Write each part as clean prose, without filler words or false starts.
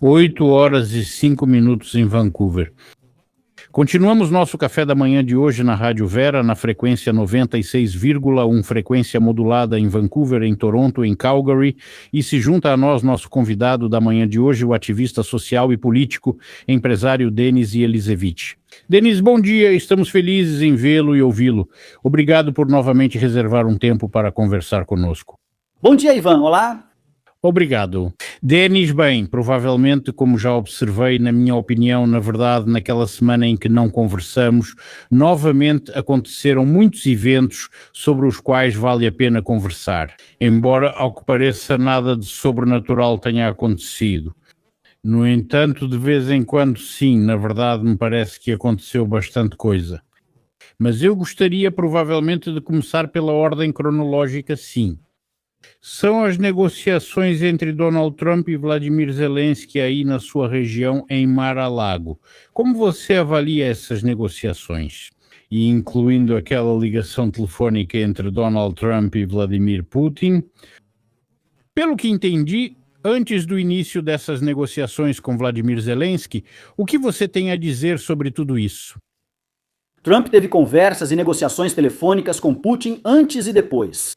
8 horas e 5 minutos em Vancouver. Continuamos nosso café da manhã de hoje na Rádio Vera, na frequência 96,1, frequência modulada em Vancouver, em Toronto, em Calgary, e se junta a nós nosso convidado da manhã de hoje, o ativista social e político, empresário Denis Ielizevich. Denis, bom dia, estamos felizes em vê-lo e ouvi-lo. Obrigado por novamente reservar um tempo para conversar conosco. Bom dia, Ivan, olá. Obrigado. Denis, bem, provavelmente, como já observei, na minha opinião, na verdade, naquela semana em que não conversamos, novamente aconteceram muitos eventos sobre os quais vale a pena conversar, embora, ao que pareça, nada de sobrenatural tenha acontecido. No entanto, de vez em quando, sim, na verdade, me parece que aconteceu bastante coisa. Mas eu gostaria, provavelmente, de começar pela ordem cronológica, sim. São as negociações entre Donald Trump e Vladimir Zelensky aí na sua região em Mar-a-Lago. Como você avalia essas negociações? E incluindo aquela ligação telefónica entre Donald Trump e Vladimir Putin? Pelo que entendi, antes do início dessas negociações com Vladimir Zelensky, o que você tem a dizer sobre tudo isso? Trump teve conversas e negociações telefônicas com Putin antes e depois.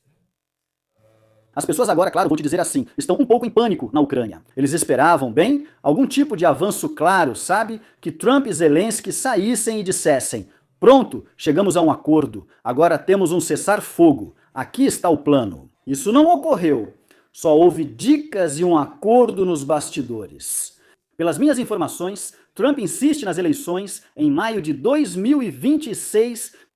As pessoas agora, claro, vou te dizer assim, estão um pouco em pânico na Ucrânia. Eles esperavam, bem, algum tipo de avanço claro, sabe? Que Trump e Zelensky saíssem e dissessem: pronto, chegamos a um acordo, agora temos um cessar-fogo, aqui está o plano. Isso não ocorreu, só houve dicas e um acordo nos bastidores. Pelas minhas informações, Trump insiste nas eleições em maio de 2026.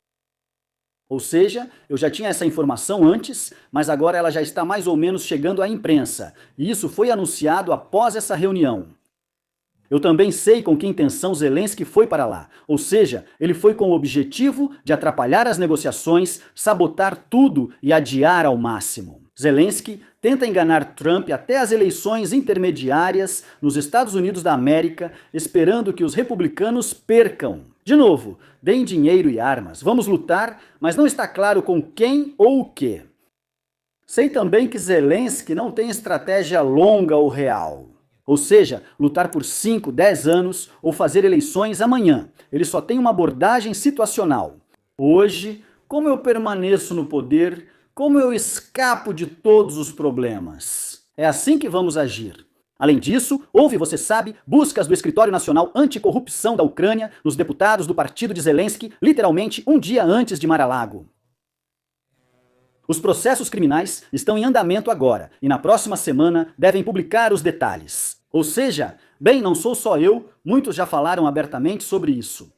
Ou seja, eu já tinha essa informação antes, mas agora ela já está mais ou menos chegando à imprensa, e isso foi anunciado após essa reunião. Eu também sei com que intenção Zelensky foi para lá, ou seja, ele foi com o objetivo de atrapalhar as negociações, sabotar tudo e adiar ao máximo. Zelensky tenta enganar Trump até as eleições intermediárias nos Estados Unidos da América, esperando que os republicanos percam. De novo, deem dinheiro e armas, vamos lutar, mas não está claro com quem ou o quê. Sei também que Zelensky não tem estratégia longa ou real. Ou seja, lutar por 5, 10 anos ou fazer eleições amanhã. Ele só tem uma abordagem situacional. Hoje, como eu permaneço no poder, como eu escapo de todos os problemas. É assim que vamos agir. Além disso, houve, você sabe, buscas do Escritório Nacional Anticorrupção da Ucrânia nos deputados do partido de Zelensky, literalmente um dia antes de Mar-a-Lago. Os processos criminais estão em andamento agora e na próxima semana devem publicar os detalhes. Ou seja, bem, não sou só eu, muitos já falaram abertamente sobre isso.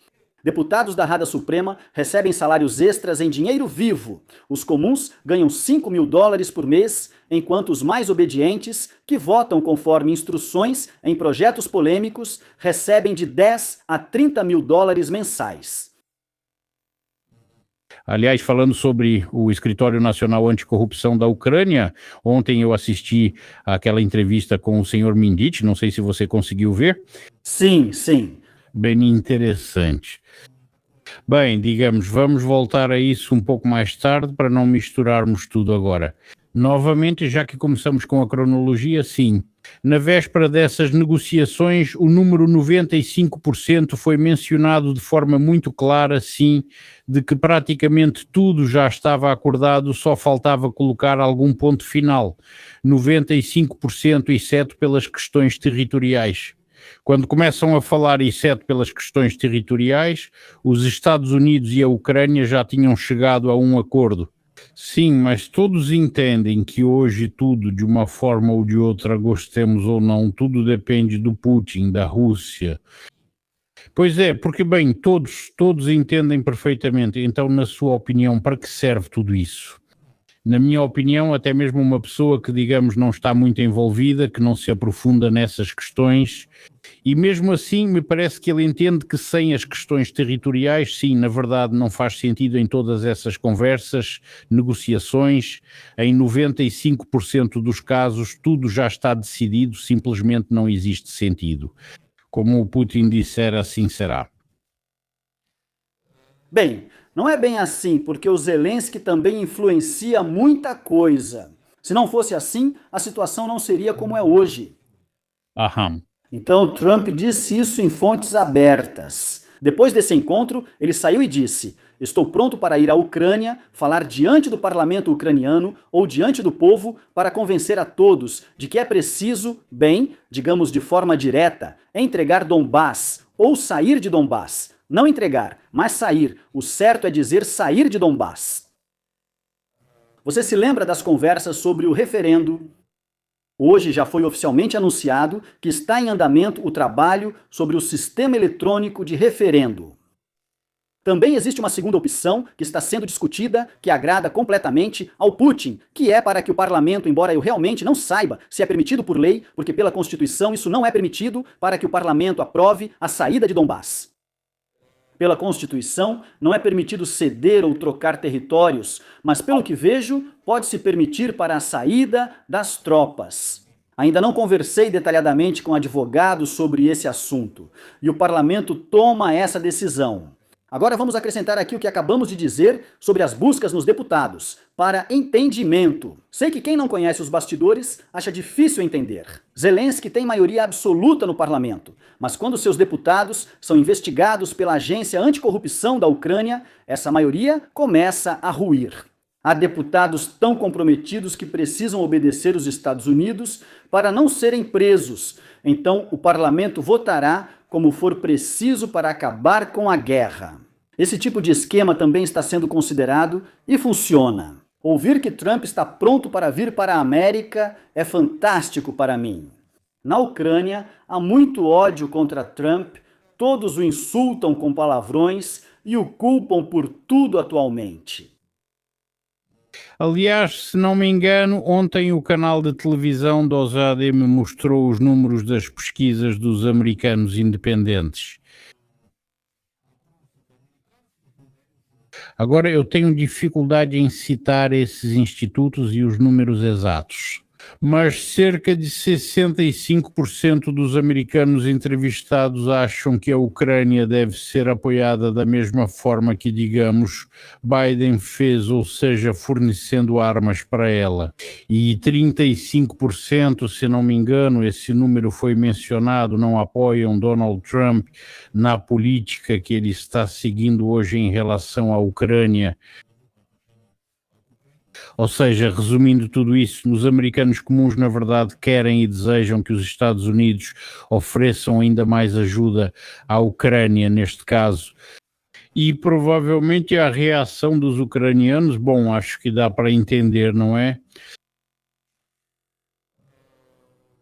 Deputados da Rada Suprema recebem salários extras em dinheiro vivo. Os comuns ganham $5.000 por mês, enquanto os mais obedientes, que votam conforme instruções em projetos polêmicos, recebem de $10 a $30.000 mensais. Aliás, falando sobre o Escritório Nacional Anticorrupção da Ucrânia, ontem eu assisti àquela entrevista com o senhor Mindich, não sei se você conseguiu ver. Sim, sim. Bem interessante. Bem, digamos, vamos voltar a isso um pouco mais tarde para não misturarmos tudo agora. Novamente, já que começamos com a cronologia, sim. Na véspera dessas negociações, o número 95% foi mencionado de forma muito clara, sim, de que praticamente tudo já estava acordado, só faltava colocar algum ponto final. 95%, exceto pelas questões territoriais. Quando começam a falar, exceto pelas questões territoriais, os Estados Unidos e a Ucrânia já tinham chegado a um acordo. Sim, mas todos entendem que hoje tudo, de uma forma ou de outra, gostemos ou não, tudo depende do Putin, da Rússia. Pois é, porque bem, todos entendem perfeitamente. Então, na sua opinião, para que serve tudo isso? Na minha opinião, até mesmo uma pessoa que, digamos, não está muito envolvida, que não se aprofunda nessas questões, e mesmo assim me parece que ele entende que sem as questões territoriais, sim, na verdade não faz sentido em todas essas conversas, negociações, em 95% dos casos tudo já está decidido, simplesmente não existe sentido. Como o Putin disser, assim será. Bem, não é bem assim, porque o Zelensky também influencia muita coisa. Se não fosse assim, a situação não seria como é hoje. Aham. Então, Trump disse isso em fontes abertas. Depois desse encontro, ele saiu e disse: estou pronto para ir à Ucrânia, falar diante do parlamento ucraniano ou diante do povo para convencer a todos de que é preciso, bem, digamos de forma direta, entregar Donbás ou sair de Donbás. Não entregar, mas sair. O certo é dizer sair de Donbás. Você se lembra das conversas sobre o referendo? Hoje já foi oficialmente anunciado que está em andamento o trabalho sobre o sistema eletrônico de referendo. Também existe uma segunda opção que está sendo discutida, que agrada completamente ao Putin, que é para que o parlamento, embora eu realmente não saiba se é permitido por lei, porque pela Constituição isso não é permitido, para que o parlamento aprove a saída de Donbás. Pela Constituição, não é permitido ceder ou trocar territórios, mas pelo que vejo, pode-se permitir para a saída das tropas. Ainda não conversei detalhadamente com advogados sobre esse assunto, e o parlamento toma essa decisão. Agora vamos acrescentar aqui o que acabamos de dizer sobre as buscas nos deputados, para entendimento. Sei que quem não conhece os bastidores acha difícil entender. Zelensky tem maioria absoluta no parlamento, mas quando seus deputados são investigados pela Agência Anticorrupção da Ucrânia, essa maioria começa a ruir. Há deputados tão comprometidos que precisam obedecer os Estados Unidos para não serem presos. Então o parlamento votará como for preciso para acabar com a guerra. Esse tipo de esquema também está sendo considerado e funciona. Ouvir que Trump está pronto para vir para a América é fantástico para mim. Na Ucrânia, há muito ódio contra Trump, todos o insultam com palavrões e o culpam por tudo atualmente. Aliás, se não me engano, ontem o canal de televisão do Ozadem me mostrou os números das pesquisas dos americanos independentes. Agora, eu tenho dificuldade em citar esses institutos e os números exatos, mas cerca de 65% dos americanos entrevistados acham que a Ucrânia deve ser apoiada da mesma forma que, digamos, Biden fez, ou seja, fornecendo armas para ela. E 35%, se não me engano, esse número foi mencionado, não apoiam Donald Trump na política que ele está seguindo hoje em relação à Ucrânia. Ou seja, resumindo tudo isso, os americanos comuns, na verdade, querem e desejam que os Estados Unidos ofereçam ainda mais ajuda à Ucrânia, neste caso. E provavelmente a reação dos ucranianos, bom, acho que dá para entender, não é?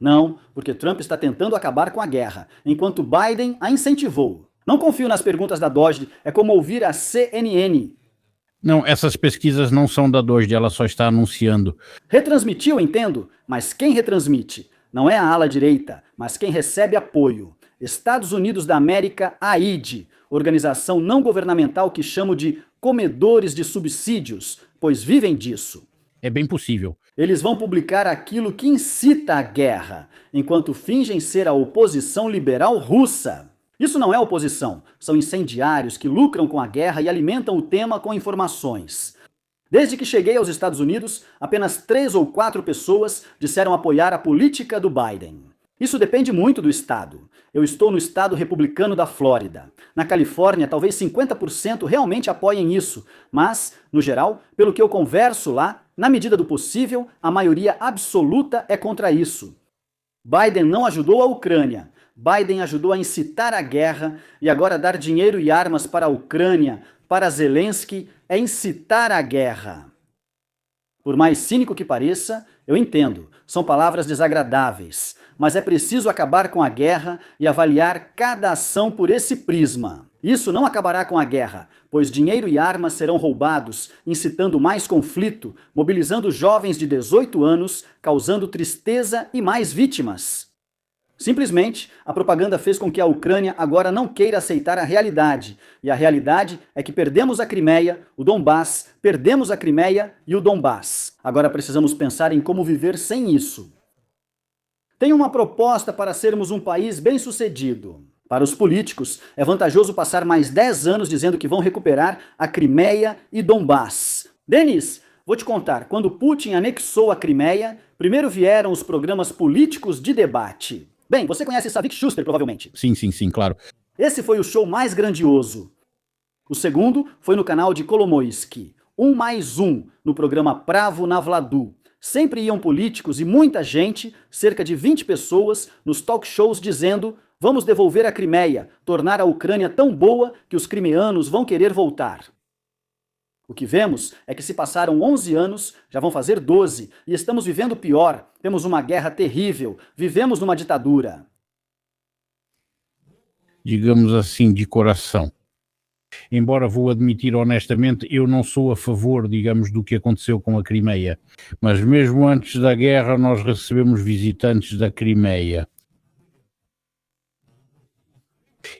Não, porque Trump está tentando acabar com a guerra, enquanto Biden a incentivou. Não confio nas perguntas da Doge, é como ouvir a CNN. Não, essas pesquisas não são da Doge, ela só está anunciando. Retransmitir, eu entendo, mas quem retransmite? Não é a ala direita, mas quem recebe apoio. Estados Unidos da América, AID, organização não governamental que chamo de comedores de subsídios, pois vivem disso. É bem possível. Eles vão publicar aquilo que incita a guerra, enquanto fingem ser a oposição liberal russa. Isso não é oposição, são incendiários que lucram com a guerra e alimentam o tema com informações. Desde que cheguei aos Estados Unidos, apenas 3 ou 4 pessoas disseram apoiar a política do Biden. Isso depende muito do estado. Eu estou no estado republicano da Flórida. Na Califórnia, talvez 50% realmente apoiem isso, mas, no geral, pelo que eu converso lá, na medida do possível, a maioria absoluta é contra isso. Biden não ajudou a Ucrânia. Biden ajudou a incitar a guerra e agora dar dinheiro e armas para a Ucrânia, para Zelensky, é incitar a guerra. Por mais cínico que pareça, eu entendo, são palavras desagradáveis, mas é preciso acabar com a guerra e avaliar cada ação por esse prisma. Isso não acabará com a guerra, pois dinheiro e armas serão roubados, incitando mais conflito, mobilizando jovens de 18 anos, causando tristeza e mais vítimas. Simplesmente, a propaganda fez com que a Ucrânia agora não queira aceitar a realidade. E a realidade é que perdemos a Crimeia, o Donbás, perdemos a Crimeia e o Donbás. Agora precisamos pensar em como viver sem isso. Tenho uma proposta para sermos um país bem-sucedido. Para os políticos, é vantajoso passar mais 10 anos dizendo que vão recuperar a Crimeia e Donbás. Denis, vou te contar, quando Putin anexou a Crimeia, primeiro vieram os programas políticos de debate. Bem, você conhece Savik Schuster, provavelmente. Sim, claro. Esse foi o show mais grandioso. O segundo foi no canal de Kolomoisky, 1+1, no programa Pravo na Vladu. Sempre iam políticos e muita gente, cerca de 20 pessoas, nos talk shows dizendo: vamos devolver a Crimeia, tornar a Ucrânia tão boa que os crimeanos vão querer voltar. O que vemos é que se passaram 11 anos, já vão fazer 12, e estamos vivendo pior. Temos uma guerra terrível, vivemos numa ditadura. Digamos assim, de coração. Embora vou admitir honestamente, eu não sou a favor, digamos, do que aconteceu com a Crimeia. Mas mesmo antes da guerra nós recebemos visitantes da Crimeia.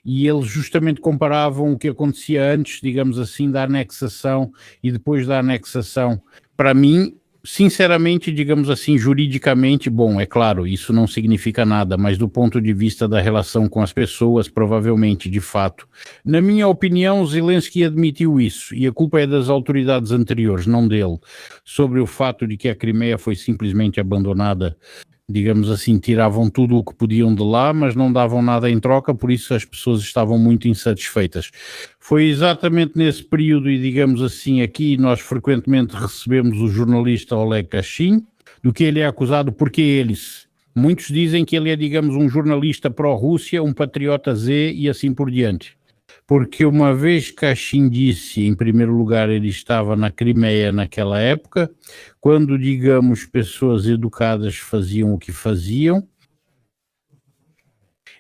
E eles justamente comparavam o que acontecia antes, digamos assim, da anexação e depois da anexação. Para mim, sinceramente, digamos assim, juridicamente, bom, é claro, isso não significa nada, mas do ponto de vista da relação com as pessoas, provavelmente, de fato. Na minha opinião, Zelensky admitiu isso, e a culpa é das autoridades anteriores, não dele, sobre o fato de que a Crimeia foi simplesmente abandonada. Digamos assim, tiravam tudo o que podiam de lá, mas não davam nada em troca, por isso as pessoas estavam muito insatisfeitas. Foi exatamente nesse período, e digamos assim, aqui nós frequentemente recebemos o jornalista Oleg Kashin, do que ele é acusado, porque eles. Muitos dizem que ele é, digamos, um jornalista pró-Rússia, um patriota Z e assim por diante. Porque uma vez Kashin disse, em primeiro lugar, ele estava na Crimeia naquela época, quando, digamos, pessoas educadas faziam o que faziam,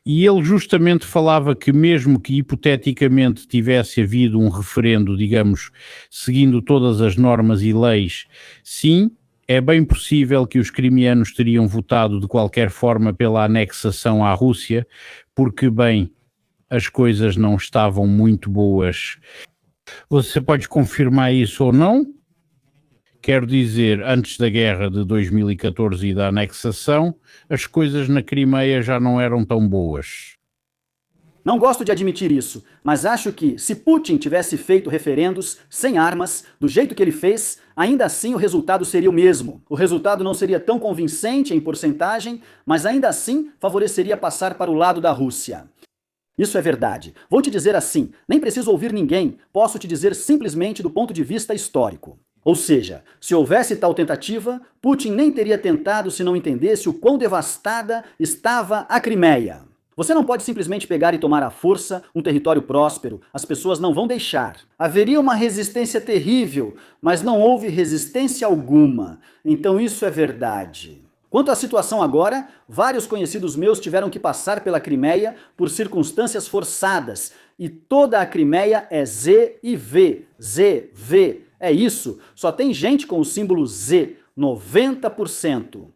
e ele justamente falava que mesmo que hipoteticamente tivesse havido um referendo, digamos, seguindo todas as normas e leis, sim, é bem possível que os crimeanos teriam votado de qualquer forma pela anexação à Rússia, porque, bem, as coisas não estavam muito boas. Você pode confirmar isso ou não? Quero dizer, antes da guerra de 2014 e da anexação, as coisas na Crimeia já não eram tão boas. Não gosto de admitir isso, mas acho que, se Putin tivesse feito referendos sem armas, do jeito que ele fez, ainda assim o resultado seria o mesmo. O resultado não seria tão convincente em porcentagem, mas ainda assim favoreceria passar para o lado da Rússia. Isso é verdade. Vou te dizer assim, nem preciso ouvir ninguém, posso te dizer simplesmente do ponto de vista histórico. Ou seja, se houvesse tal tentativa, Putin nem teria tentado se não entendesse o quão devastada estava a Crimeia. Você não pode simplesmente pegar e tomar à força um território próspero, as pessoas não vão deixar. Haveria uma resistência terrível, mas não houve resistência alguma. Então isso é verdade. Quanto à situação agora, vários conhecidos meus tiveram que passar pela Crimeia por circunstâncias forçadas, e toda a Crimeia é Z e V, Z, V. É isso, só tem gente com o símbolo Z, 90%.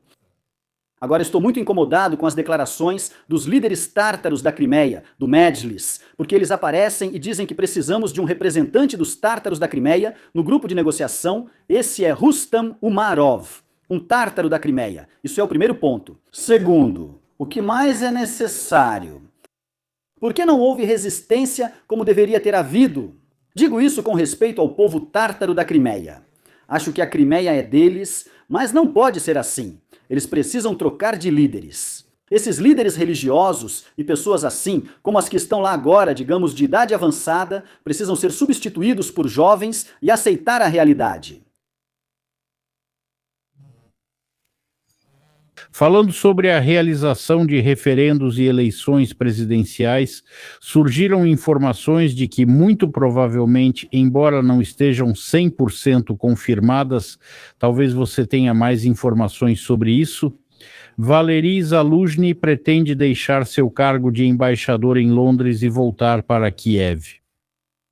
Agora estou muito incomodado com as declarações dos líderes tártaros da Crimeia, do Medjlis, porque eles aparecem e dizem que precisamos de um representante dos tártaros da Crimeia no grupo de negociação. Esse é Rustam Umarov, um tártaro da Crimeia. Isso é o primeiro ponto. Segundo, o que mais é necessário? Por que não houve resistência como deveria ter havido? Digo isso com respeito ao povo tártaro da Crimeia. Acho que a Crimeia é deles, mas não pode ser assim. Eles precisam trocar de líderes. Esses líderes religiosos e pessoas assim, como as que estão lá agora, digamos, de idade avançada, precisam ser substituídos por jovens e aceitar a realidade. Falando sobre a realização de referendos e eleições presidenciais, surgiram informações de que, muito provavelmente, embora não estejam 100% confirmadas, talvez você tenha mais informações sobre isso, Valery Zaluzhny pretende deixar seu cargo de embaixador em Londres e voltar para Kiev.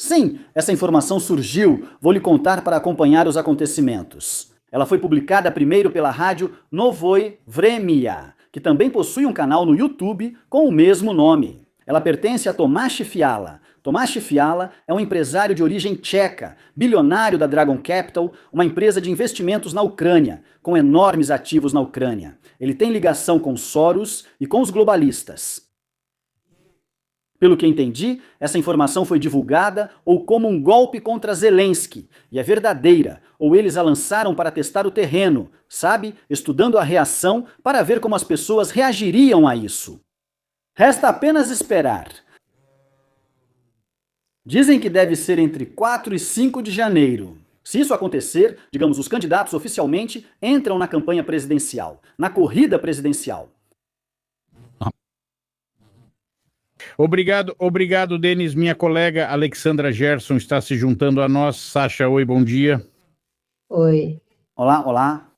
Sim, essa informação surgiu. Vou lhe contar para acompanhar os acontecimentos. Ela foi publicada primeiro pela rádio Novoye Vremya, que também possui um canal no YouTube com o mesmo nome. Ela pertence a Tomasz Fiala. Tomasz Fiala é um empresário de origem tcheca, bilionário da Dragon Capital, uma empresa de investimentos na Ucrânia, com enormes ativos na Ucrânia. Ele tem ligação com Soros e com os globalistas. Pelo que entendi, essa informação foi divulgada ou como um golpe contra Zelensky, e é verdadeira, ou eles a lançaram para testar o terreno, sabe? Estudando a reação para ver como as pessoas reagiriam a isso. Resta apenas esperar. Dizem que deve ser entre 4 e 5 de janeiro. Se isso acontecer, digamos, os candidatos oficialmente entram na campanha presidencial, na corrida presidencial. Obrigado, Denis. Minha colega Alexandra Gerson está se juntando a nós. Sasha, oi, bom dia. Oi. Olá.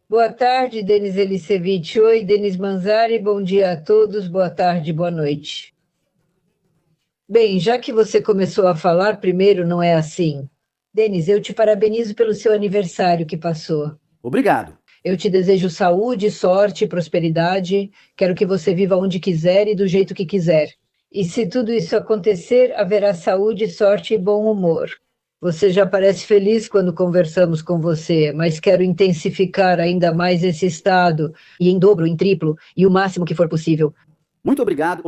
Boa tarde, Denis Elisevich. Oi, Denis Manzari. Bom dia a todos. Boa tarde, boa noite. Bem, já que você começou a falar, primeiro não é assim. Denis, eu te parabenizo pelo seu aniversário que passou. Obrigado. Eu te desejo saúde, sorte e prosperidade. Quero que você viva onde quiser e do jeito que quiser. E se tudo isso acontecer, haverá saúde, sorte e bom humor. Você já parece feliz quando conversamos com você, mas quero intensificar ainda mais esse estado, e em dobro, em triplo, e o máximo que for possível. Muito obrigado.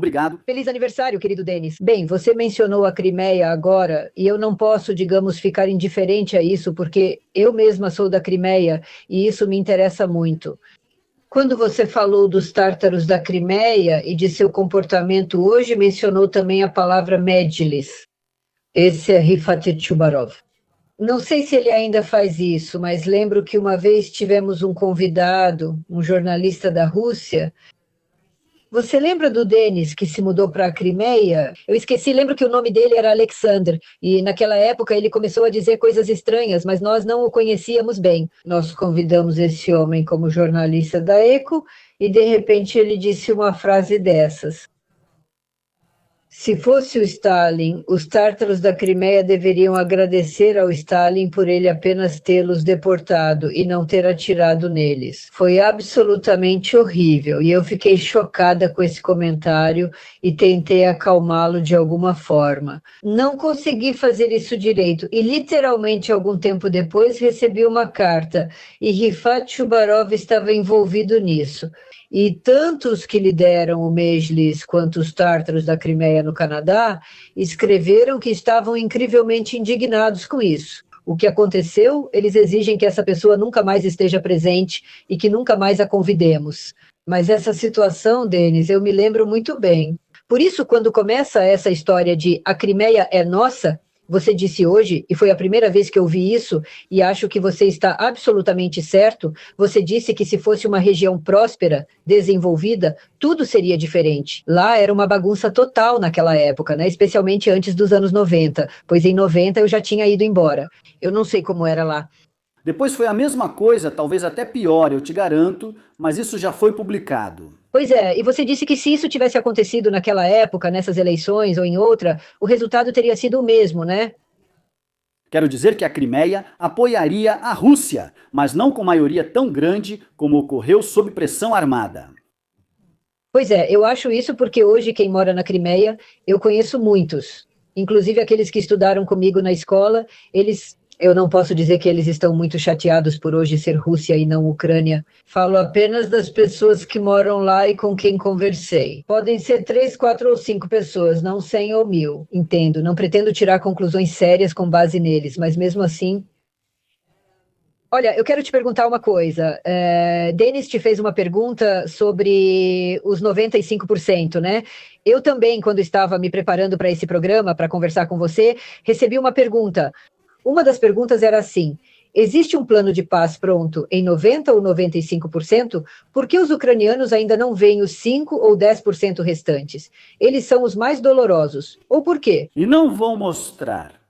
Feliz aniversário, querido Denis. Bem, você mencionou a Crimeia agora, e eu não posso, digamos, ficar indiferente a isso, porque eu mesma sou da Crimeia, e isso me interessa muito. Quando você falou dos tártaros da Crimeia e de seu comportamento hoje, mencionou também a palavra Medjlis. Esse é Rifat Chubarov. Não sei se ele ainda faz isso, mas lembro que uma vez tivemos um convidado, um jornalista da Rússia. Você lembra do Denis que se mudou para a Crimeia? Eu esqueci, lembro que o nome dele era Alexander, e naquela época ele começou a dizer coisas estranhas, mas nós não o conhecíamos bem. Nós convidamos esse homem como jornalista da Eco, e de repente ele disse uma frase dessas. Se fosse o Stalin, os tártaros da Crimeia deveriam agradecer ao Stalin por ele apenas tê-los deportado e não ter atirado neles. Foi absolutamente horrível e eu fiquei chocada com esse comentário e tentei acalmá-lo de alguma forma. Não consegui fazer isso direito e literalmente algum tempo depois recebi uma carta e Rifat Chubarov estava envolvido nisso. E tanto os que lideram o Medjlis quanto os tártaros da Crimeia no Canadá escreveram que estavam incrivelmente indignados com isso. O que aconteceu? Eles exigem que essa pessoa nunca mais esteja presente e que nunca mais a convidemos. Mas essa situação, Denis, eu me lembro muito bem. Por isso, quando começa essa história de a Crimeia é nossa, você disse hoje, e foi a primeira vez que eu vi isso, e acho que você está absolutamente certo, você disse que se fosse uma região próspera, desenvolvida, tudo seria diferente. Lá era uma bagunça total naquela época, né? Especialmente antes dos anos 90, pois em 90 eu já tinha ido embora. Eu não sei como era lá. Depois foi a mesma coisa, talvez até pior, eu te garanto, mas isso já foi publicado. Pois é, e você disse que se isso tivesse acontecido naquela época, nessas eleições ou em outra, o resultado teria sido o mesmo, né? Quero dizer que a Crimeia apoiaria a Rússia, mas não com maioria tão grande como ocorreu sob pressão armada. Pois é, eu acho isso porque hoje quem mora na Crimeia, eu conheço muitos, inclusive aqueles que estudaram comigo na escola, eu não posso dizer que eles estão muito chateados por hoje ser Rússia e não Ucrânia. Falo apenas das pessoas que moram lá e com quem conversei. Podem ser 3, 4 ou 5 pessoas, não 100 ou 1000. Entendo, não pretendo tirar conclusões sérias com base neles, mas mesmo assim... Olha, eu quero te perguntar uma coisa. Denis te fez uma pergunta sobre os 95%, né? Eu também, quando estava me preparando para esse programa, para conversar com você, recebi uma pergunta. Uma das perguntas era assim: existe um plano de paz pronto em 90% ou 95%? Por que os ucranianos ainda não veem os 5% ou 10% restantes? Eles são os mais dolorosos. Ou por quê? E não vão mostrar.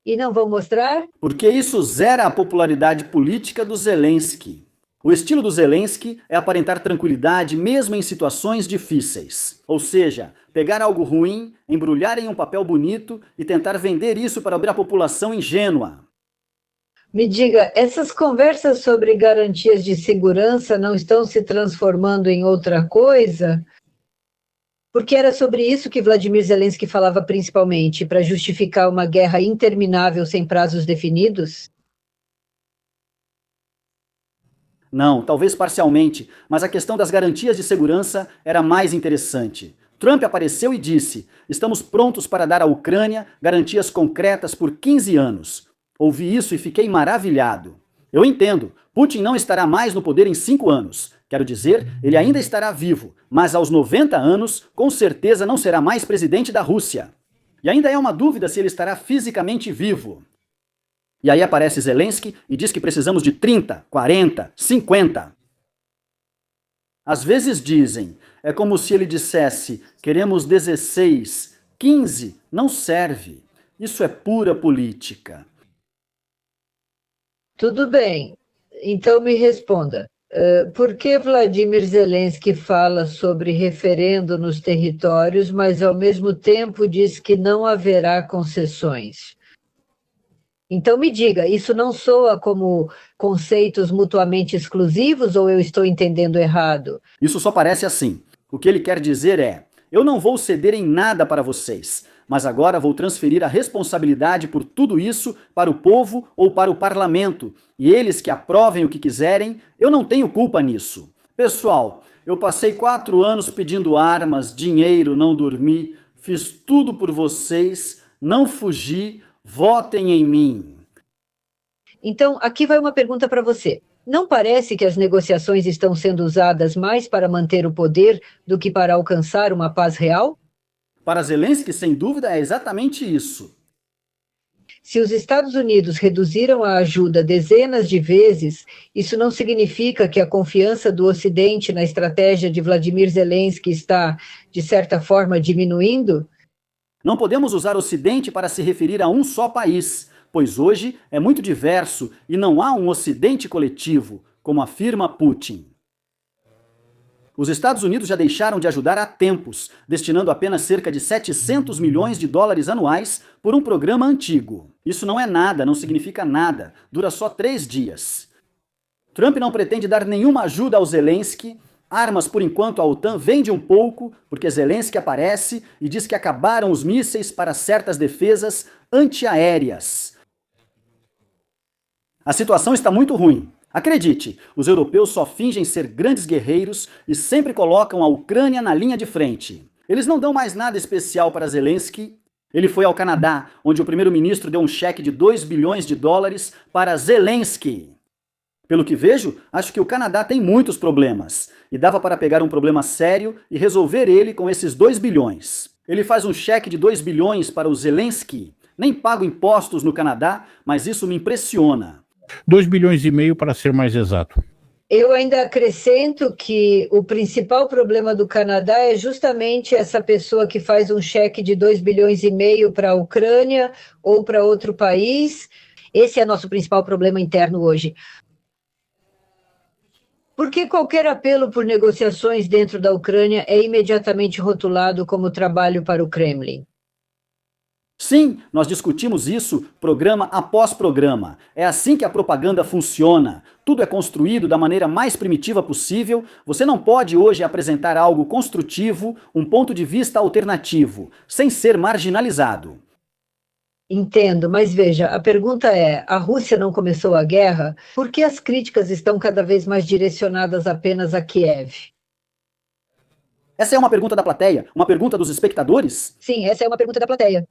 E não vão mostrar? Porque isso zera a popularidade política do Zelensky. O estilo do Zelensky é aparentar tranquilidade mesmo em situações difíceis. Ou seja, pegar algo ruim, embrulhar em um papel bonito e tentar vender isso para abrir a população ingênua. Me diga, essas conversas sobre garantias de segurança não estão se transformando em outra coisa? Porque era sobre isso que Vladimir Zelensky falava principalmente, para justificar uma guerra interminável sem prazos definidos? Não, talvez parcialmente, mas a questão das garantias de segurança era mais interessante. Trump apareceu e disse: estamos prontos para dar à Ucrânia garantias concretas por 15 anos. Ouvi isso e fiquei maravilhado. Eu entendo, Putin não estará mais no poder em 5 anos. Quero dizer, ele ainda estará vivo, mas aos 90 anos, com certeza não será mais presidente da Rússia. E ainda é uma dúvida se ele estará fisicamente vivo. E aí aparece Zelensky e diz que precisamos de 30, 40, 50. Às vezes dizem, é como se ele dissesse, queremos 16, 15, não serve. Isso é pura política. Tudo bem. Então me responda. Por que Vladimir Zelensky fala sobre referendo nos territórios, mas ao mesmo tempo diz que não haverá concessões? Então me diga, isso não soa como conceitos mutuamente exclusivos ou eu estou entendendo errado? Isso só parece assim. O que ele quer dizer é, eu não vou ceder em nada para vocês, mas agora vou transferir a responsabilidade por tudo isso para o povo ou para o parlamento, e eles que aprovem o que quiserem, eu não tenho culpa nisso. Pessoal, eu passei 4 anos pedindo armas, dinheiro, não dormi, fiz tudo por vocês, não fugi, votem em mim. Então, aqui vai uma pergunta para você. Não parece que as negociações estão sendo usadas mais para manter o poder do que para alcançar uma paz real? Para Zelensky, sem dúvida, é exatamente isso. Se os Estados Unidos reduziram a ajuda dezenas de vezes, isso não significa que a confiança do Ocidente na estratégia de Vladimir Zelensky está, de certa forma, diminuindo? Não podemos usar o Ocidente para se referir a um só país, pois hoje é muito diverso e não há um Ocidente coletivo, como afirma Putin. Os Estados Unidos já deixaram de ajudar há tempos, destinando apenas cerca de 700 milhões de dólares anuais por um programa antigo. Isso não é nada, não significa nada, dura só 3 dias. Trump não pretende dar nenhuma ajuda ao Zelensky. Armas, por enquanto, a OTAN vende um pouco, porque Zelensky aparece e diz que acabaram os mísseis para certas defesas antiaéreas. A situação está muito ruim. Acredite, os europeus só fingem ser grandes guerreiros e sempre colocam a Ucrânia na linha de frente. Eles não dão mais nada especial para Zelensky. Ele foi ao Canadá, onde o primeiro-ministro deu um cheque de 2 bilhões de dólares para Zelensky. Pelo que vejo, acho que o Canadá tem muitos problemas, e dava para pegar um problema sério e resolver ele com esses 2 bilhões. Ele faz um cheque de 2 bilhões para o Zelensky. Nem pago impostos no Canadá, mas isso me impressiona. 2,5 bilhões para ser mais exato. Eu ainda acrescento que o principal problema do Canadá é justamente essa pessoa que faz um cheque de 2,5 bilhões para a Ucrânia ou para outro país. Esse é nosso principal problema interno hoje. Porque qualquer apelo por negociações dentro da Ucrânia é imediatamente rotulado como trabalho para o Kremlin. Sim, nós discutimos isso programa após programa. É assim que a propaganda funciona. Tudo é construído da maneira mais primitiva possível. Você não pode hoje apresentar algo construtivo, um ponto de vista alternativo, sem ser marginalizado. Entendo, mas veja, a pergunta é, a Rússia não começou a guerra? Por que as críticas estão cada vez mais direcionadas apenas a Kiev? Essa é uma pergunta da plateia? Uma pergunta dos espectadores? Sim, essa é uma pergunta da plateia.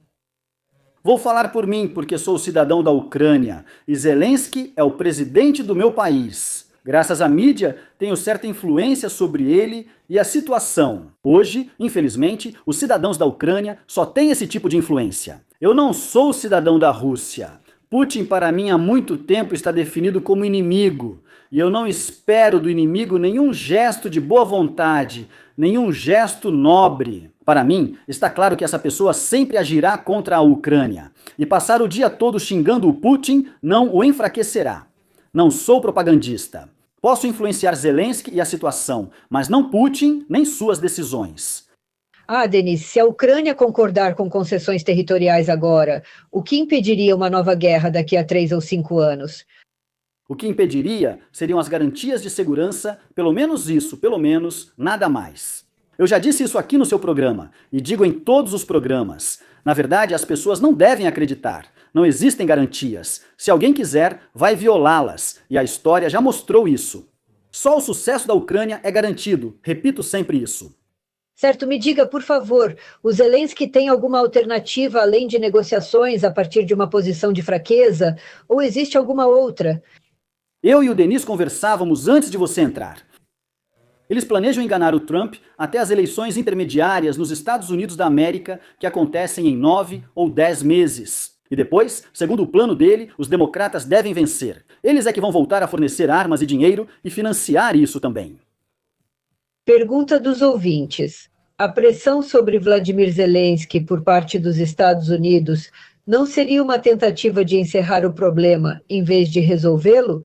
Vou falar por mim, porque sou cidadão da Ucrânia, e Zelensky é o presidente do meu país. Graças à mídia, tenho certa influência sobre ele e a situação. Hoje, infelizmente, os cidadãos da Ucrânia só têm esse tipo de influência. Eu não sou cidadão da Rússia. Putin, para mim, há muito tempo está definido como inimigo. E eu não espero do inimigo nenhum gesto de boa vontade, nenhum gesto nobre. Para mim, está claro que essa pessoa sempre agirá contra a Ucrânia. E passar o dia todo xingando o Putin não o enfraquecerá. Não sou propagandista. Posso influenciar Zelensky e a situação, mas não Putin nem suas decisões. Denise, se a Ucrânia concordar com concessões territoriais agora, o que impediria uma nova guerra daqui a 3 ou 5 anos? O que impediria seriam as garantias de segurança, pelo menos isso, pelo menos, nada mais. Eu já disse isso aqui no seu programa, e digo em todos os programas. Na verdade, as pessoas não devem acreditar. Não existem garantias. Se alguém quiser, vai violá-las, e a história já mostrou isso. Só o sucesso da Ucrânia é garantido, repito sempre isso. Certo, me diga, por favor, o Zelensky tem alguma alternativa além de negociações a partir de uma posição de fraqueza? Ou existe alguma outra? Eu e o Denis conversávamos antes de você entrar. Eles planejam enganar o Trump até as eleições intermediárias nos Estados Unidos da América, que acontecem em 9 ou 10 meses. E depois, segundo o plano dele, os democratas devem vencer. Eles é que vão voltar a fornecer armas e dinheiro e financiar isso também. Pergunta dos ouvintes. A pressão sobre Vladimir Zelensky por parte dos Estados Unidos não seria uma tentativa de encerrar o problema em vez de resolvê-lo?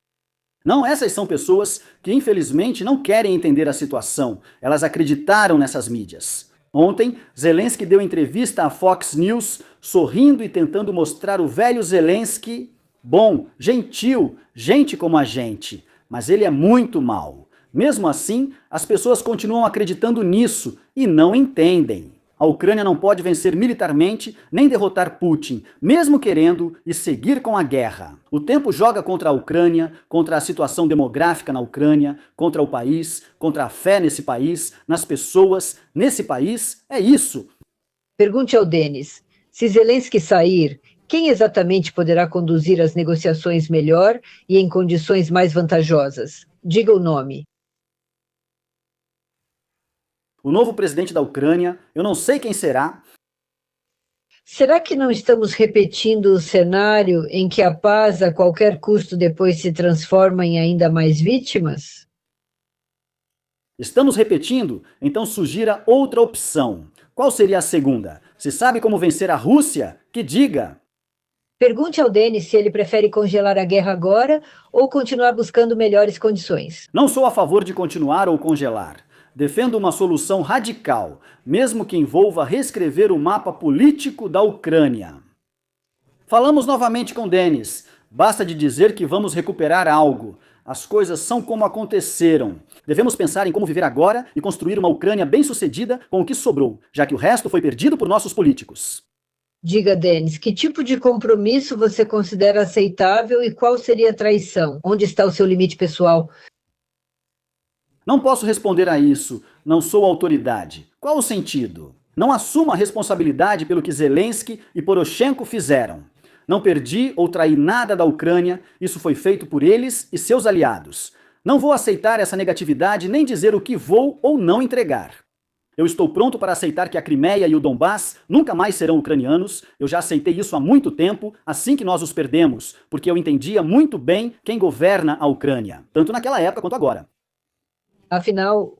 Não, essas são pessoas que infelizmente não querem entender a situação. Elas acreditaram nessas mídias. Ontem, Zelensky deu entrevista à Fox News, sorrindo e tentando mostrar o velho Zelensky bom, gentil, gente como a gente. Mas ele é muito mau. Mesmo assim, as pessoas continuam acreditando nisso e não entendem. A Ucrânia não pode vencer militarmente nem derrotar Putin, mesmo querendo, e seguir com a guerra. O tempo joga contra a Ucrânia, contra a situação demográfica na Ucrânia, contra o país, contra a fé nesse país, nas pessoas, nesse país. É isso. Pergunte ao Denis. Se Zelensky sair, quem exatamente poderá conduzir as negociações melhor e em condições mais vantajosas? Diga o nome. O novo presidente da Ucrânia, eu não sei quem será. Será que não estamos repetindo o cenário em que a paz a qualquer custo depois se transforma em ainda mais vítimas? Estamos repetindo? Então sugira outra opção. Qual seria a segunda? Se sabe como vencer a Rússia? Que diga! Pergunte ao Denis se ele prefere congelar a guerra agora ou continuar buscando melhores condições. Não sou a favor de continuar ou congelar. Defendo uma solução radical, mesmo que envolva reescrever o mapa político da Ucrânia. Falamos novamente com Denis. Basta de dizer que vamos recuperar algo. As coisas são como aconteceram. Devemos pensar em como viver agora e construir uma Ucrânia bem-sucedida com o que sobrou, já que o resto foi perdido por nossos políticos. Diga, Denis, que tipo de compromisso você considera aceitável e qual seria a traição? Onde está o seu limite pessoal? Não posso responder a isso. Não sou autoridade. Qual o sentido? Não assumo a responsabilidade pelo que Zelensky e Poroshenko fizeram. Não perdi ou traí nada da Ucrânia. Isso foi feito por eles e seus aliados. Não vou aceitar essa negatividade nem dizer o que vou ou não entregar. Eu estou pronto para aceitar que a Crimeia e o Donbass nunca mais serão ucranianos. Eu já aceitei isso há muito tempo, assim que nós os perdemos, porque eu entendia muito bem quem governa a Ucrânia, tanto naquela época quanto agora. Afinal,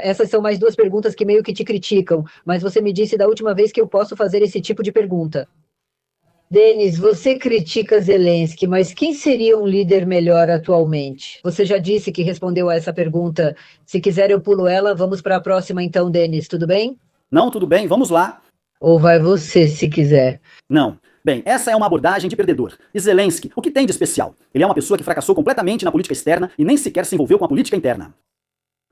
essas são mais duas perguntas que meio que te criticam, mas você me disse da última vez que eu posso fazer esse tipo de pergunta. Denis, você critica Zelensky, mas quem seria um líder melhor atualmente? Você já disse que respondeu a essa pergunta. Se quiser eu pulo ela, vamos para a próxima então, Denis, tudo bem? Não, tudo bem, vamos lá. Ou vai você, se quiser? Não. Bem, essa é uma abordagem de perdedor. E Zelensky, o que tem de especial? Ele é uma pessoa que fracassou completamente na política externa e nem sequer se envolveu com a política interna.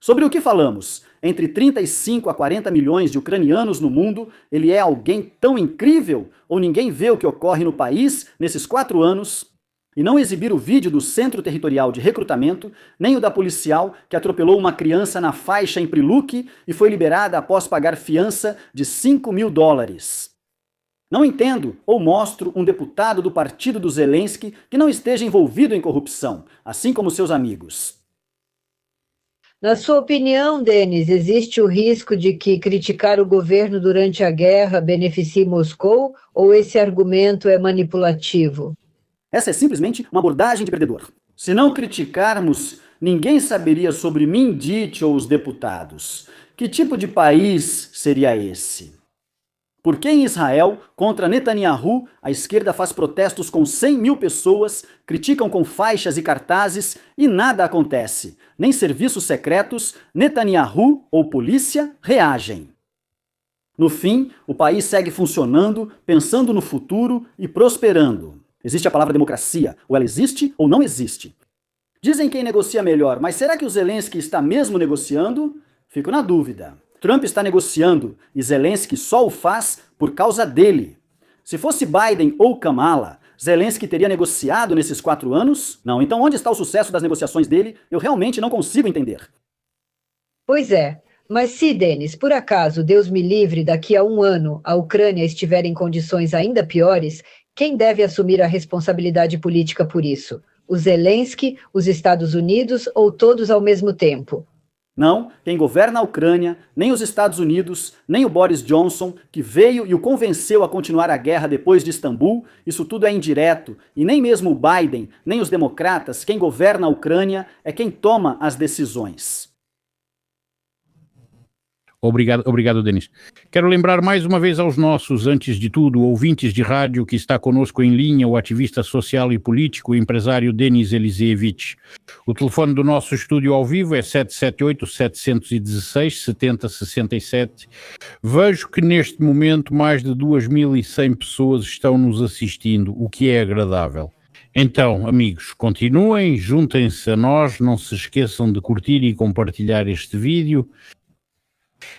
Sobre o que falamos? Entre 35 a 40 milhões de ucranianos no mundo, ele é alguém tão incrível? Ou ninguém vê o que ocorre no país nesses 4 anos? E não exibir o vídeo do Centro Territorial de Recrutamento, nem o da policial que atropelou uma criança na faixa em Priluk e foi liberada após pagar fiança de $5.000. Não entendo ou mostro um deputado do partido do Zelensky que não esteja envolvido em corrupção, assim como seus amigos. Na sua opinião, Denis, existe o risco de que criticar o governo durante a guerra beneficie Moscou ou esse argumento é manipulativo? Essa é simplesmente uma abordagem de perdedor. Se não criticarmos, ninguém saberia sobre Mindit ou os deputados. Que tipo de país seria esse? Por que em Israel, contra Netanyahu, a esquerda faz protestos com 100 mil pessoas, criticam com faixas e cartazes e nada acontece? Nem serviços secretos, Netanyahu ou polícia reagem. No fim, o país segue funcionando, pensando no futuro e prosperando. Existe a palavra democracia, ou ela existe ou não existe. Dizem quem negocia melhor, mas será que o Zelensky está mesmo negociando? Fico na dúvida. Trump está negociando e Zelensky só o faz por causa dele. Se fosse Biden ou Kamala, Zelensky teria negociado nesses 4 anos? Não, então onde está o sucesso das negociações dele? Eu realmente não consigo entender. Pois é, mas se, Denis, por acaso, Deus me livre, daqui a 1 ano a Ucrânia estiver em condições ainda piores, quem deve assumir a responsabilidade política por isso? O Zelensky, os Estados Unidos ou todos ao mesmo tempo? Não, quem governa a Ucrânia, nem os Estados Unidos, nem o Boris Johnson, que veio e o convenceu a continuar a guerra depois de Istambul, isso tudo é indireto, e nem mesmo o Biden, nem os democratas, quem governa a Ucrânia é quem toma as decisões. Obrigado, Denis. Quero lembrar mais uma vez aos nossos, antes de tudo, ouvintes de rádio que está conosco em linha, o ativista social e político, o empresário Denis Eliseevich. O telefone do nosso estúdio ao vivo é 778-716-7067. Vejo que neste momento mais de 2.100 pessoas estão nos assistindo, o que é agradável. Então, amigos, continuem, juntem-se a nós, não se esqueçam de curtir e compartilhar este vídeo.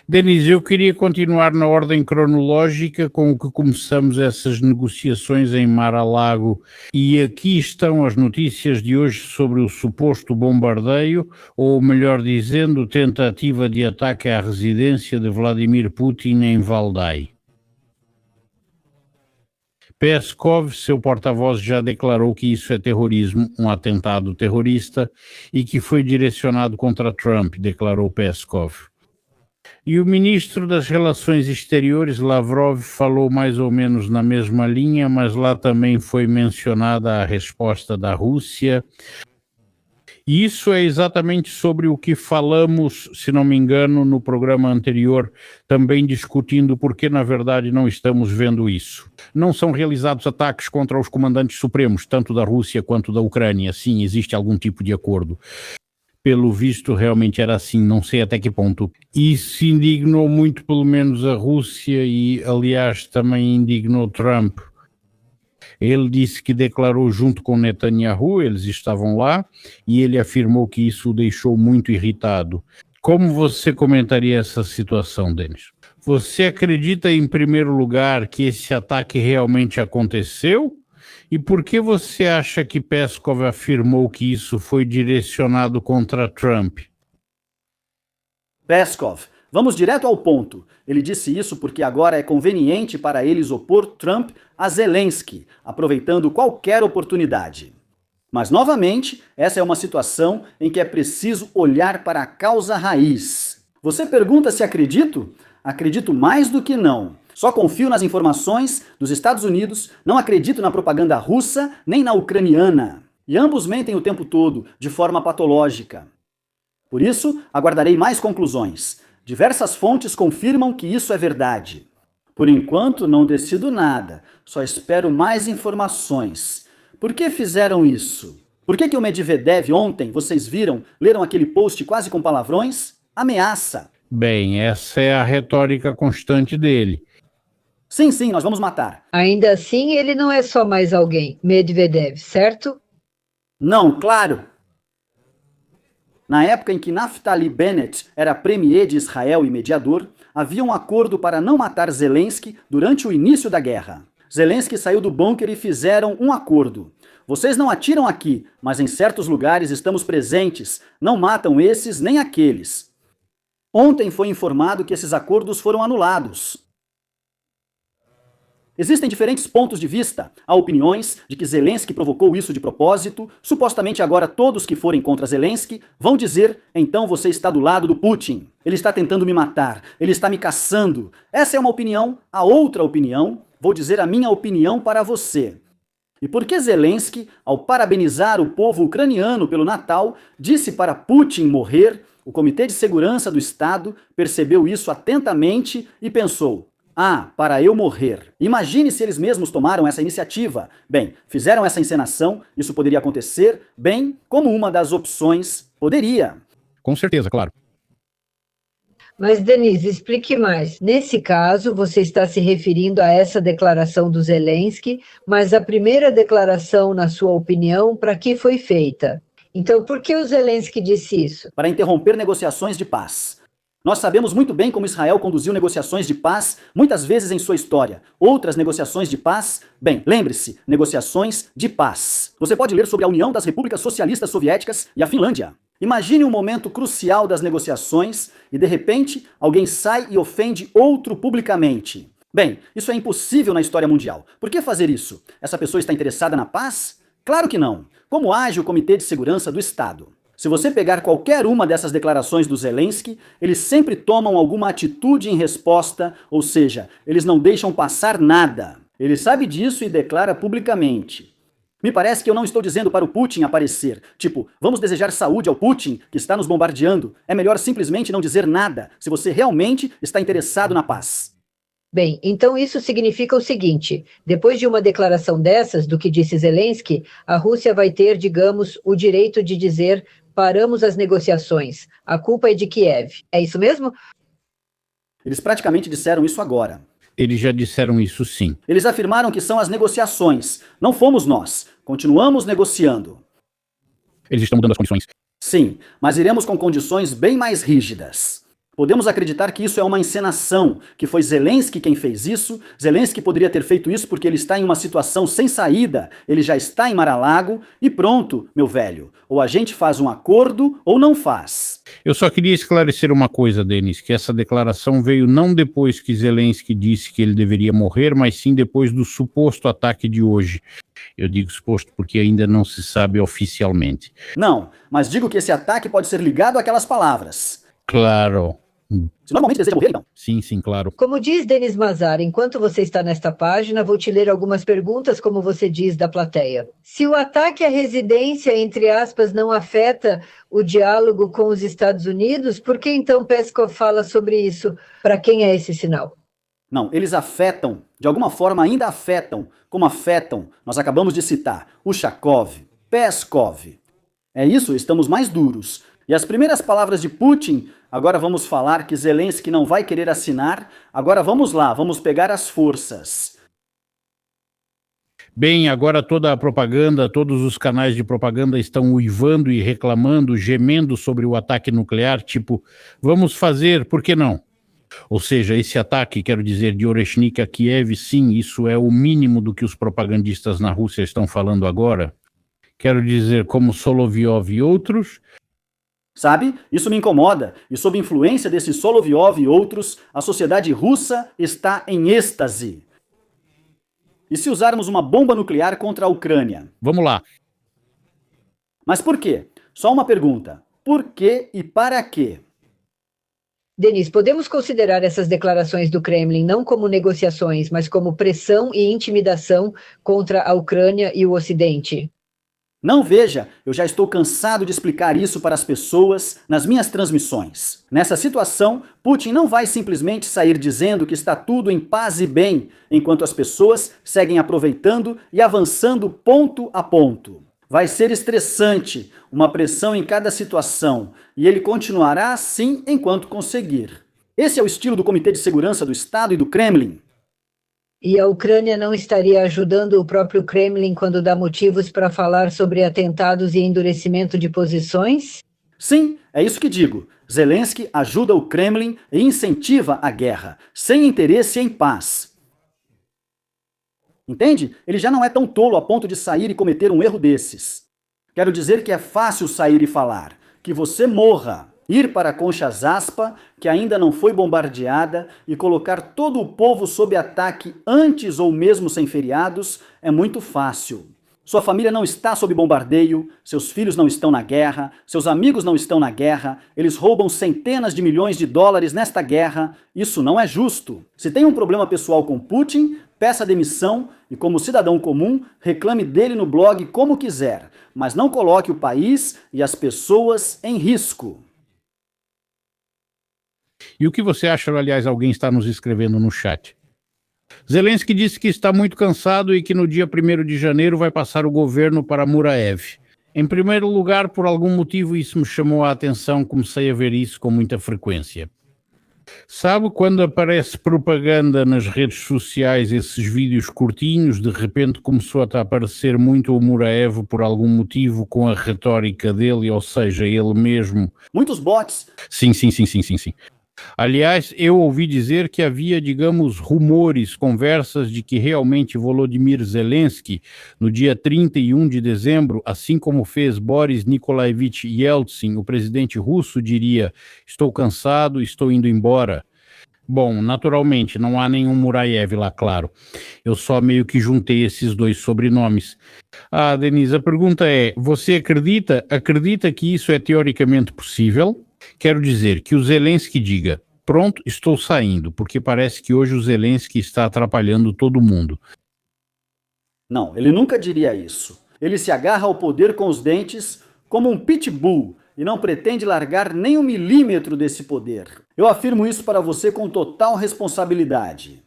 Denis, eu queria continuar na ordem cronológica com o que começamos essas negociações em Mar-a-Lago, e aqui estão as notícias de hoje sobre o suposto bombardeio, ou melhor dizendo, tentativa de ataque à residência de Vladimir Putin em Valdai. Peskov, seu porta-voz, já declarou que isso é terrorismo, um atentado terrorista, e que foi direcionado contra Trump, declarou Peskov. E o ministro das Relações Exteriores, Lavrov, falou mais ou menos na mesma linha, mas lá também foi mencionada a resposta da Rússia. E isso é exatamente sobre o que falamos, se não me engano, no programa anterior, também discutindo por que, na verdade, não estamos vendo isso. Não são realizados ataques contra os comandantes supremos, tanto da Rússia quanto da Ucrânia. Sim, existe algum tipo de acordo. Pelo visto, realmente era assim, não sei até que ponto. Isso indignou muito, pelo menos, a Rússia e, aliás, também indignou Trump. Ele disse que declarou junto com Netanyahu, eles estavam lá, e ele afirmou que isso o deixou muito irritado. Como você comentaria essa situação, Denis? Você acredita, em primeiro lugar, que esse ataque realmente aconteceu? E por que você acha que Peskov afirmou que isso foi direcionado contra Trump? Peskov, vamos direto ao ponto. Ele disse isso porque agora é conveniente para eles opor Trump a Zelensky, aproveitando qualquer oportunidade. Mas, novamente, essa é uma situação em que é preciso olhar para a causa raiz. Você pergunta se acredito? Acredito mais do que não. Só confio nas informações dos Estados Unidos, não acredito na propaganda russa nem na ucraniana. E ambos mentem o tempo todo, de forma patológica. Por isso, aguardarei mais conclusões. Diversas fontes confirmam que isso é verdade. Por enquanto, não decido nada, só espero mais informações. Por que fizeram isso? Por que o Medvedev ontem, vocês viram, leram aquele post quase com palavrões? Ameaça. Bem, essa é a retórica constante dele. Sim, nós vamos matar. Ainda assim, ele não é só mais alguém, Medvedev, certo? Não, claro. Na época em que Naftali Bennett era premier de Israel e mediador, havia um acordo para não matar Zelensky durante o início da guerra. Zelensky saiu do bunker e fizeram um acordo. Vocês não atiram aqui, mas em certos lugares estamos presentes. Não matam esses nem aqueles. Ontem foi informado que esses acordos foram anulados. Existem diferentes pontos de vista. Há opiniões de que Zelensky provocou isso de propósito. Supostamente agora todos que forem contra Zelensky vão dizer: então você está do lado do Putin. Ele está tentando me matar. Ele está me caçando. Essa é uma opinião. A outra opinião, vou dizer a minha opinião para você. E por que Zelensky, ao parabenizar o povo ucraniano pelo Natal, disse para Putin morrer? O Comitê de Segurança do Estado percebeu isso atentamente e pensou: para eu morrer. Imagine se eles mesmos tomaram essa iniciativa. Bem, fizeram essa encenação, isso poderia acontecer, bem, como uma das opções poderia. Com certeza, claro. Mas, Denise, explique mais. Nesse caso, você está se referindo a essa declaração do Zelensky, mas a primeira declaração, na sua opinião, para que foi feita? Então, por que o Zelensky disse isso? Para interromper negociações de paz. Nós sabemos muito bem como Israel conduziu negociações de paz, muitas vezes em sua história. Outras negociações de paz, bem, lembre-se, negociações de paz. Você pode ler sobre a União das Repúblicas Socialistas Soviéticas e a Finlândia. Imagine um momento crucial das negociações e, de repente, alguém sai e ofende outro publicamente. Bem, isso é impossível na história mundial. Por que fazer isso? Essa pessoa está interessada na paz? Claro que não. Como age o Comitê de Segurança do Estado? Se você pegar qualquer uma dessas declarações do Zelensky, eles sempre tomam alguma atitude em resposta, ou seja, eles não deixam passar nada. Ele sabe disso e declara publicamente. Me parece que eu não estou dizendo para o Putin aparecer, tipo, vamos desejar saúde ao Putin, que está nos bombardeando. É melhor simplesmente não dizer nada, se você realmente está interessado na paz. Bem, então isso significa o seguinte: depois de uma declaração dessas, do que disse Zelensky, a Rússia vai ter, digamos, o direito de dizer: paramos as negociações, a culpa é de Kiev. É isso mesmo? Eles praticamente disseram isso agora. Eles já disseram isso, sim. Eles afirmaram que são as negociações. Não fomos nós. Continuamos negociando. Eles estão mudando as condições. Sim, mas iremos com condições bem mais rígidas. Podemos acreditar que isso é uma encenação, que foi Zelensky quem fez isso. Zelensky poderia ter feito isso porque ele está em uma situação sem saída. Ele já está em Mar-a-Lago e pronto, meu velho. Ou a gente faz um acordo ou não faz. Eu só queria esclarecer uma coisa, Denis, que essa declaração veio não depois que Zelensky disse que ele deveria morrer, mas sim depois do suposto ataque de hoje. Eu digo suposto porque ainda não se sabe oficialmente. Não, mas digo que esse ataque pode ser ligado àquelas palavras. Claro. Se normalmente deseja morrer, então. Sim, claro. Como diz Denis Mazar, enquanto você está nesta página, vou te ler algumas perguntas, como você diz, da plateia. Se o ataque à residência, entre aspas, não afeta o diálogo com os Estados Unidos, por que então Peskov fala sobre isso? Para quem é esse sinal? Não, eles afetam, de alguma forma ainda afetam, como afetam, nós acabamos de citar, Ushakov, Peskov. É isso, estamos mais duros. E as primeiras palavras de Putin, agora vamos falar que Zelensky não vai querer assinar, agora vamos lá, vamos pegar as forças. Bem, agora toda a propaganda, todos os canais de propaganda estão uivando e reclamando, gemendo sobre o ataque nuclear, tipo, vamos fazer, por que não? Ou seja, esse ataque, quero dizer, de Oreshnik a Kiev, sim, isso é o mínimo do que os propagandistas na Rússia estão falando agora. Quero dizer, como Solovyov e outros. Sabe, isso me incomoda, e sob influência desse Solovyov e outros, a sociedade russa está em êxtase. E se usarmos uma bomba nuclear contra a Ucrânia? Vamos lá. Mas por quê? Só uma pergunta. Por quê e para quê? Denis, podemos considerar essas declarações do Kremlin não como negociações, mas como pressão e intimidação contra a Ucrânia e o Ocidente? Não, veja, eu já estou cansado de explicar isso para as pessoas nas minhas transmissões. Nessa situação, Putin não vai simplesmente sair dizendo que está tudo em paz e bem, enquanto as pessoas seguem aproveitando e avançando ponto a ponto. Vai ser estressante, uma pressão em cada situação, e ele continuará assim enquanto conseguir. Esse é o estilo do Comitê de Segurança do Estado e do Kremlin. E a Ucrânia não estaria ajudando o próprio Kremlin quando dá motivos para falar sobre atentados e endurecimento de posições? Sim, é isso que digo. Zelensky ajuda o Kremlin e incentiva a guerra, sem interesse em paz. Entende? Ele já não é tão tolo a ponto de sair e cometer um erro desses. Quero dizer que é fácil sair e falar. Que você morra. Ir para Concha Zaspa, que ainda não foi bombardeada, e colocar todo o povo sob ataque antes ou mesmo sem feriados é muito fácil. Sua família não está sob bombardeio, seus filhos não estão na guerra, seus amigos não estão na guerra, eles roubam centenas de milhões de dólares nesta guerra. Isso não é justo. Se tem um problema pessoal com Putin, peça demissão e, como cidadão comum, reclame dele no blog como quiser, mas não coloque o país e as pessoas em risco. E o que você acha, aliás, alguém está nos escrevendo no chat? Zelensky disse que está muito cansado e que no dia 1º de janeiro vai passar o governo para Muraev. Em primeiro lugar, por algum motivo isso me chamou a atenção, comecei a ver isso com muita frequência. Sabe quando aparece propaganda nas redes sociais, esses vídeos curtinhos, de repente começou a aparecer muito o Muraev por algum motivo com a retórica dele, ou seja, ele mesmo... Muitos bots. Sim. Aliás, eu ouvi dizer que havia, digamos, rumores, conversas de que realmente Volodymyr Zelensky, no dia 31 de dezembro, assim como fez Boris Nikolaevich Yeltsin, o presidente russo, diria: estou cansado, estou indo embora. Bom, naturalmente, não há nenhum Muraiev lá, claro. Eu só meio que juntei esses dois sobrenomes. Ah, Denise, a pergunta é: você acredita que isso é teoricamente possível? Quero dizer, que o Zelensky diga: pronto, estou saindo, porque parece que hoje o Zelensky está atrapalhando todo mundo. Não, ele nunca diria isso. Ele se agarra ao poder com os dentes como um pitbull e não pretende largar nem 1 milímetro desse poder. Eu afirmo isso para você com total responsabilidade.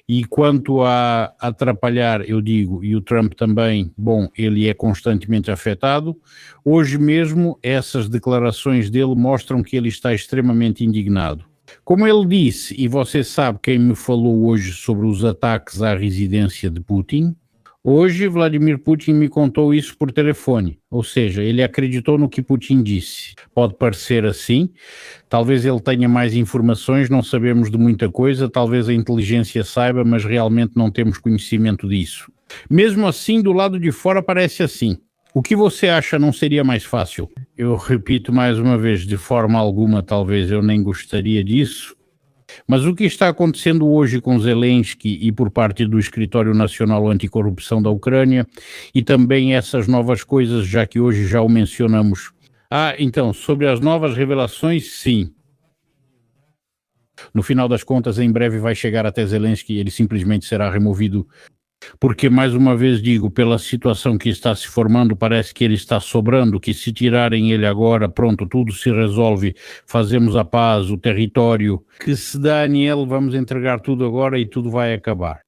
E quanto a atrapalhar, eu digo, e o Trump também, bom, ele é constantemente afetado. Hoje mesmo, essas declarações dele mostram que ele está extremamente indignado. Como ele disse, e você sabe quem me falou hoje sobre os ataques à residência de Putin, hoje Vladimir Putin me contou isso por telefone, ou seja, ele acreditou no que Putin disse. Pode parecer assim, talvez ele tenha mais informações, não sabemos de muita coisa, talvez a inteligência saiba, mas realmente não temos conhecimento disso. Mesmo assim, do lado de fora parece assim. O que você acha não seria mais fácil? Eu repito mais uma vez, de forma alguma talvez eu nem gostaria disso, mas o que está acontecendo hoje com Zelensky e por parte do Escritório Nacional Anticorrupção da Ucrânia e também essas novas coisas, já que hoje já o mencionamos. Ah, então, sobre as novas revelações, sim. No final das contas, em breve vai chegar até Zelensky e ele simplesmente será removido. Porque, mais uma vez digo, pela situação que está se formando, parece que ele está sobrando, que se tirarem ele agora, pronto, tudo se resolve, fazemos a paz, o território, que se dane ele, vamos entregar tudo agora e tudo vai acabar.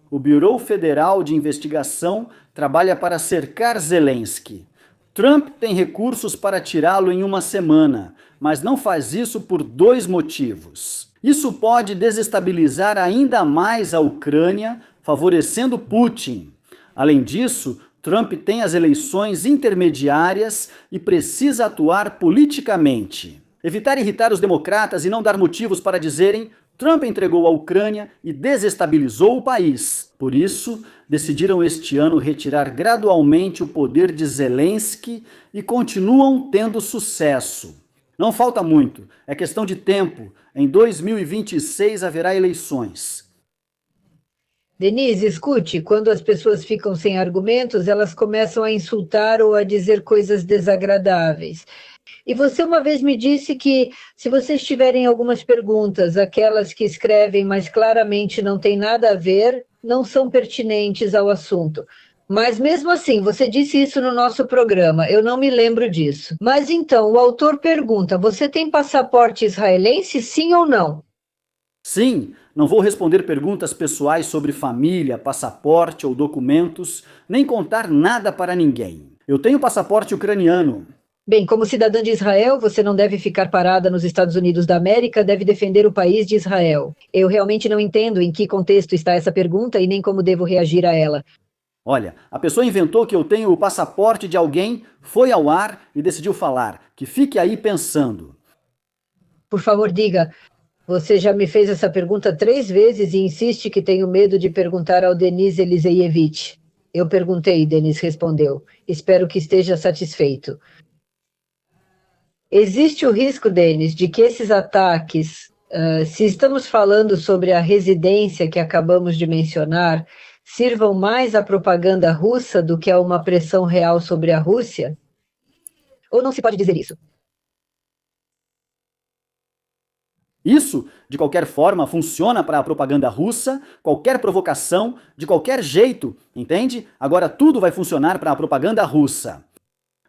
O Bureau Federal de Investigação trabalha para cercar Zelensky. Trump tem recursos para tirá-lo em 1 semana, mas não faz isso por 2 motivos. Isso pode desestabilizar ainda mais a Ucrânia, favorecendo Putin. Além disso, Trump tem as eleições intermediárias e precisa atuar politicamente. Evitar irritar os democratas e não dar motivos para dizerem Trump entregou a Ucrânia e desestabilizou o país. Por isso, decidiram este ano retirar gradualmente o poder de Zelensky e continuam tendo sucesso. Não falta muito, é questão de tempo. Em 2026 haverá eleições. Denise, escute, quando as pessoas ficam sem argumentos, elas começam a insultar ou a dizer coisas desagradáveis. E você uma vez me disse que, se vocês tiverem algumas perguntas, aquelas que escrevem, mas claramente não tem nada a ver, não são pertinentes ao assunto. Mas mesmo assim, você disse isso no nosso programa, eu não me lembro disso. Mas então, o autor pergunta, você tem passaporte israelense, sim ou não? Sim, não vou responder perguntas pessoais sobre família, passaporte ou documentos, nem contar nada para ninguém. Eu tenho passaporte ucraniano. Bem, como cidadã de Israel, você não deve ficar parada nos Estados Unidos da América, deve defender o país de Israel. Eu realmente não entendo em que contexto está essa pergunta e nem como devo reagir a ela. Olha, a pessoa inventou que eu tenho o passaporte de alguém, foi ao ar e decidiu falar. Que fique aí pensando. Por favor, diga, você já me fez essa pergunta 3 vezes e insiste que tenho medo de perguntar ao Denis Eliseievich. Eu perguntei, Denis respondeu. Espero que esteja satisfeito. Existe o risco, Denis, de que esses ataques, se estamos falando sobre a residência que acabamos de mencionar, sirvam mais à propaganda russa do que a uma pressão real sobre a Rússia? Ou não se pode dizer isso? Isso, de qualquer forma, funciona para a propaganda russa, qualquer provocação, de qualquer jeito, entende? Agora tudo vai funcionar para a propaganda russa.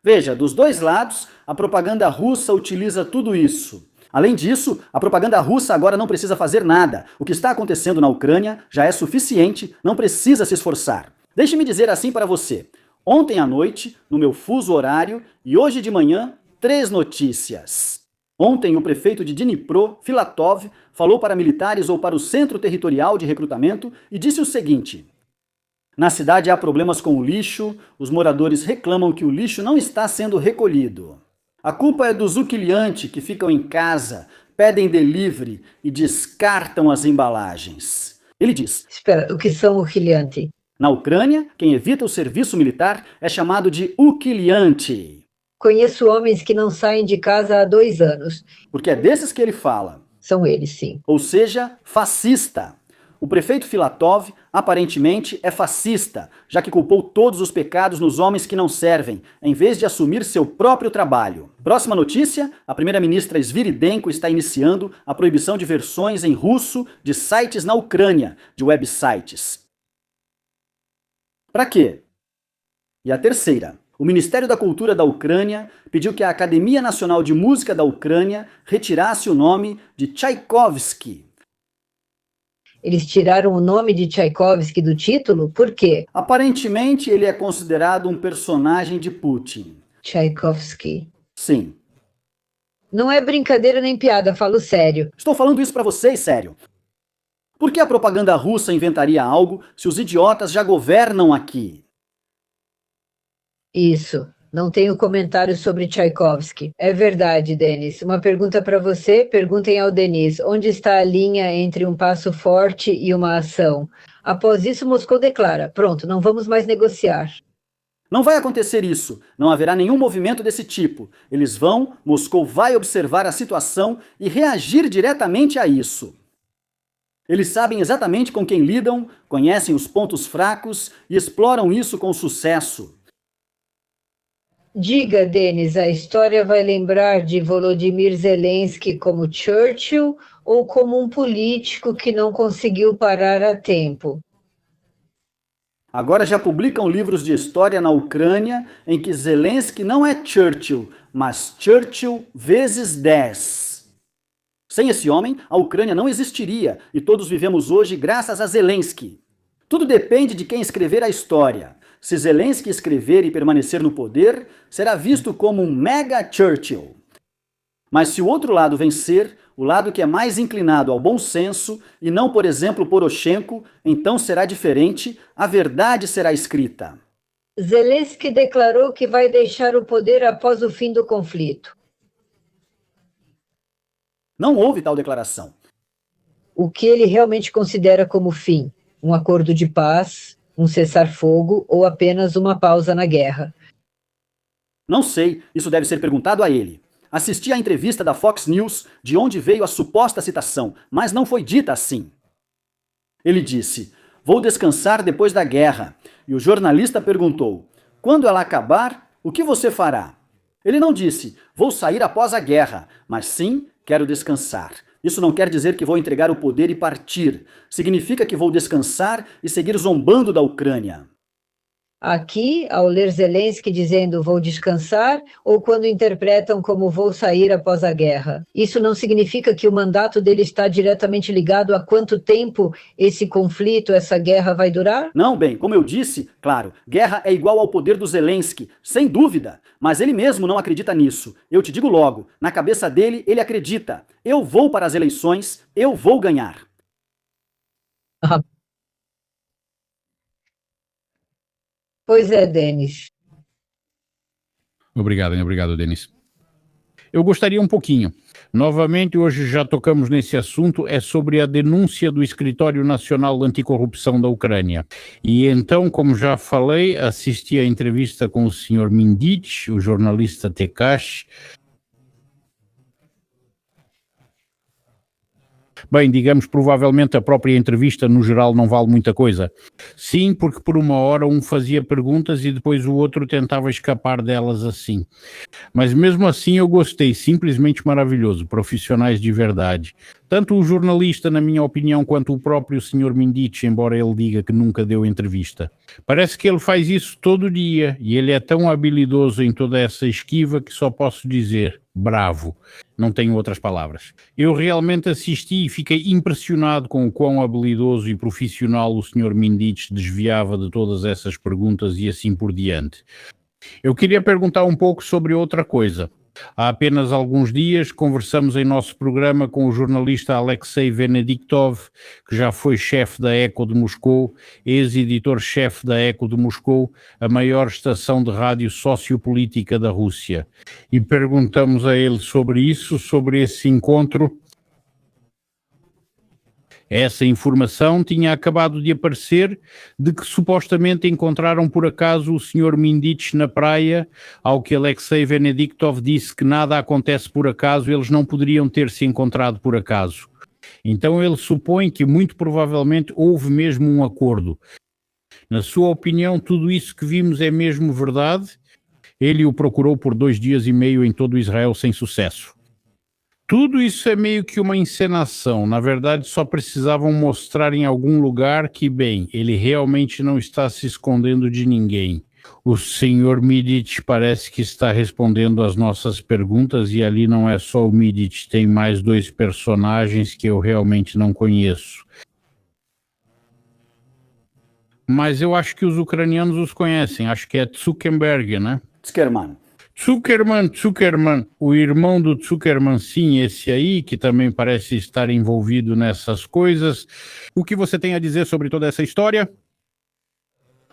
Veja, dos 2 lados, a propaganda russa utiliza tudo isso. Além disso, a propaganda russa agora não precisa fazer nada. O que está acontecendo na Ucrânia já é suficiente, não precisa se esforçar. Deixe-me dizer assim para você. Ontem à noite, no meu fuso horário, e hoje de manhã, 3 notícias. Ontem, o prefeito de Dnipro, Filatov, falou para militares ou para o Centro Territorial de Recrutamento e disse o seguinte: na cidade há problemas com o lixo, os moradores reclamam que o lixo não está sendo recolhido. A culpa é dos uquilhantes que ficam em casa, pedem delivery e descartam as embalagens. Ele diz: Espera, o que são uquilhante? Na Ucrânia, quem evita o serviço militar é chamado de uquilhante. Conheço homens que não saem de casa há 2 anos. Porque é desses que ele fala. São eles, sim. Ou seja, fascista. O prefeito Filatov, aparentemente, é fascista, já que culpou todos os pecados nos homens que não servem, em vez de assumir seu próprio trabalho. Próxima notícia, a primeira-ministra Sviridenko está iniciando a proibição de versões em russo de sites na Ucrânia, de websites. Para quê? E a terceira, o Ministério da Cultura da Ucrânia pediu que a Academia Nacional de Música da Ucrânia retirasse o nome de Tchaikovsky. Eles tiraram o nome de Tchaikovsky do título? Por quê? Aparentemente, ele é considerado um personagem de Putin. Tchaikovsky. Sim. Não é brincadeira nem piada, falo sério. Estou falando isso para vocês, sério. Por que a propaganda russa inventaria algo se os idiotas já governam aqui? Isso. Não tenho comentários sobre Tchaikovsky. É verdade, Denis. Uma pergunta para você, perguntem ao Denis. Onde está a linha entre um passo forte e uma ação? Após isso, Moscou declara: pronto, não vamos mais negociar. Não vai acontecer isso. Não haverá nenhum movimento desse tipo. Moscou vai observar a situação e reagir diretamente a isso. Eles sabem exatamente com quem lidam, conhecem os pontos fracos e exploram isso com sucesso. Diga, Denis, a história vai lembrar de Volodymyr Zelensky como Churchill ou como um político que não conseguiu parar a tempo? Agora já publicam livros de história na Ucrânia em que Zelensky não é Churchill, mas Churchill vezes 10. Sem esse homem, a Ucrânia não existiria e todos vivemos hoje graças a Zelensky. Tudo depende de quem escrever a história. Se Zelensky escrever e permanecer no poder, será visto como um mega Churchill. Mas se o outro lado vencer, o lado que é mais inclinado ao bom senso, e não, por exemplo, Poroshenko, então será diferente, a verdade será escrita. Zelensky declarou que vai deixar o poder após o fim do conflito. Não houve tal declaração. O que ele realmente considera como fim? Um acordo de paz, um cessar-fogo ou apenas uma pausa na guerra? Não sei, isso deve ser perguntado a ele. Assisti à entrevista da Fox News, de onde veio a suposta citação, mas não foi dita assim. Ele disse: "Vou descansar depois da guerra." E o jornalista perguntou: "Quando ela acabar, o que você fará?" Ele não disse: "Vou sair após a guerra", mas sim: "Quero descansar." Isso não quer dizer que vou entregar o poder e partir. Significa que vou descansar e seguir zombando da Ucrânia. Aqui, ao ler Zelensky dizendo vou descansar, ou quando interpretam como vou sair após a guerra. Isso não significa que o mandato dele está diretamente ligado a quanto tempo esse conflito, essa guerra vai durar? Não, bem, como eu disse, claro, guerra é igual ao poder do Zelensky, sem dúvida. Mas ele mesmo não acredita nisso. Eu te digo logo, na cabeça dele, ele acredita. Eu vou para as eleições, eu vou ganhar. Ah. Pois é, Denis. Obrigado, Denis. Eu gostaria um pouquinho. Novamente, hoje já tocamos nesse assunto, é sobre a denúncia do Escritório Nacional Anticorrupção da Ucrânia. E então, como já falei, assisti à entrevista com o Sr. Mindich, o jornalista Tekash. Bem, digamos, provavelmente a própria entrevista no geral não vale muita coisa. Sim, porque por uma hora um fazia perguntas e depois o outro tentava escapar delas assim. Mas mesmo assim eu gostei, simplesmente maravilhoso, profissionais de verdade. Tanto o jornalista, na minha opinião, quanto o próprio Sr. Mindich, embora ele diga que nunca deu entrevista. Parece que ele faz isso todo dia e ele é tão habilidoso em toda essa esquiva que só posso dizer, bravo. Não tenho outras palavras. Eu realmente assisti e fiquei impressionado com o quão habilidoso e profissional o Sr. Mindich desviava de todas essas perguntas e assim por diante. Eu queria perguntar um pouco sobre outra coisa. Há apenas alguns dias conversamos em nosso programa com o jornalista Alexei Venediktov, que já foi chefe da Eco de Moscou, ex-editor-chefe da Eco de Moscou, a maior estação de rádio sociopolítica da Rússia. E perguntamos a ele sobre isso, sobre esse encontro. Essa informação tinha acabado de aparecer de que supostamente encontraram por acaso o Sr. Mindich na praia, ao que Alexei Venediktov disse que nada acontece por acaso, eles não poderiam ter se encontrado por acaso. Então ele supõe que muito provavelmente houve mesmo um acordo. Na sua opinião, tudo isso que vimos é mesmo verdade? Ele o procurou por 2 dias e meio em todo Israel sem sucesso. Tudo isso é meio que uma encenação. Na verdade, só precisavam mostrar em algum lugar que, bem, ele realmente não está se escondendo de ninguém. O Sr. Mindich parece que está respondendo às nossas perguntas e ali não é só o Mindich, tem mais 2 personagens que eu realmente não conheço. Mas eu acho que os ucranianos os conhecem, acho que é Zuckerberg, né? Zuckerman, o irmão do Zuckerman, sim, esse aí, que também parece estar envolvido nessas coisas. O que você tem a dizer sobre toda essa história?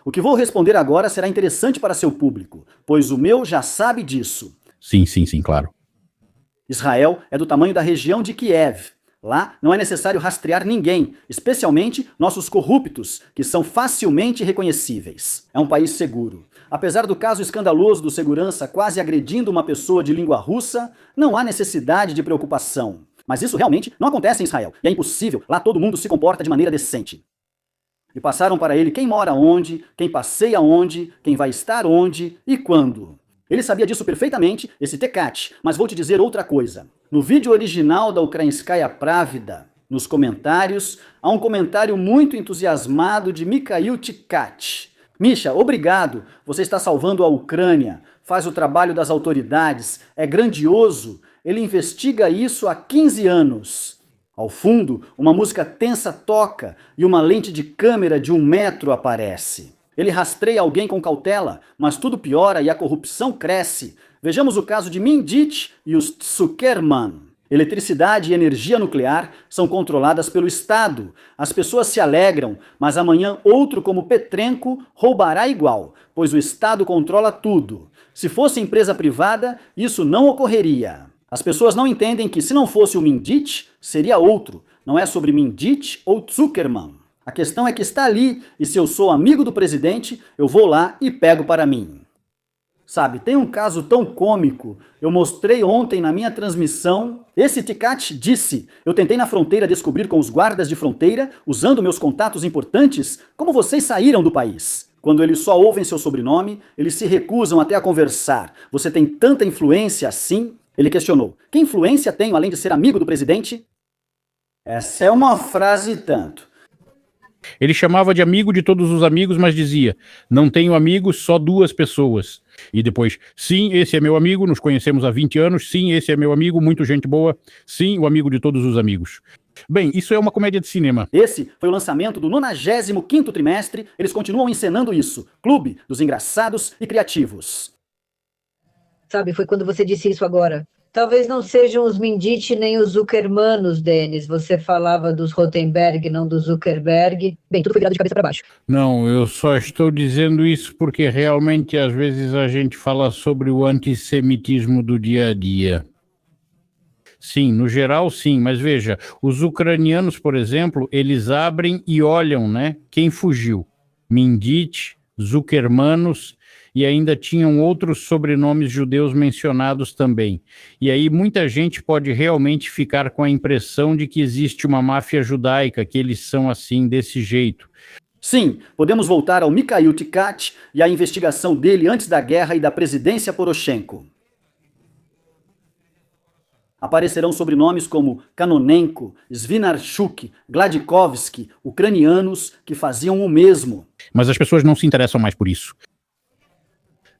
O que vou responder agora será interessante para seu público, pois o meu já sabe disso. Sim, claro. Israel é do tamanho da região de Kiev. Lá não é necessário rastrear ninguém, especialmente nossos corruptos, que são facilmente reconhecíveis. É um país seguro. Apesar do caso escandaloso do segurança quase agredindo uma pessoa de língua russa, não há necessidade de preocupação. Mas isso realmente não acontece em Israel, e é impossível. Lá todo mundo se comporta de maneira decente. E passaram para ele quem mora onde, quem passeia onde, quem vai estar onde e quando. Ele sabia disso perfeitamente, esse Tekat, mas vou te dizer outra coisa. No vídeo original da Ukrainskaya Pravda, nos comentários, há um comentário muito entusiasmado de Mikhail Tekat. Misha, obrigado, você está salvando a Ucrânia, faz o trabalho das autoridades, é grandioso, ele investiga isso há 15 anos. Ao fundo, uma música tensa toca e uma lente de câmera de 1 metro aparece. Ele rastreia alguém com cautela, mas tudo piora e a corrupção cresce. Vejamos o caso de Mindich e os Zuckerman. Eletricidade e energia nuclear são controladas pelo Estado. As pessoas se alegram, mas amanhã outro como Petrenko roubará igual, pois o Estado controla tudo. Se fosse empresa privada, isso não ocorreria. As pessoas não entendem que se não fosse o Mindich, seria outro. Não é sobre Mindich ou Zuckerman. A questão é que está ali, e se eu sou amigo do presidente, eu vou lá e pego para mim. Sabe, tem um caso tão cômico, eu mostrei ontem na minha transmissão. Esse Tekat disse, eu tentei na fronteira descobrir com os guardas de fronteira, usando meus contatos importantes, como vocês saíram do país. Quando eles só ouvem seu sobrenome, eles se recusam até a conversar. Você tem tanta influência assim? Ele questionou, que influência tenho além de ser amigo do presidente? Essa é uma frase e tanto. Ele chamava de amigo de todos os amigos, mas dizia, não tenho amigos, só 2 pessoas. E depois, sim, esse é meu amigo, nos conhecemos há 20 anos, sim, esse é meu amigo, muito gente boa, sim, o amigo de todos os amigos. Bem, isso é uma comédia de cinema. Esse foi o lançamento do 95º trimestre, eles continuam encenando isso, Clube dos Engraçados e Criativos. Sabe, foi quando você disse isso agora. Talvez não sejam os Mindich nem os Zuckermanos, Denis. Você falava dos Rotenberg, não do Zuckerberg. Bem, tudo foi virado de cabeça para baixo. Não, eu só estou dizendo isso porque realmente às vezes a gente fala sobre o antissemitismo do dia a dia. Sim, no geral sim, mas veja, os ucranianos, por exemplo, eles abrem e olham, né, quem fugiu. Mindich, Zuckermanos, e ainda tinham outros sobrenomes judeus mencionados também. E aí muita gente pode realmente ficar com a impressão de que existe uma máfia judaica, que eles são assim, desse jeito. Sim, podemos voltar ao Mikhail Tekat e à investigação dele antes da guerra e da presidência Poroshenko. Aparecerão sobrenomes como Kanonenko, Svinarchuk, Gladikovsky, ucranianos que faziam o mesmo. Mas as pessoas não se interessam mais por isso.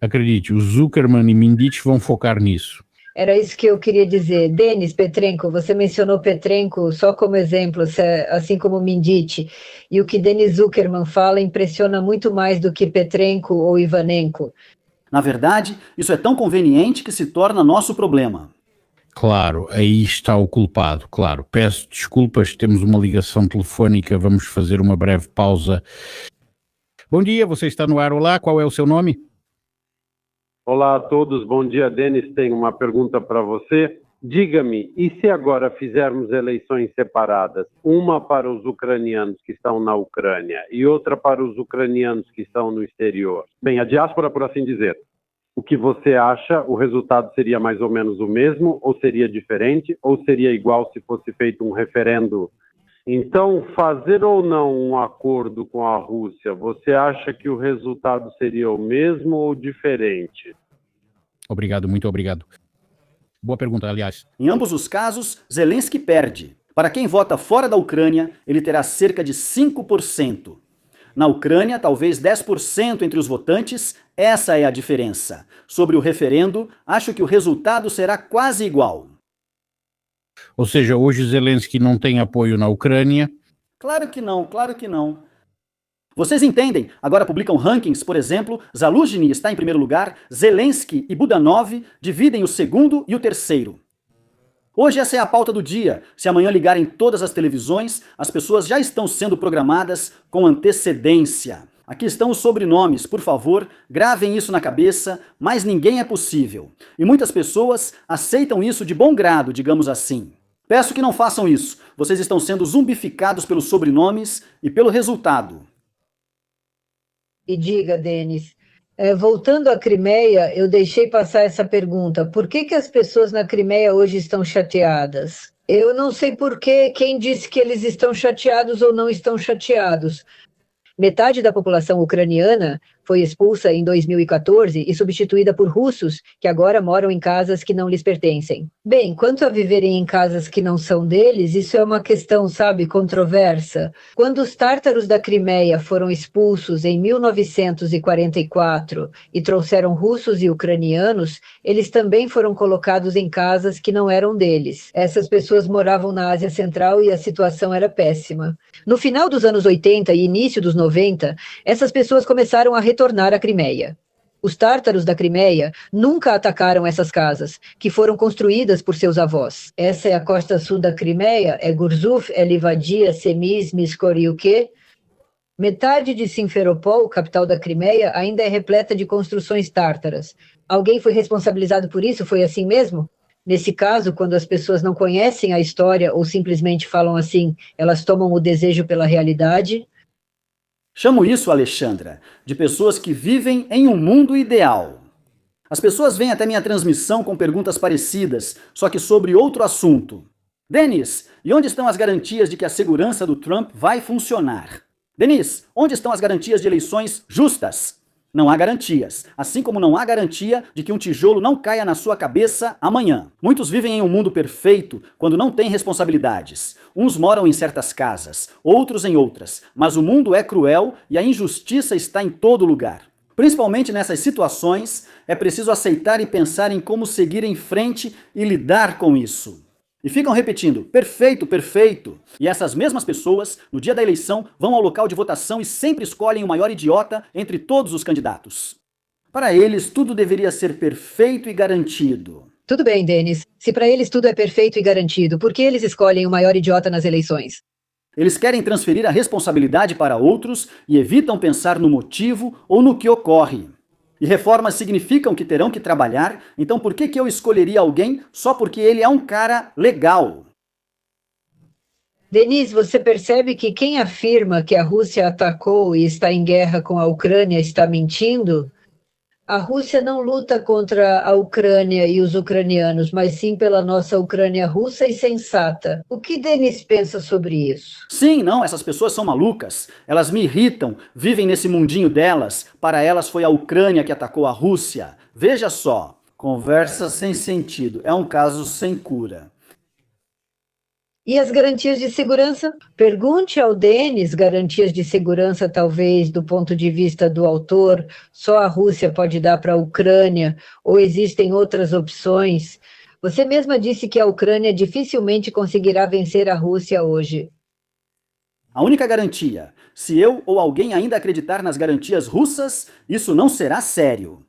Acredite, o Zuckerman e Mindich vão focar nisso. Era isso que eu queria dizer. Denis, Petrenko, você mencionou Petrenko só como exemplo, assim como Mindich. E o que Denis Zuckerman fala impressiona muito mais do que Petrenko ou Ivanenko. Na verdade, isso é tão conveniente que se torna nosso problema. Claro, aí está o culpado, claro. Peço desculpas, temos uma ligação telefónica, vamos fazer uma breve pausa. Bom dia, você está no ar, olá, qual é o seu nome? Olá a todos, bom dia, Denis. Tenho uma pergunta para você. Diga-me, e se agora fizermos eleições separadas, uma para os ucranianos que estão na Ucrânia e outra para os ucranianos que estão no exterior? Bem, a diáspora, por assim dizer. O que você acha? O resultado seria mais ou menos o mesmo, ou seria diferente, ou seria igual se fosse feito um referendo? Então, fazer ou não um acordo com a Rússia, você acha que o resultado seria o mesmo ou diferente? Obrigado, muito obrigado. Boa pergunta, aliás. Em ambos os casos, Zelensky perde. Para quem vota fora da Ucrânia, ele terá cerca de 5%. Na Ucrânia, talvez 10% entre os votantes, essa é a diferença. Sobre o referendo, acho que o resultado será quase igual. Ou seja, hoje Zelensky não tem apoio na Ucrânia. Claro que não, claro que não. Vocês entendem? Agora publicam rankings, por exemplo, Zaluzhny está em primeiro lugar, Zelensky e Budanov dividem o segundo e o terceiro. Hoje essa é a pauta do dia. Se amanhã ligarem todas as televisões, as pessoas já estão sendo programadas com antecedência. Aqui estão os sobrenomes, por favor, gravem isso na cabeça, mas ninguém é possível. E muitas pessoas aceitam isso de bom grado, digamos assim. Peço que não façam isso. Vocês estão sendo zumbificados pelos sobrenomes e pelo resultado. E diga, Denis, voltando à Crimeia, eu deixei passar essa pergunta. Por que as pessoas na Crimeia hoje estão chateadas? Eu não sei por quem disse que eles estão chateados ou não estão chateados. Metade da população ucraniana foi expulsa em 2014 e substituída por russos que agora moram em casas que não lhes pertencem. Bem, quanto a viverem em casas que não são deles, isso é uma questão, sabe, controversa. Quando os tártaros da Crimeia foram expulsos em 1944 e trouxeram russos e ucranianos, eles também foram colocados em casas que não eram deles. Essas pessoas moravam na Ásia Central e a situação era péssima. No final dos anos 80 e início dos 90, essas pessoas começaram a retornar à Crimeia. Os tártaros da Crimeia nunca atacaram essas casas, que foram construídas por seus avós. Essa é a costa sul da Crimeia, é Gurzuf, é Livadia, Semis, Miskoriuke. Metade de Simferopol, capital da Crimeia, ainda é repleta de construções tártaras. Alguém foi responsabilizado por isso? Foi assim mesmo? Nesse caso, quando as pessoas não conhecem a história ou simplesmente falam assim, elas tomam o desejo pela realidade. Chamo isso, Alexandra, de pessoas que vivem em um mundo ideal. As pessoas vêm até minha transmissão com perguntas parecidas, só que sobre outro assunto. Denis, e onde estão as garantias de que a segurança do Trump vai funcionar? Denis, onde estão as garantias de eleições justas? Não há garantias, assim como não há garantia de que um tijolo não caia na sua cabeça amanhã. Muitos vivem em um mundo perfeito quando não têm responsabilidades. Uns moram em certas casas, outros em outras, mas o mundo é cruel e a injustiça está em todo lugar. Principalmente nessas situações, é preciso aceitar e pensar em como seguir em frente e lidar com isso. E ficam repetindo, perfeito, perfeito. E essas mesmas pessoas, no dia da eleição, vão ao local de votação e sempre escolhem o maior idiota entre todos os candidatos. Para eles, tudo deveria ser perfeito e garantido. Tudo bem, Denis. Se para eles tudo é perfeito e garantido, por que eles escolhem o maior idiota nas eleições? Eles querem transferir a responsabilidade para outros e evitam pensar no motivo ou no que ocorre. E reformas significam que terão que trabalhar, então por que eu escolheria alguém só porque ele é um cara legal? Denis, você percebe que quem afirma que a Rússia atacou e está em guerra com a Ucrânia está mentindo? A Rússia não luta contra a Ucrânia e os ucranianos, mas sim pela nossa Ucrânia russa e sensata. O que Denis pensa sobre isso? Sim, não, essas pessoas são malucas. Elas me irritam, vivem nesse mundinho delas. Para elas foi a Ucrânia que atacou a Rússia. Veja só, conversa sem sentido, é um caso sem cura. E as garantias de segurança? Pergunte ao Denis, garantias de segurança talvez do ponto de vista do autor, só a Rússia pode dar para a Ucrânia, ou existem outras opções? Você mesma disse que a Ucrânia dificilmente conseguirá vencer a Rússia hoje. A única garantia, se eu ou alguém ainda acreditar nas garantias russas, isso não será sério.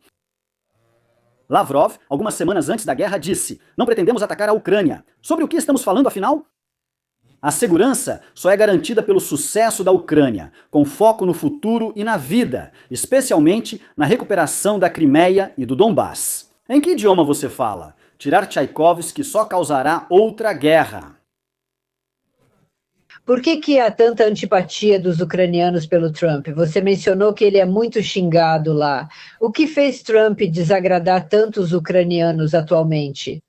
Lavrov, algumas semanas antes da guerra, disse: não pretendemos atacar a Ucrânia. Sobre o que estamos falando, afinal? A segurança só é garantida pelo sucesso da Ucrânia, com foco no futuro e na vida, especialmente na recuperação da Crimeia e do Donbass. Em que idioma você fala? Tirar Tchaikovsky só causará outra guerra. Por que há tanta antipatia dos ucranianos pelo Trump? Você mencionou que ele é muito xingado lá. O que fez Trump desagradar tantos ucranianos atualmente?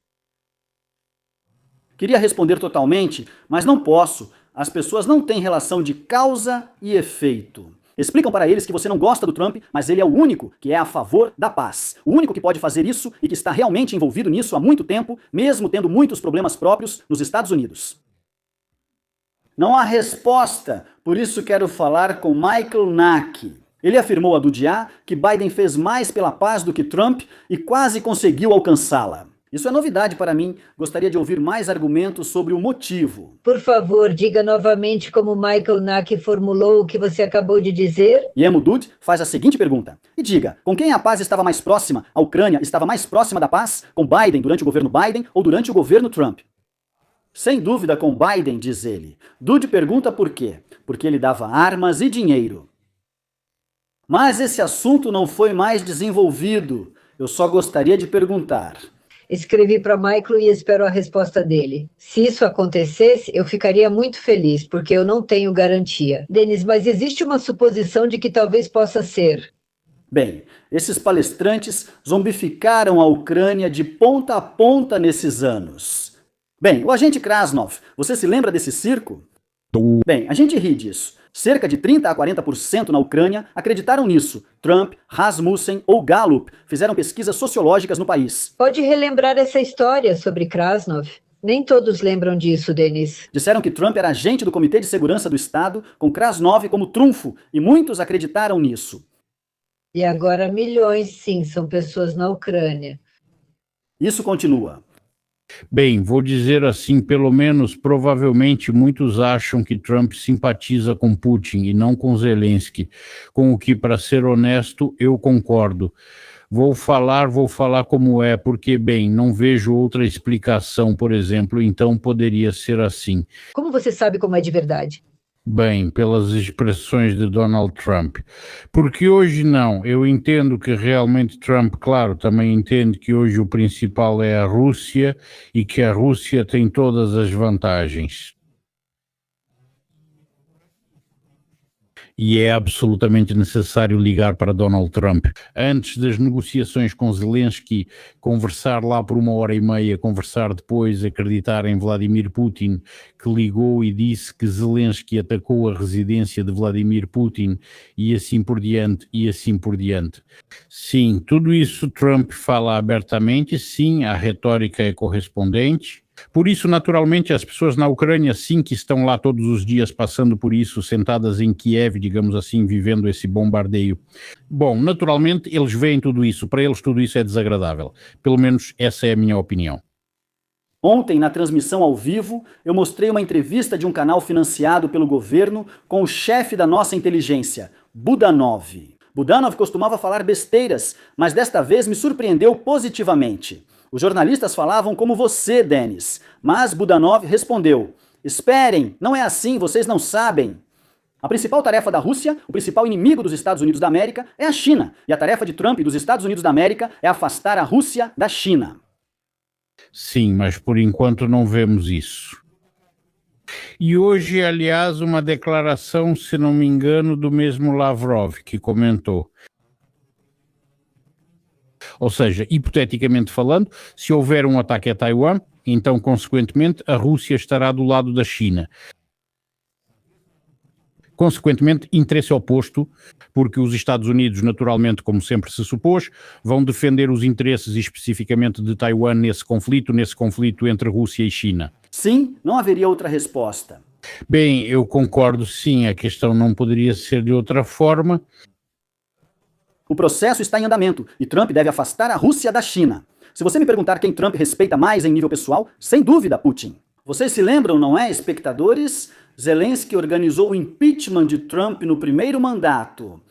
Queria responder totalmente, mas não posso. As pessoas não têm relação de causa e efeito. Explicam para eles que você não gosta do Trump, mas ele é o único que é a favor da paz. O único que pode fazer isso e que está realmente envolvido nisso há muito tempo, mesmo tendo muitos problemas próprios nos Estados Unidos. Não há resposta, por isso quero falar com Michael Nack. Ele afirmou a Dudiá que Biden fez mais pela paz do que Trump e quase conseguiu alcançá-la. Isso é novidade para mim. Gostaria de ouvir mais argumentos sobre o motivo. Por favor, diga novamente como Michael Nack formulou o que você acabou de dizer. Yemo Dud faz a seguinte pergunta. E diga, com quem a paz estava mais próxima? A Ucrânia estava mais próxima da paz? Com Biden durante o governo Biden ou durante o governo Trump? Sem dúvida com Biden, diz ele. Dud pergunta por quê. Porque ele dava armas e dinheiro. Mas esse assunto não foi mais desenvolvido. Eu só gostaria de perguntar. Escrevi para Michael e espero a resposta dele. Se isso acontecesse, eu ficaria muito feliz, porque eu não tenho garantia. Denis, mas existe uma suposição de que talvez possa ser. Bem, esses palestrantes zombificaram a Ucrânia de ponta a ponta nesses anos. Bem, o agente Krasnov, você se lembra desse circo? Bem, a gente ri disso. Cerca de 30% a 40% na Ucrânia acreditaram nisso. Trump, Rasmussen ou Gallup fizeram pesquisas sociológicas no país. Pode relembrar essa história sobre Krasnov? Nem todos lembram disso, Denis. Disseram que Trump era agente do Comitê de Segurança do Estado, com Krasnov como trunfo, e muitos acreditaram nisso. E agora milhões, sim, são pessoas na Ucrânia. Isso continua. Bem, vou dizer assim, pelo menos, provavelmente, muitos acham que Trump simpatiza com Putin e não com Zelensky, com o que, para ser honesto, eu concordo. Vou falar como é, porque, bem, não vejo outra explicação, por exemplo, então poderia ser assim. Como você sabe como é de verdade? Bem, pelas expressões de Donald Trump. Porque hoje não, eu entendo que realmente Trump, claro, também entende que hoje o principal é a Rússia e que a Rússia tem todas as vantagens. E é absolutamente necessário ligar para Donald Trump. Antes das negociações com Zelensky, conversar lá por 1h30, conversar depois, acreditar em Vladimir Putin, que ligou e disse que Zelensky atacou a residência de Vladimir Putin e assim por diante, e assim por diante. Sim, tudo isso Trump fala abertamente, sim, a retórica é correspondente. Por isso, naturalmente, as pessoas na Ucrânia, sim, que estão lá todos os dias passando por isso, sentadas em Kiev, digamos assim, vivendo esse bombardeio. Bom, naturalmente, eles veem tudo isso, para eles tudo isso é desagradável. Pelo menos essa é a minha opinião. Ontem, na transmissão ao vivo, eu mostrei uma entrevista de um canal financiado pelo governo com o chefe da nossa inteligência, Budanov. Budanov costumava falar besteiras, mas desta vez me surpreendeu positivamente. Os jornalistas falavam como você, Denis, mas Budanov respondeu: esperem, não é assim, vocês não sabem. A principal tarefa da Rússia, o principal inimigo dos Estados Unidos da América, é a China. E a tarefa de Trump e dos Estados Unidos da América é afastar a Rússia da China. Sim, mas por enquanto não vemos isso. E hoje, aliás, uma declaração, se não me engano, do mesmo Lavrov, que comentou. Ou seja, hipoteticamente falando, se houver um ataque a Taiwan, então, consequentemente, a Rússia estará do lado da China. Consequentemente, interesse oposto, porque os Estados Unidos, naturalmente, como sempre se supôs, vão defender os interesses especificamente de Taiwan nesse conflito entre Rússia e China. Sim, não haveria outra resposta. Bem, eu concordo, sim, a questão não poderia ser de outra forma. O processo está em andamento e Trump deve afastar a Rússia da China. Se você me perguntar quem Trump respeita mais em nível pessoal, sem dúvida, Putin. Vocês se lembram, não é, espectadores? Zelensky organizou o impeachment de Trump no primeiro mandato.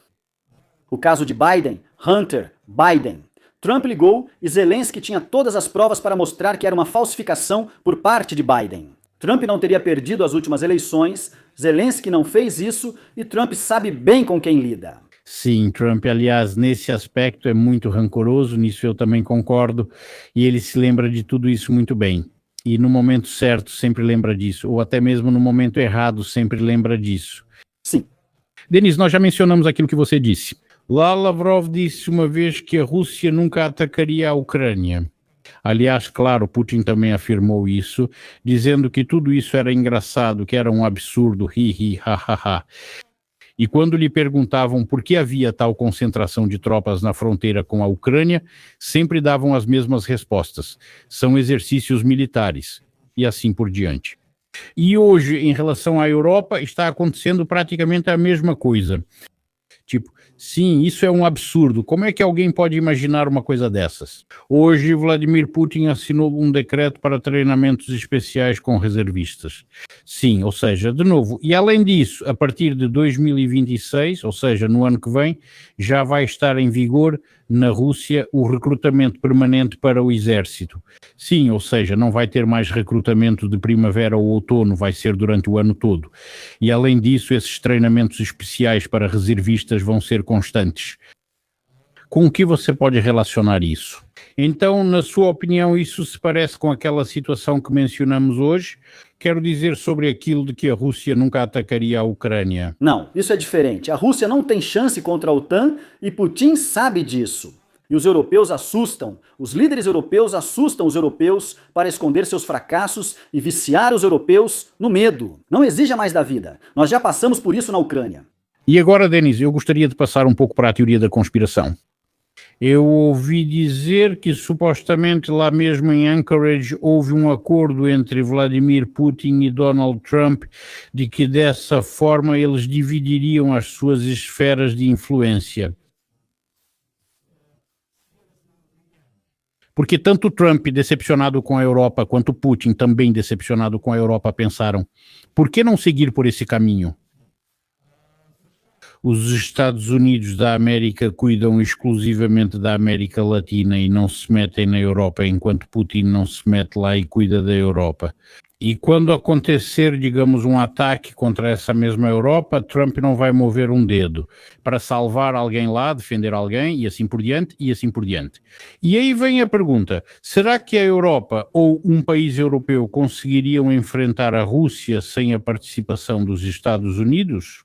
O caso de Biden, Hunter Biden. Trump ligou e Zelensky tinha todas as provas para mostrar que era uma falsificação por parte de Biden. Trump não teria perdido as últimas eleições, Zelensky não fez isso e Trump sabe bem com quem lida. Sim, Trump, aliás, nesse aspecto é muito rancoroso, nisso eu também concordo, e ele se lembra de tudo isso muito bem. E no momento certo sempre lembra disso, ou até mesmo no momento errado sempre lembra disso. Sim. Denis, nós já mencionamos aquilo que você disse. Lá Lavrov disse uma vez que a Rússia nunca atacaria a Ucrânia. Aliás, claro, Putin também afirmou isso, dizendo que tudo isso era engraçado, que era um absurdo, ha, ha, ha. E quando lhe perguntavam por que havia tal concentração de tropas na fronteira com a Ucrânia, sempre davam as mesmas respostas. São exercícios militares, e assim por diante. E hoje, em relação à Europa, está acontecendo praticamente a mesma coisa. Tipo, sim, isso é um absurdo. Como é que alguém pode imaginar uma coisa dessas? Hoje, Vladimir Putin assinou um decreto para treinamentos especiais com reservistas. Sim, ou seja, de novo, e além disso, a partir de 2026, ou seja, no ano que vem, já vai estar em vigor na Rússia o recrutamento permanente para o exército. Sim, ou seja, não vai ter mais recrutamento de primavera ou outono, vai ser durante o ano todo. E além disso, esses treinamentos especiais para reservistas vão ser constantes. Com o que você pode relacionar isso? Então, na sua opinião, isso se parece com aquela situação que mencionamos hoje? Quero dizer sobre aquilo de que a Rússia nunca atacaria a Ucrânia. Não, isso é diferente. A Rússia não tem chance contra a OTAN e Putin sabe disso. E os europeus assustam, os líderes europeus assustam os europeus para esconder seus fracassos e viciar os europeus no medo. Não exija mais da vida. Nós já passamos por isso na Ucrânia. E agora, Denis, eu gostaria de passar um pouco para a teoria da conspiração. Eu ouvi dizer que supostamente lá mesmo em Anchorage houve um acordo entre Vladimir Putin e Donald Trump de que dessa forma eles dividiriam as suas esferas de influência. Porque tanto Trump, decepcionado com a Europa, quanto Putin, também decepcionado com a Europa, pensaram, por que não seguir por esse caminho? Os Estados Unidos da América cuidam exclusivamente da América Latina e não se metem na Europa, enquanto Putin não se mete lá e cuida da Europa. E quando acontecer, digamos, um ataque contra essa mesma Europa, Trump não vai mover um dedo para salvar alguém lá, defender alguém e assim por diante, e assim por diante. E aí vem a pergunta, será que a Europa ou um país europeu conseguiriam enfrentar a Rússia sem a participação dos Estados Unidos?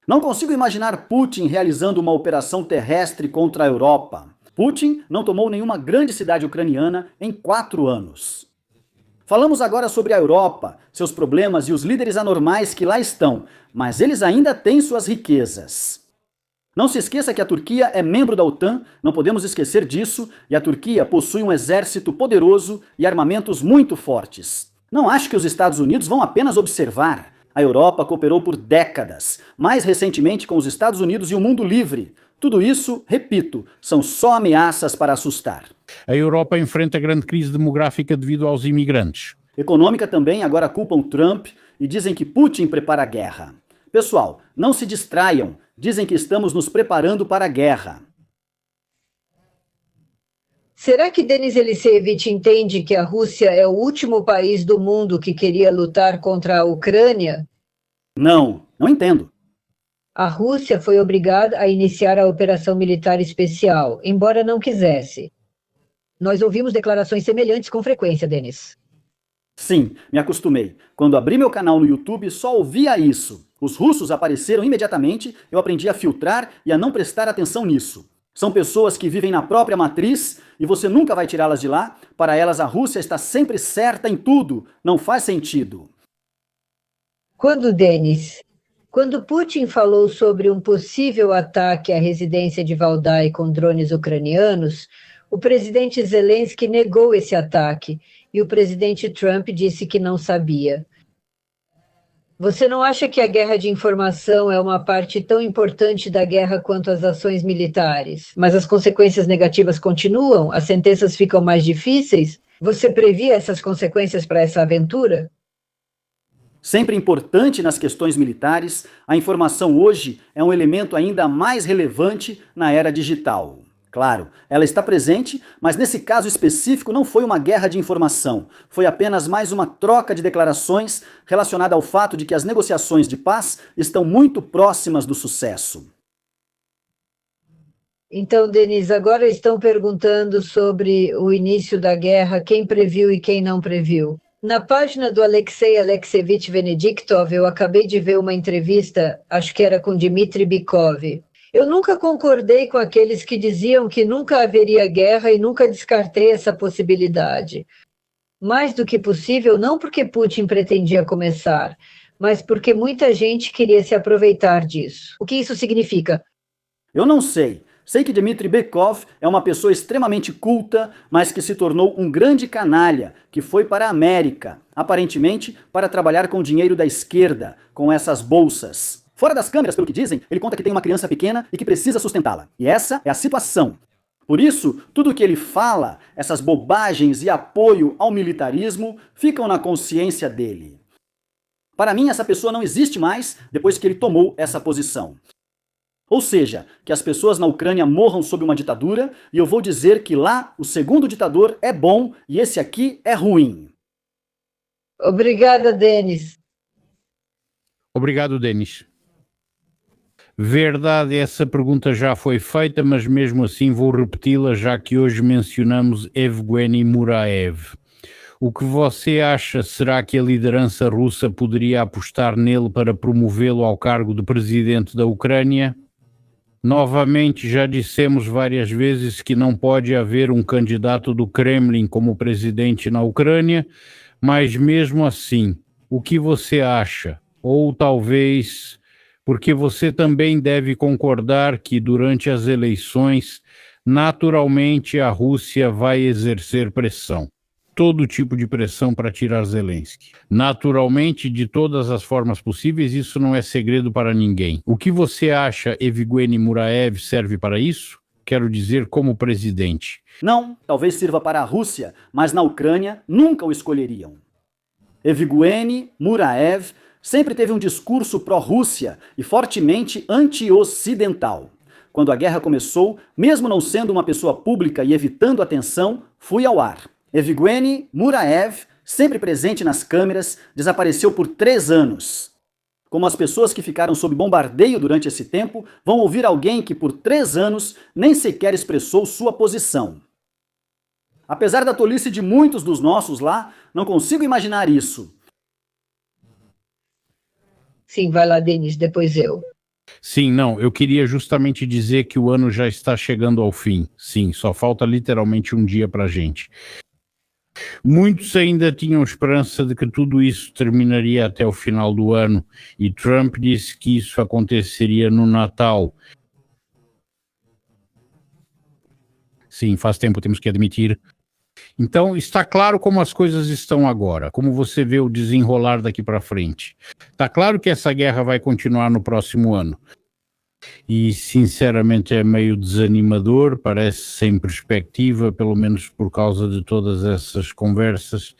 Não consigo imaginar Putin realizando uma operação terrestre contra a Europa. Putin não tomou nenhuma grande cidade ucraniana em 4 anos. Falamos agora sobre a Europa, seus problemas e os líderes anormais que lá estão, mas eles ainda têm suas riquezas. Não se esqueça que a Turquia é membro da OTAN, não podemos esquecer disso, e a Turquia possui um exército poderoso e armamentos muito fortes. Não acho que os Estados Unidos vão apenas observar. A Europa cooperou por décadas, mais recentemente com os Estados Unidos e o mundo livre. Tudo isso, repito, são só ameaças para assustar. A Europa enfrenta grande crise demográfica devido aos imigrantes. Econômica também, agora culpam Trump e dizem que Putin prepara a guerra. Pessoal, não se distraiam, dizem que estamos nos preparando para a guerra. Será que Denis Elisevich entende que a Rússia é o último país do mundo que queria lutar contra a Ucrânia? Não entendo. A Rússia foi obrigada a iniciar a operação militar especial, embora não quisesse. Nós ouvimos declarações semelhantes com frequência, Denis. Sim, me acostumei. Quando abri meu canal no YouTube, só ouvia isso. Os russos apareceram imediatamente, eu aprendi a filtrar e a não prestar atenção nisso. São pessoas que vivem na própria matriz e você nunca vai tirá-las de lá. Para elas, a Rússia está sempre certa em tudo. Não faz sentido. Quando Putin falou sobre um possível ataque à residência de Valdai com drones ucranianos, o presidente Zelensky negou esse ataque e o presidente Trump disse que não sabia. Você não acha que a guerra de informação é uma parte tão importante da guerra quanto as ações militares? Mas as consequências negativas continuam? As sentenças ficam mais difíceis? Você previa essas consequências para essa aventura? Sempre importante nas questões militares, a informação hoje é um elemento ainda mais relevante na era digital. Claro, ela está presente, mas nesse caso específico não foi uma guerra de informação. Foi apenas mais uma troca de declarações relacionada ao fato de que as negociações de paz estão muito próximas do sucesso. Então, Denise, agora estão perguntando sobre o início da guerra, quem previu e quem não previu. Na página do Alexei Alexeyevich Venediktov, eu acabei de ver uma entrevista, acho que era com Dmitry Bykov. Eu nunca concordei com aqueles que diziam que nunca haveria guerra e nunca descartei essa possibilidade. Mais do que possível, não porque Putin pretendia começar, mas porque muita gente queria se aproveitar disso. O que isso significa? Eu não sei. Sei que Dmitry Bykov é uma pessoa extremamente culta, mas que se tornou um grande canalha, que foi para a América, aparentemente para trabalhar com o dinheiro da esquerda, com essas bolsas. Fora das câmeras, pelo que dizem, ele conta que tem uma criança pequena e que precisa sustentá-la. E essa é a situação. Por isso, tudo o que ele fala, essas bobagens e apoio ao militarismo, ficam na consciência dele. Para mim, essa pessoa não existe mais depois que ele tomou essa posição. Ou seja, que as pessoas na Ucrânia morram sob uma ditadura, e eu vou dizer que lá o segundo ditador é bom e esse aqui é ruim. Obrigada, Denis. Obrigado, Denis. Verdade, essa pergunta já foi feita, mas mesmo assim vou repeti-la, já que hoje mencionamos Evgeny Muraev. O que você acha? Será que a liderança russa poderia apostar nele para promovê-lo ao cargo de presidente da Ucrânia? Novamente, já dissemos várias vezes que não pode haver um candidato do Kremlin como presidente na Ucrânia, mas mesmo assim, o que você acha? Ou talvez, porque você também deve concordar que durante as eleições, naturalmente a Rússia vai exercer pressão. Todo tipo de pressão para tirar Zelensky. Naturalmente, de todas as formas possíveis, isso não é segredo para ninguém. O que você acha, Evgeny Muraev, serve para isso? Quero dizer, como presidente. Não, talvez sirva para a Rússia, mas na Ucrânia nunca o escolheriam. Evgeny Muraev sempre teve um discurso pró-Rússia e fortemente anti-ocidental. Quando a guerra começou, mesmo não sendo uma pessoa pública e evitando atenção, fui ao ar. Evgeny Muraev, sempre presente nas câmeras, desapareceu por 3 anos. Como as pessoas que ficaram sob bombardeio durante esse tempo vão ouvir alguém que por 3 anos nem sequer expressou sua posição. Apesar da tolice de muitos dos nossos lá, não consigo imaginar isso. Sim, vai lá, Denis, depois eu. Sim, não, eu queria justamente dizer que o ano já está chegando ao fim. Sim, só falta literalmente um dia para a gente. Muitos ainda tinham esperança de que tudo isso terminaria até o final do ano, e Trump disse que isso aconteceria no Natal. Sim, faz tempo, temos que admitir. Então, está claro como as coisas estão agora, como você vê o desenrolar daqui para frente. Está claro que essa guerra vai continuar no próximo ano. E, sinceramente, é meio desanimador, parece sem perspectiva, pelo menos por causa de todas essas conversas.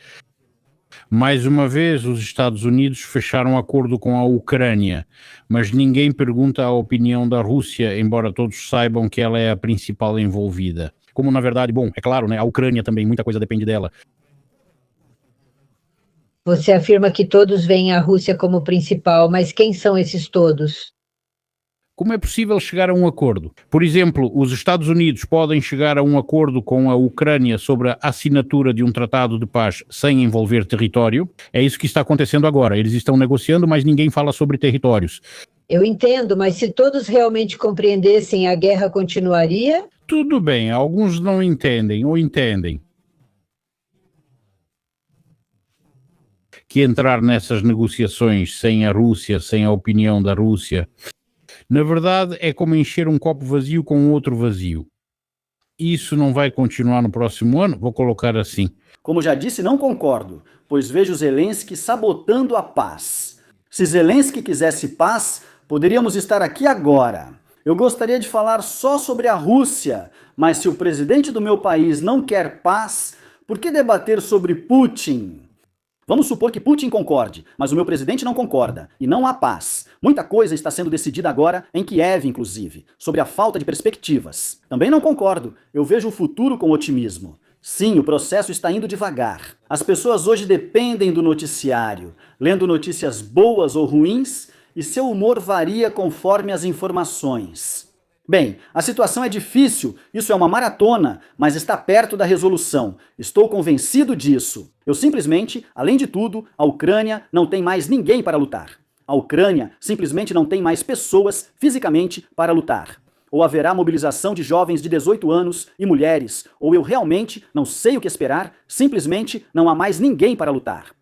Mais uma vez, os Estados Unidos fecharam acordo com a Ucrânia, mas ninguém pergunta a opinião da Rússia, embora todos saibam que ela é a principal envolvida. Como, na verdade, bom, é claro, né, a Ucrânia também, muita coisa depende dela. Você afirma que todos veem a Rússia como principal, mas quem são esses todos? Como é possível chegar a um acordo? Por exemplo, os Estados Unidos podem chegar a um acordo com a Ucrânia sobre a assinatura de um tratado de paz sem envolver território. É isso que está acontecendo agora. Eles estão negociando, mas ninguém fala sobre territórios. Eu entendo, mas se todos realmente compreendessem, a guerra continuaria? Tudo bem, alguns não entendem ou entendem que entrar nessas negociações sem a Rússia, sem a opinião da Rússia, na verdade é como encher um copo vazio com outro vazio. Isso não vai continuar no próximo ano? Vou colocar assim. Como já disse, não concordo, pois vejo Zelensky sabotando a paz. Se Zelensky quisesse paz, poderíamos estar aqui agora. Eu gostaria de falar só sobre a Rússia, mas se o presidente do meu país não quer paz, por que debater sobre Putin? Vamos supor que Putin concorde, mas o meu presidente não concorda, e não há paz. Muita coisa está sendo decidida agora, em Kiev inclusive, sobre a falta de perspectivas. Também não concordo, eu vejo o futuro com otimismo. Sim, o processo está indo devagar. As pessoas hoje dependem do noticiário, lendo notícias boas ou ruins, e seu humor varia conforme as informações. Bem, a situação é difícil, isso é uma maratona, mas está perto da resolução. Estou convencido disso. Eu simplesmente, além de tudo, a Ucrânia não tem mais ninguém para lutar. A Ucrânia simplesmente não tem mais pessoas fisicamente para lutar. Ou haverá mobilização de jovens de 18 anos e mulheres, ou eu realmente não sei o que esperar, simplesmente não há mais ninguém para lutar.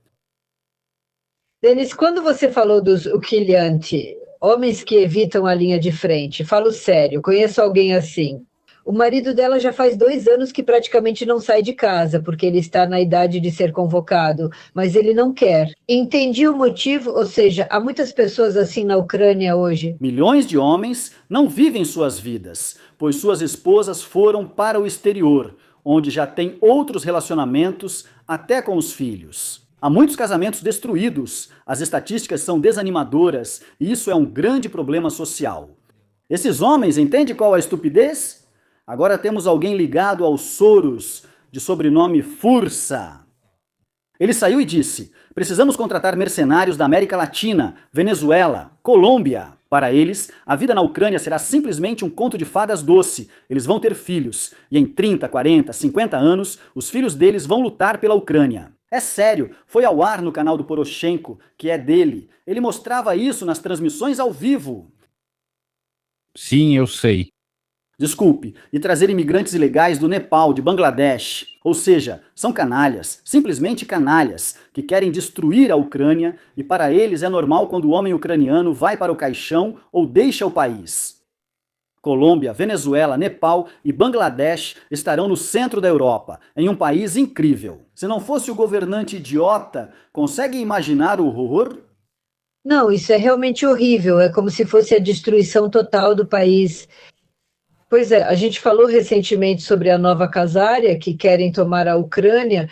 Denis, quando você falou dos Ukiliante, homens que evitam a linha de frente, falo sério, conheço alguém assim. O marido dela já faz 2 anos que praticamente não sai de casa, porque ele está na idade de ser convocado, mas ele não quer. Entendi o motivo, ou seja, há muitas pessoas assim na Ucrânia hoje. Milhões de homens não vivem suas vidas, pois suas esposas foram para o exterior, onde já têm outros relacionamentos, até com os filhos. Há muitos casamentos destruídos, as estatísticas são desanimadoras e isso é um grande problema social. Esses homens, entende qual a estupidez? Agora temos alguém ligado aos Soros, de sobrenome Fursa. Ele saiu e disse: precisamos contratar mercenários da América Latina, Venezuela, Colômbia. Para eles, a vida na Ucrânia será simplesmente um conto de fadas doce. Eles vão ter filhos, e em 30, 40, 50 anos, os filhos deles vão lutar pela Ucrânia. É sério, foi ao ar no canal do Poroshenko, que é dele. Ele mostrava isso nas transmissões ao vivo. Sim, eu sei. Desculpe, e trazer imigrantes ilegais do Nepal, de Bangladesh. Ou seja, são canalhas, simplesmente canalhas, que querem destruir a Ucrânia e para eles é normal quando o homem ucraniano vai para o caixão ou deixa o país. Colômbia, Venezuela, Nepal e Bangladesh estarão no centro da Europa, em um país incrível. Se não fosse o governante idiota, consegue imaginar o horror? Não, isso é realmente horrível, é como se fosse a destruição total do país. Pois é, a gente falou recentemente sobre a Nova Casária, que querem tomar a Ucrânia.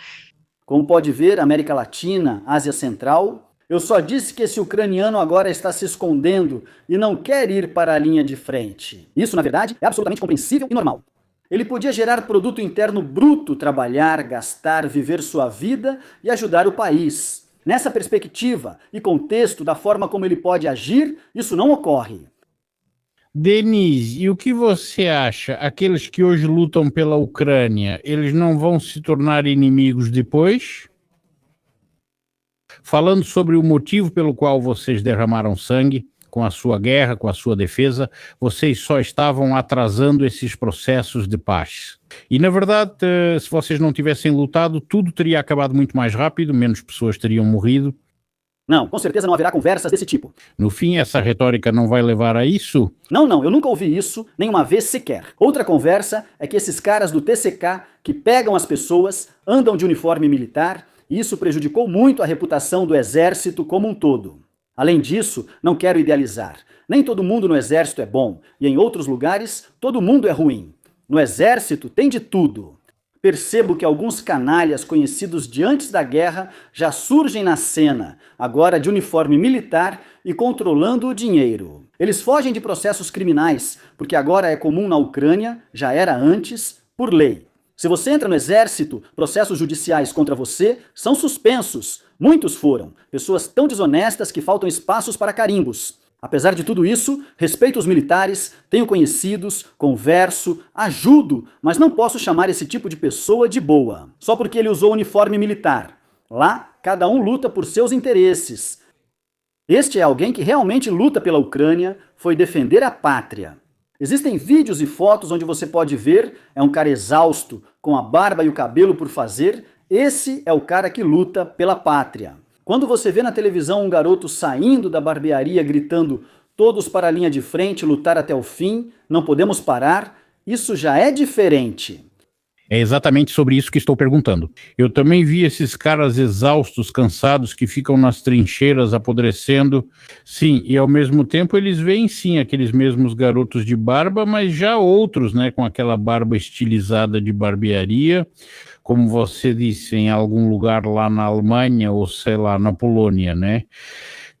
Como pode ver, América Latina, Ásia Central. Eu só disse que esse ucraniano agora está se escondendo e não quer ir para a linha de frente. Isso, na verdade, é absolutamente compreensível e normal. Ele podia gerar produto interno bruto, trabalhar, gastar, viver sua vida e ajudar o país. Nessa perspectiva e contexto da forma como ele pode agir, isso não ocorre. Denise, e o que você acha? Aqueles que hoje lutam pela Ucrânia, eles não vão se tornar inimigos depois? Falando sobre o motivo pelo qual vocês derramaram sangue, com a sua guerra, com a sua defesa, vocês só estavam atrasando esses processos de paz. E, na verdade, se vocês não tivessem lutado, tudo teria acabado muito mais rápido, menos pessoas teriam morrido. Não, com certeza não haverá conversas desse tipo. No fim, essa retórica não vai levar a isso? Não, eu nunca ouvi isso, nenhuma vez sequer. Outra conversa é que esses caras do TCK, que pegam as pessoas, andam de uniforme militar, e isso prejudicou muito a reputação do exército como um todo. Além disso, não quero idealizar. Nem todo mundo no exército é bom, e em outros lugares, todo mundo é ruim. No exército tem de tudo. Percebo que alguns canalhas conhecidos de antes da guerra já surgem na cena, agora de uniforme militar e controlando o dinheiro. Eles fogem de processos criminais, porque agora é comum na Ucrânia, já era antes, por lei. Se você entra no exército, processos judiciais contra você são suspensos. Muitos foram. Pessoas tão desonestas que faltam espaços para carimbos. Apesar de tudo isso, respeito os militares, tenho conhecidos, converso, ajudo, mas não posso chamar esse tipo de pessoa de boa, só porque ele usou uniforme militar. Lá, cada um luta por seus interesses. Este é alguém que realmente luta pela Ucrânia, foi defender a pátria. Existem vídeos e fotos onde você pode ver, é um cara exausto, com a barba e o cabelo por fazer, esse é o cara que luta pela pátria. Quando você vê na televisão um garoto saindo da barbearia gritando todos para a linha de frente, lutar até o fim, não podemos parar, isso já é diferente. É exatamente sobre isso que estou perguntando. Eu também vi esses caras exaustos, cansados, que ficam nas trincheiras apodrecendo. Sim, e ao mesmo tempo eles veem sim aqueles mesmos garotos de barba, mas já outros, né, com aquela barba estilizada de barbearia, como você disse, em algum lugar lá na Alemanha ou sei lá, na Polônia, né?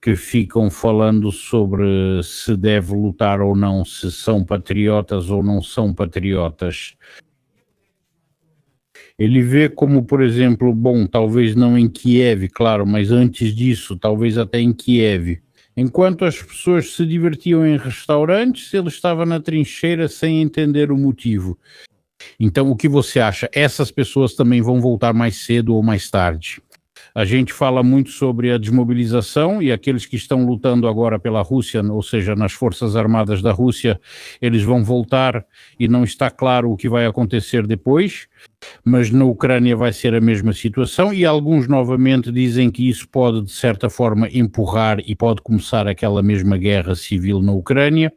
Que ficam falando sobre se deve lutar ou não, se são patriotas ou não são patriotas. Ele vê como, por exemplo, bom, talvez não em Kiev, claro, mas antes disso, talvez até em Kiev. Enquanto as pessoas se divertiam em restaurantes, ele estava na trincheira sem entender o motivo. Então, o que você acha? Essas pessoas também vão voltar mais cedo ou mais tarde? A gente fala muito sobre a desmobilização e aqueles que estão lutando agora pela Rússia, ou seja, nas Forças Armadas da Rússia, eles vão voltar e não está claro o que vai acontecer depois, mas na Ucrânia vai ser a mesma situação e alguns novamente dizem que isso pode, de certa forma, empurrar e pode começar aquela mesma guerra civil na Ucrânia.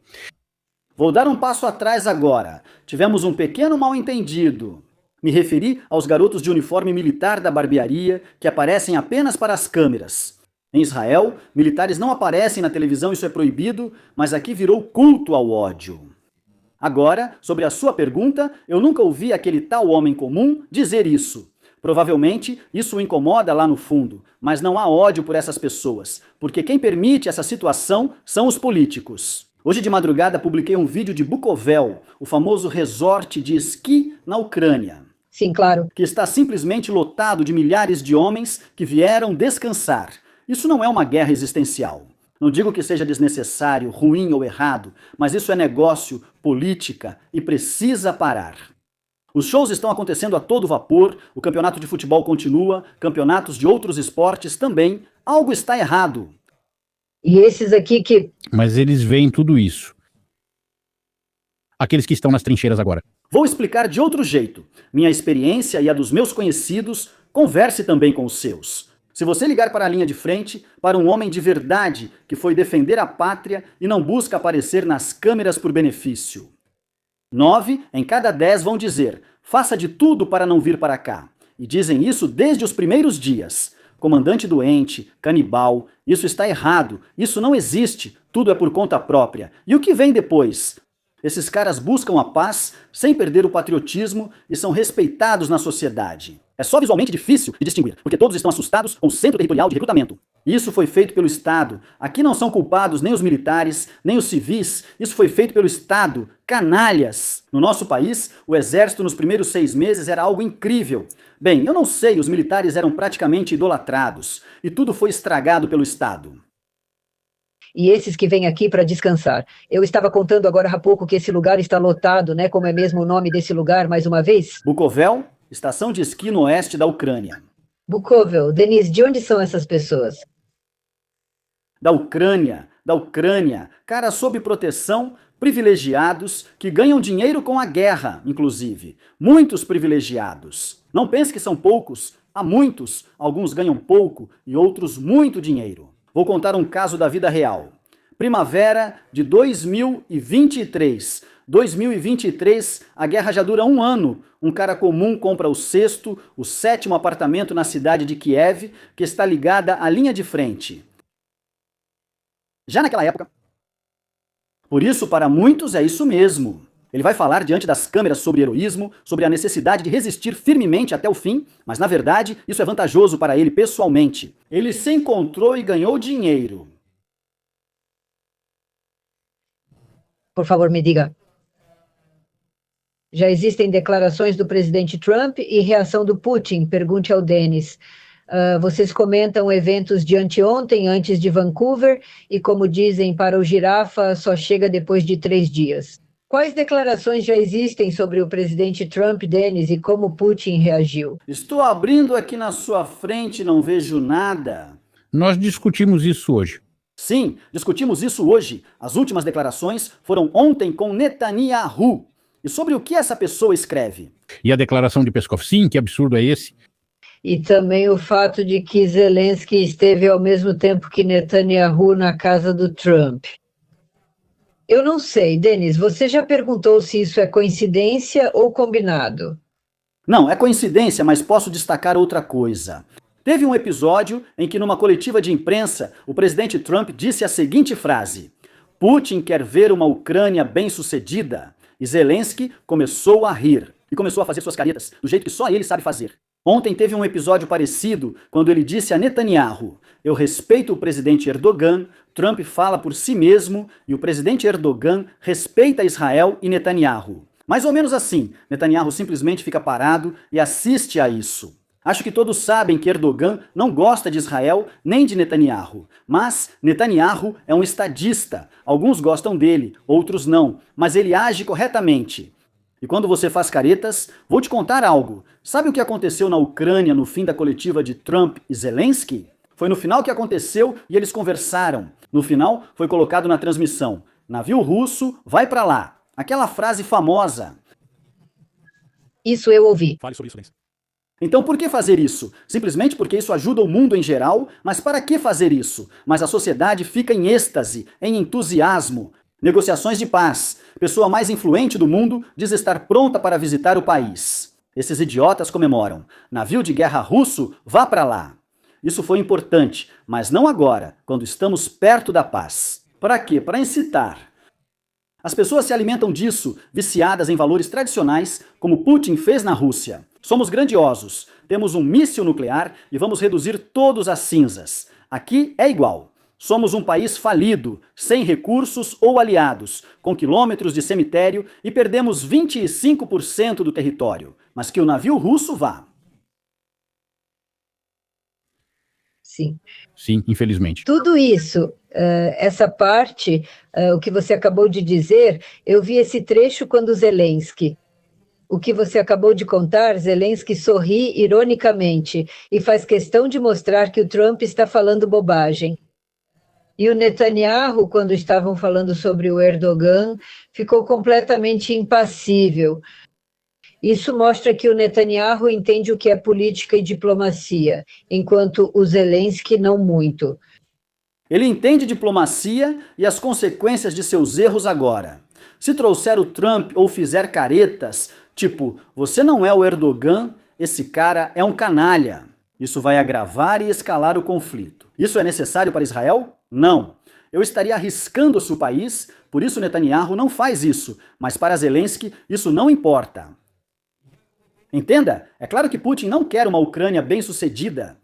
Vou dar um passo atrás agora. Tivemos um pequeno mal-entendido. Me referi aos garotos de uniforme militar da barbearia que aparecem apenas para as câmeras. Em Israel, militares não aparecem na televisão, isso é proibido, mas aqui virou culto ao ódio. Agora, sobre a sua pergunta, eu nunca ouvi aquele tal homem comum dizer isso. Provavelmente isso o incomoda lá no fundo, mas não há ódio por essas pessoas, porque quem permite essa situação são os políticos. Hoje de madrugada publiquei um vídeo de Bukovel, o famoso resort de esqui na Ucrânia. Sim, claro. Que está simplesmente lotado de milhares de homens que vieram descansar. Isso não é uma guerra existencial. Não digo que seja desnecessário, ruim ou errado, mas isso é negócio, política e precisa parar. Os shows estão acontecendo a todo vapor, o campeonato de futebol continua, campeonatos de outros esportes também. Algo está errado. E esses aqui que... Mas eles veem tudo isso. Aqueles que estão nas trincheiras agora. Vou explicar de outro jeito. Minha experiência e a dos meus conhecidos, converse também com os seus. Se você ligar para a linha de frente, para um homem de verdade que foi defender a pátria e não busca aparecer nas câmeras por benefício. 9 em cada 10 vão dizer, faça de tudo para não vir para cá. E dizem isso desde os primeiros dias. Comandante doente, canibal, isso está errado, isso não existe, tudo é por conta própria. E o que vem depois? Esses caras buscam a paz sem perder o patriotismo e são respeitados na sociedade. É só visualmente difícil de distinguir, porque todos estão assustados com o centro territorial de recrutamento. Isso foi feito pelo Estado. Aqui não são culpados nem os militares, nem os civis. Isso foi feito pelo Estado. Canalhas! No nosso país, o exército nos primeiros 6 meses era algo incrível. Bem, eu não sei, os militares eram praticamente idolatrados. E tudo foi estragado pelo Estado. E esses que vêm aqui para descansar. Eu estava contando agora há pouco que esse lugar está lotado, né? Como é mesmo o nome desse lugar, mais uma vez? Bukovel, estação de esqui no oeste da Ucrânia. Bukovel. Denise, de onde são essas pessoas? Da Ucrânia. Caras sob proteção, privilegiados, que ganham dinheiro com a guerra, inclusive. Muitos privilegiados. Não pense que são poucos, há muitos. Alguns ganham pouco e outros muito dinheiro. Vou contar um caso da vida real. Primavera de 2023. 2023, a guerra já dura 1 ano. Um cara comum compra o 6º, o 7º apartamento na cidade de Kiev, que está ligada à linha de frente. Já naquela época. Por isso, para muitos é isso mesmo. Ele vai falar diante das câmeras sobre heroísmo, sobre a necessidade de resistir firmemente até o fim, mas na verdade isso é vantajoso para ele pessoalmente. Ele se encontrou e ganhou dinheiro. Por favor, me diga. Já existem declarações do presidente Trump e reação do Putin? Pergunte ao Denis. Vocês comentam eventos de anteontem, antes de Vancouver, e como dizem para o Girafa, só chega depois de 3 dias. Quais declarações já existem sobre o presidente Trump, Denis, e como Putin reagiu? Estou abrindo aqui na sua frente e não vejo nada. Nós discutimos isso hoje. Sim, discutimos isso hoje. As últimas declarações foram ontem com Netanyahu. E sobre o que essa pessoa escreve? E a declaração de Peskov, sim, que absurdo é esse? E também o fato de que Zelensky esteve ao mesmo tempo que Netanyahu na casa do Trump. Eu não sei, Denis, você já perguntou se isso é coincidência ou combinado? Não, é coincidência, mas posso destacar outra coisa. Teve um episódio em que, numa coletiva de imprensa, o presidente Trump disse a seguinte frase: Putin quer ver uma Ucrânia bem-sucedida. E Zelensky começou a rir e começou a fazer suas caretas do jeito que só ele sabe fazer. Ontem teve um episódio parecido quando ele disse a Netanyahu: eu respeito o presidente Erdogan, Trump fala por si mesmo e o presidente Erdogan respeita Israel e Netanyahu. Mais ou menos assim, Netanyahu simplesmente fica parado e assiste a isso. Acho que todos sabem que Erdogan não gosta de Israel nem de Netanyahu, mas Netanyahu é um estadista. Alguns gostam dele, outros não, mas ele age corretamente. E quando você faz caretas, vou te contar algo. Sabe o que aconteceu na Ucrânia no fim da coletiva de Trump e Zelensky? Foi no final que aconteceu e eles conversaram. No final foi colocado na transmissão: navio russo, vai pra lá. Aquela frase famosa. Isso eu ouvi. Fale sobre isso, Denis. Então por que fazer isso? Simplesmente porque isso ajuda o mundo em geral, mas para que fazer isso? Mas a sociedade fica em êxtase, em entusiasmo. Negociações de paz. Pessoa mais influente do mundo diz estar pronta para visitar o país. Esses idiotas comemoram. Navio de guerra russo, vá para lá. Isso foi importante, mas não agora, quando estamos perto da paz. Para quê? Para incitar. As pessoas se alimentam disso, viciadas em valores tradicionais, como Putin fez na Rússia. Somos grandiosos, temos um míssil nuclear e vamos reduzir todos às cinzas. Aqui é igual. Somos um país falido, sem recursos ou aliados, com quilômetros de cemitério e perdemos 25% do território. Mas que o navio russo vá. Sim. Sim, infelizmente. Tudo isso, essa parte, o que você acabou de dizer, eu vi esse trecho quando Zelensky. O que você acabou de contar, Zelensky sorri ironicamente e faz questão de mostrar que o Trump está falando bobagem. E o Netanyahu, quando estavam falando sobre o Erdogan, ficou completamente impassível. Isso mostra que o Netanyahu entende o que é política e diplomacia, enquanto o Zelensky não muito. Ele entende diplomacia e as consequências de seus erros agora. Se trouxer o Trump ou fizer caretas, tipo, você não é o Erdogan, esse cara é um canalha. Isso vai agravar e escalar o conflito. Isso é necessário para Israel? Não. Eu estaria arriscando-se o país, por isso Netanyahu não faz isso, mas para Zelensky isso não importa. Entenda? É claro que Putin não quer uma Ucrânia bem-sucedida.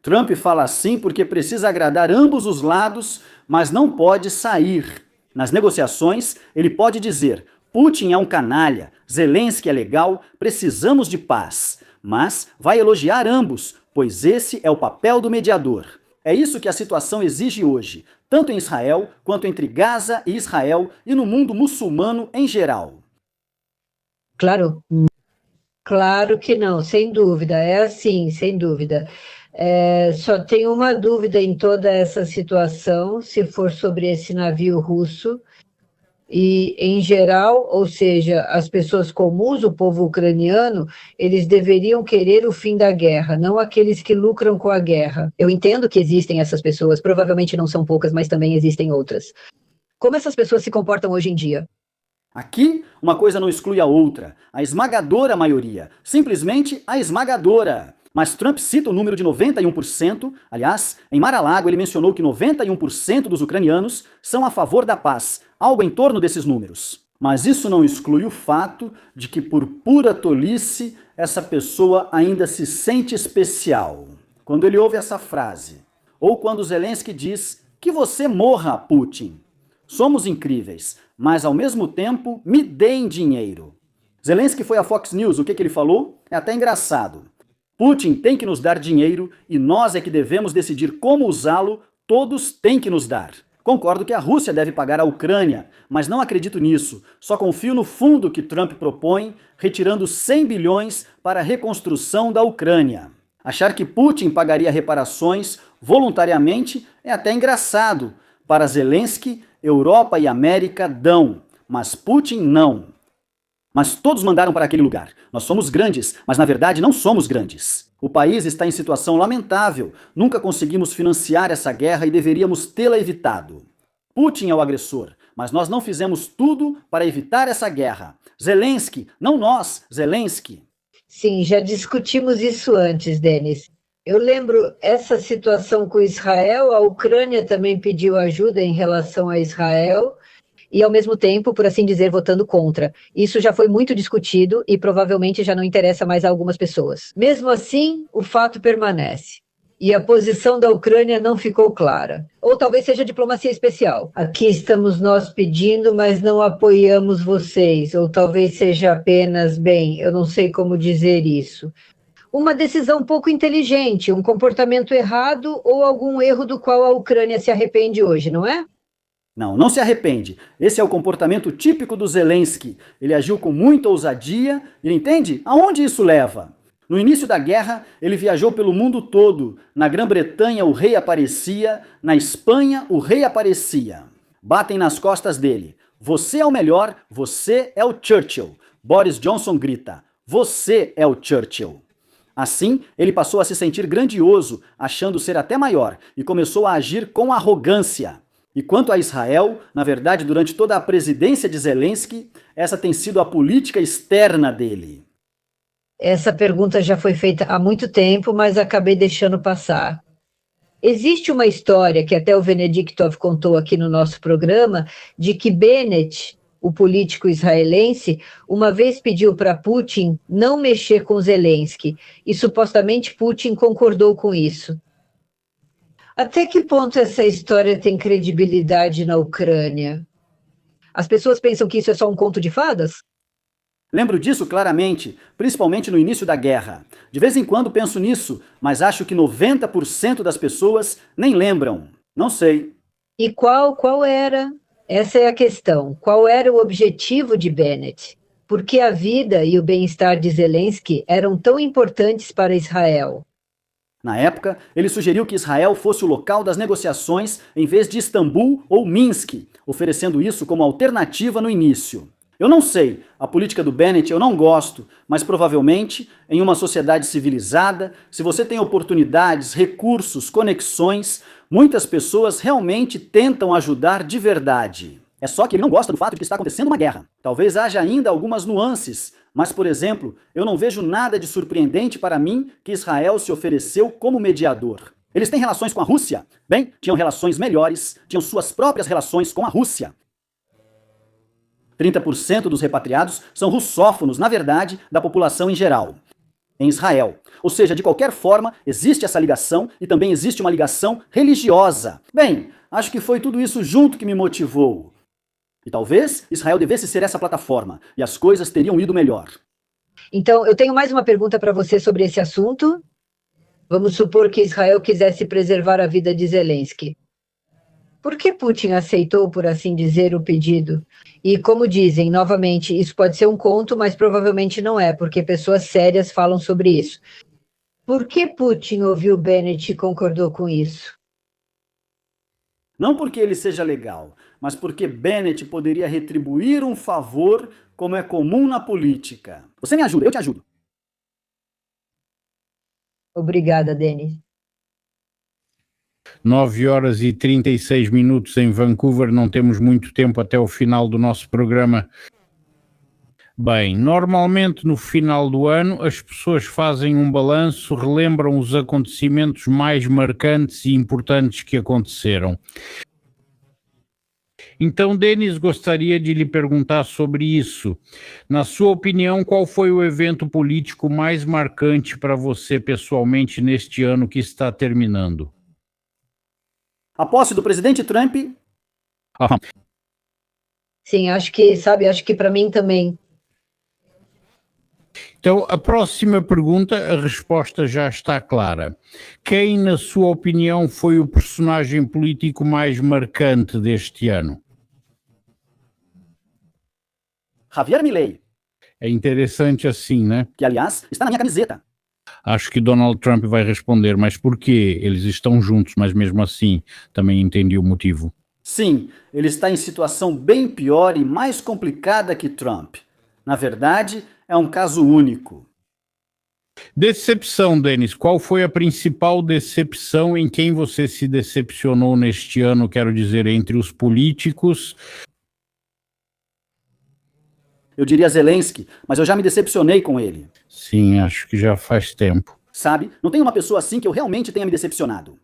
Trump fala assim porque precisa agradar ambos os lados, mas não pode sair. Nas negociações, ele pode dizer: Putin é um canalha, Zelensky é legal, precisamos de paz. Mas vai elogiar ambos, pois esse é o papel do mediador. É isso que a situação exige hoje, tanto em Israel, quanto entre Gaza e Israel e no mundo muçulmano em geral. Claro. Claro que não, sem dúvida, é assim, sem dúvida. Só tenho uma dúvida em toda essa situação, se for sobre esse navio russo, e em geral, ou seja, as pessoas comuns, o povo ucraniano, eles deveriam querer o fim da guerra, não aqueles que lucram com a guerra. Eu entendo que existem essas pessoas, provavelmente não são poucas, mas também existem outras. Como essas pessoas se comportam hoje em dia? Aqui, uma coisa não exclui a outra. A esmagadora maioria. Simplesmente a esmagadora. Mas Trump cita o número de 91%. Aliás, em Mar-a-Lago ele mencionou que 91% dos ucranianos são a favor da paz. Algo em torno desses números. Mas isso não exclui o fato de que, por pura tolice, essa pessoa ainda se sente especial. Quando ele ouve essa frase. Ou quando Zelensky diz que você morra, Putin. Somos incríveis, mas ao mesmo tempo me deem dinheiro. Zelensky foi à Fox News, o que ele falou? É até engraçado. Putin tem que nos dar dinheiro e nós é que devemos decidir como usá-lo, todos têm que nos dar. Concordo que a Rússia deve pagar a Ucrânia, mas não acredito nisso. Só confio no fundo que Trump propõe, retirando 100 bilhões para a reconstrução da Ucrânia. Achar que Putin pagaria reparações voluntariamente é até engraçado. Para Zelensky, Europa e América dão, mas Putin não. Mas todos mandaram para aquele lugar. Nós somos grandes, mas na verdade não somos grandes. O país está em situação lamentável. Nunca conseguimos financiar essa guerra e deveríamos tê-la evitado. Putin é o agressor, mas nós não fizemos tudo para evitar essa guerra. Zelensky, não nós, Zelensky. Sim, já discutimos isso antes, Denis. Eu lembro essa situação com Israel, a Ucrânia também pediu ajuda em relação a Israel, e ao mesmo tempo, por assim dizer, votando contra. Isso já foi muito discutido e provavelmente já não interessa mais a algumas pessoas. Mesmo assim, o fato permanece. E a posição da Ucrânia não ficou clara. Ou talvez seja diplomacia especial. Aqui estamos nós pedindo, mas não apoiamos vocês. Ou talvez seja apenas, bem, eu não sei como dizer isso. Uma decisão pouco inteligente, um comportamento errado ou algum erro do qual a Ucrânia se arrepende hoje, não é? Não, não se arrepende. Esse é o comportamento típico do Zelensky. Ele agiu com muita ousadia e entende aonde isso leva. No início da guerra, ele viajou pelo mundo todo. Na Grã-Bretanha, o rei aparecia. Na Espanha, o rei aparecia. Batem nas costas dele. Você é o melhor, você é o Churchill. Boris Johnson grita, você é o Churchill. Assim, ele passou a se sentir grandioso, achando ser até maior, e começou a agir com arrogância. E quanto a Israel, na verdade, durante toda a presidência de Zelensky, essa tem sido a política externa dele. Essa pergunta já foi feita há muito tempo, mas acabei deixando passar. Existe uma história que até o Venediktov contou aqui no nosso programa, de que Bennett, o político israelense, uma vez pediu para Putin não mexer com Zelensky, e supostamente Putin concordou com isso. Até que ponto essa história tem credibilidade na Ucrânia? As pessoas pensam que isso é só um conto de fadas? Lembro disso claramente, principalmente no início da guerra. De vez em quando penso nisso, mas acho que 90% das pessoas nem lembram. Não sei. E qual era? Essa é a questão. Qual era o objetivo de Bennett? Por que a vida e o bem-estar de Zelensky eram tão importantes para Israel? Na época, ele sugeriu que Israel fosse o local das negociações em vez de Istambul ou Minsk, oferecendo isso como alternativa no início. Eu não sei, a política do Bennett eu não gosto, mas provavelmente, em uma sociedade civilizada, se você tem oportunidades, recursos, conexões, muitas pessoas realmente tentam ajudar de verdade. É só que ele não gosta do fato de que está acontecendo uma guerra. Talvez haja ainda algumas nuances, mas, por exemplo, eu não vejo nada de surpreendente para mim que Israel se ofereceu como mediador. Eles têm relações com a Rússia? Bem, tinham relações melhores, tinham suas próprias relações com a Rússia. 30% dos repatriados são russófonos, na verdade, da população em geral, em Israel. Ou seja, de qualquer forma, existe essa ligação e também existe uma ligação religiosa. Bem, acho que foi tudo isso junto que me motivou. E talvez Israel devesse ser essa plataforma, e as coisas teriam ido melhor. Então, eu tenho mais uma pergunta para você sobre esse assunto. Vamos supor que Israel quisesse preservar a vida de Zelensky. Por que Putin aceitou, por assim dizer, o pedido? E como dizem, novamente, isso pode ser um conto, mas provavelmente não é, porque pessoas sérias falam sobre isso. Por que Putin ouviu Bennett e concordou com isso? Não porque ele seja legal, mas porque Bennett poderia retribuir um favor como é comum na política. Você me ajuda, eu te ajudo. Obrigada, Denis. 9 horas e 36 minutos em Vancouver, não temos muito tempo até o final do nosso programa. Bem, normalmente no final do ano as pessoas fazem um balanço, relembram os acontecimentos mais marcantes e importantes que aconteceram. Então, Denis, gostaria de lhe perguntar sobre isso. Na sua opinião, qual foi o evento político mais marcante para você pessoalmente neste ano que está terminando? A posse do presidente Trump. Sim, acho que para mim também. Então, a próxima pergunta, a resposta já está clara. Quem, na sua opinião, foi o personagem político mais marcante deste ano? Javier Milei. É interessante assim, né? Que, aliás, está na minha camiseta. Acho que Donald Trump vai responder, mas porquê? Eles estão juntos, mas mesmo assim também entendi o motivo. Sim, ele está em situação bem pior e mais complicada que Trump. Na verdade, é um caso único. Decepção, Denis. Qual foi a principal decepção em quem você se decepcionou neste ano, quero dizer, entre os políticos? Eu diria Zelensky, mas eu já me decepcionei com ele. Sim, acho que já faz tempo. Sabe? Não tem uma pessoa assim que eu realmente tenha me decepcionado.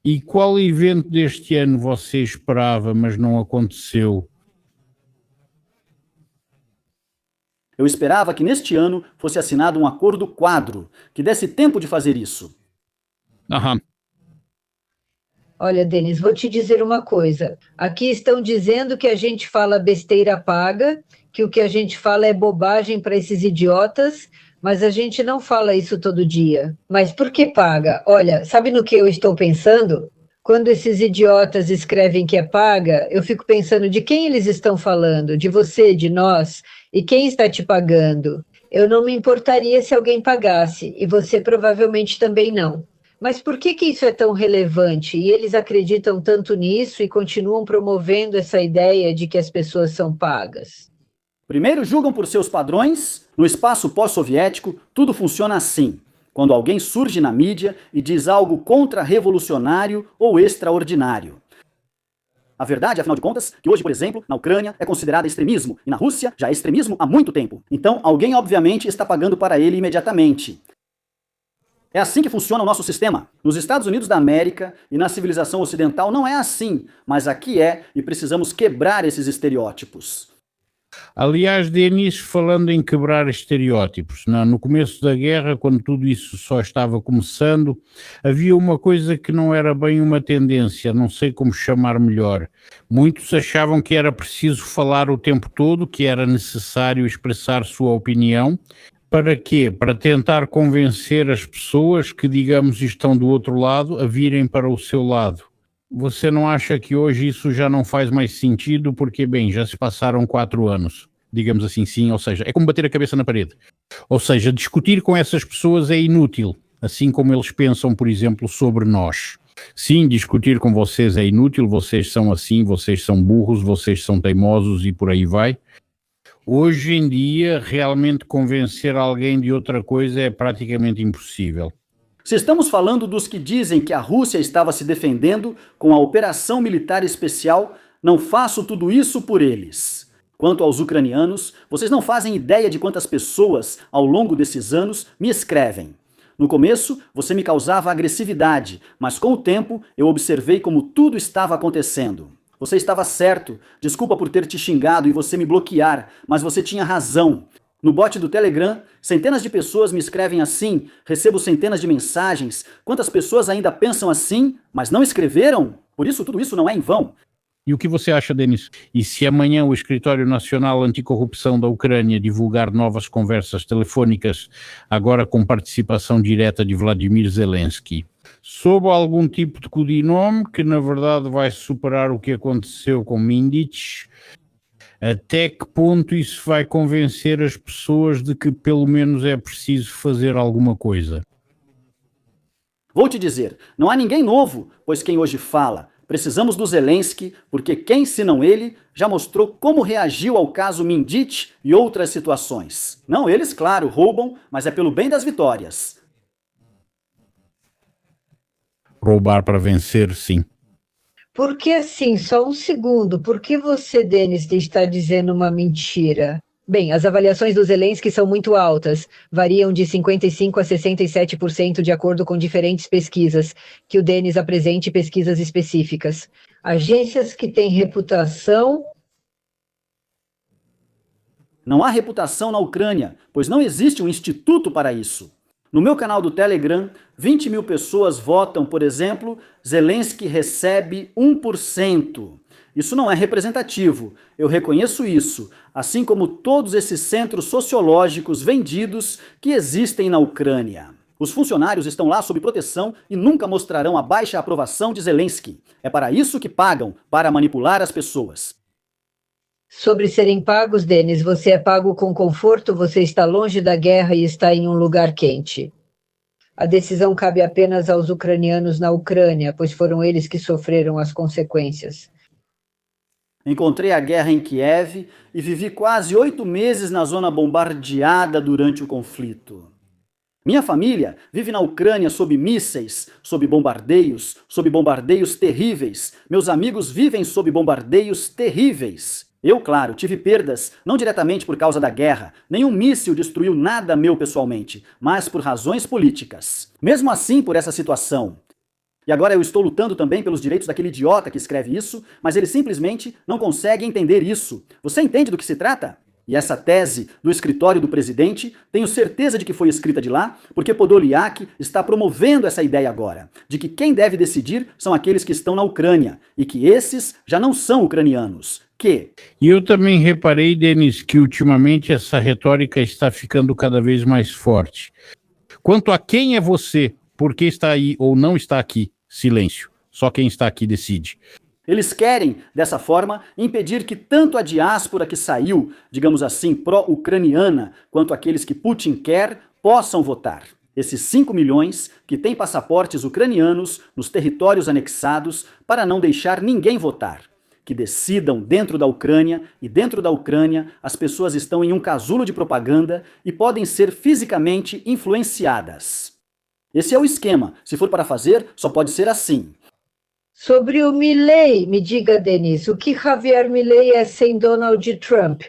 E qual evento deste ano você esperava, mas não aconteceu? Eu esperava que neste ano fosse assinado um acordo quadro, que desse tempo de fazer isso. Aham. Olha, Denis, vou te dizer uma coisa. Aqui estão dizendo que a gente fala besteira paga, que o que a gente fala é bobagem para esses idiotas, mas a gente não fala isso todo dia. Mas por que paga? Olha, sabe no que eu estou pensando? Quando esses idiotas escrevem que é paga, eu fico pensando de quem eles estão falando, de você, de nós, e quem está te pagando. Eu não me importaria se alguém pagasse, e você provavelmente também não. Mas por que que isso é tão relevante? E eles acreditam tanto nisso e continuam promovendo essa ideia de que as pessoas são pagas? Primeiro julgam por seus padrões, no espaço pós-soviético, tudo funciona assim. Quando alguém surge na mídia e diz algo contra-revolucionário ou extraordinário. A verdade, afinal de contas, que hoje, por exemplo, na Ucrânia é considerada extremismo e na Rússia já é extremismo há muito tempo. Então, alguém obviamente está pagando para ele imediatamente. É assim que funciona o nosso sistema. Nos Estados Unidos da América e na civilização ocidental não é assim, mas aqui é e precisamos quebrar esses estereótipos. Aliás, Denis, falando em quebrar estereótipos, no começo da guerra, quando tudo isso só estava começando, havia uma coisa que não era bem uma tendência, não sei como chamar melhor. Muitos achavam que era preciso falar o tempo todo, que era necessário expressar sua opinião. Para quê? Para tentar convencer as pessoas que, digamos, estão do outro lado a virem para o seu lado. Você não acha que hoje isso já não faz mais sentido? Porque, bem, já se passaram 4 anos, digamos assim, sim, ou seja, é como bater a cabeça na parede. Ou seja, discutir com essas pessoas é inútil, assim como eles pensam, por exemplo, sobre nós. Sim, discutir com vocês é inútil, vocês são assim, vocês são burros, vocês são teimosos e por aí vai. Hoje em dia, realmente convencer alguém de outra coisa é praticamente impossível. Se estamos falando dos que dizem que a Rússia estava se defendendo com a operação militar especial, não faço tudo isso por eles. Quanto aos ucranianos, vocês não fazem ideia de quantas pessoas, ao longo desses anos, me escrevem. No começo, você me causava agressividade, mas com o tempo eu observei como tudo estava acontecendo. Você estava certo, desculpa por ter te xingado e você me bloquear, mas você tinha razão. No bot do Telegram, centenas de pessoas me escrevem assim, recebo centenas de mensagens. Quantas pessoas ainda pensam assim, mas não escreveram? Por isso, tudo isso não é em vão. E o que você acha, Denis? E se amanhã o Escritório Nacional Anticorrupção da Ucrânia divulgar novas conversas telefónicas, agora com participação direta de Vladimir Zelensky, sob algum tipo de codinome, que na verdade vai superar o que aconteceu com Mindich, até que ponto isso vai convencer as pessoas de que pelo menos é preciso fazer alguma coisa? Vou te dizer, não há ninguém novo, pois quem hoje fala, precisamos do Zelensky, porque quem, senão ele, já mostrou como reagiu ao caso Mindich e outras situações. Não, eles, claro, roubam, mas é pelo bem das vitórias. Roubar para vencer, sim. Porque assim, só um segundo, por que você, Denis, está dizendo uma mentira? Bem, as avaliações do Zelensky são muito altas, variam de 55% a 67% de acordo com diferentes pesquisas, que o Denis apresente pesquisas específicas. Agências que têm reputação... Não há reputação na Ucrânia, pois não existe um instituto para isso. No meu canal do Telegram, 20 mil pessoas votam, por exemplo, Zelensky recebe 1%. Isso não é representativo, eu reconheço isso, assim como todos esses centros sociológicos vendidos que existem na Ucrânia. Os funcionários estão lá sob proteção e nunca mostrarão a baixa aprovação de Zelensky. É para isso que pagam, para manipular as pessoas. Sobre serem pagos, Denis, você é pago com conforto, você está longe da guerra e está em um lugar quente. A decisão cabe apenas aos ucranianos na Ucrânia, pois foram eles que sofreram as consequências. Encontrei a guerra em Kiev e vivi quase 8 meses na zona bombardeada durante o conflito. Minha família vive na Ucrânia sob mísseis, sob bombardeios terríveis. Meus amigos vivem sob bombardeios terríveis. Eu, claro, tive perdas, não diretamente por causa da guerra. Nenhum míssil destruiu nada meu pessoalmente, mas por razões políticas. Mesmo assim, por essa situação. E agora eu estou lutando também pelos direitos daquele idiota que escreve isso, mas ele simplesmente não consegue entender isso. Você entende do que se trata? E essa tese do escritório do presidente, tenho certeza de que foi escrita de lá, porque Podolyak está promovendo essa ideia agora, de que quem deve decidir são aqueles que estão na Ucrânia, e que esses já não são ucranianos. E eu também reparei, Denis, que ultimamente essa retórica está ficando cada vez mais forte. Quanto a quem é você, por que está aí ou não está aqui, silêncio. Só quem está aqui decide. Eles querem, dessa forma, impedir que tanto a diáspora que saiu, digamos assim, pró-ucraniana, quanto aqueles que Putin quer, possam votar. Esses 5 milhões que têm passaportes ucranianos nos territórios anexados para não deixar ninguém votar. Que decidam dentro da Ucrânia, e dentro da Ucrânia as pessoas estão em um casulo de propaganda e podem ser fisicamente influenciadas. Esse é o esquema. Se for para fazer, só pode ser assim. Sobre o Milei, me diga, Denis, o que Javier Milei é sem Donald Trump?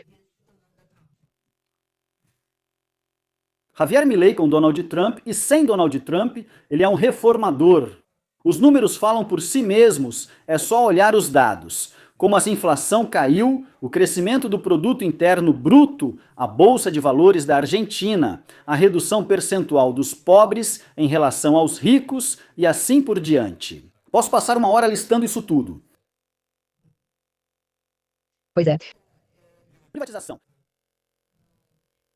Javier Milei com Donald Trump e sem Donald Trump, ele é um reformador. Os números falam por si mesmos, é só olhar os dados. Como a inflação caiu, o crescimento do produto interno bruto, a Bolsa de Valores da Argentina, a redução percentual dos pobres em relação aos ricos e assim por diante. Posso passar uma hora listando isso tudo. Pois é. Privatização.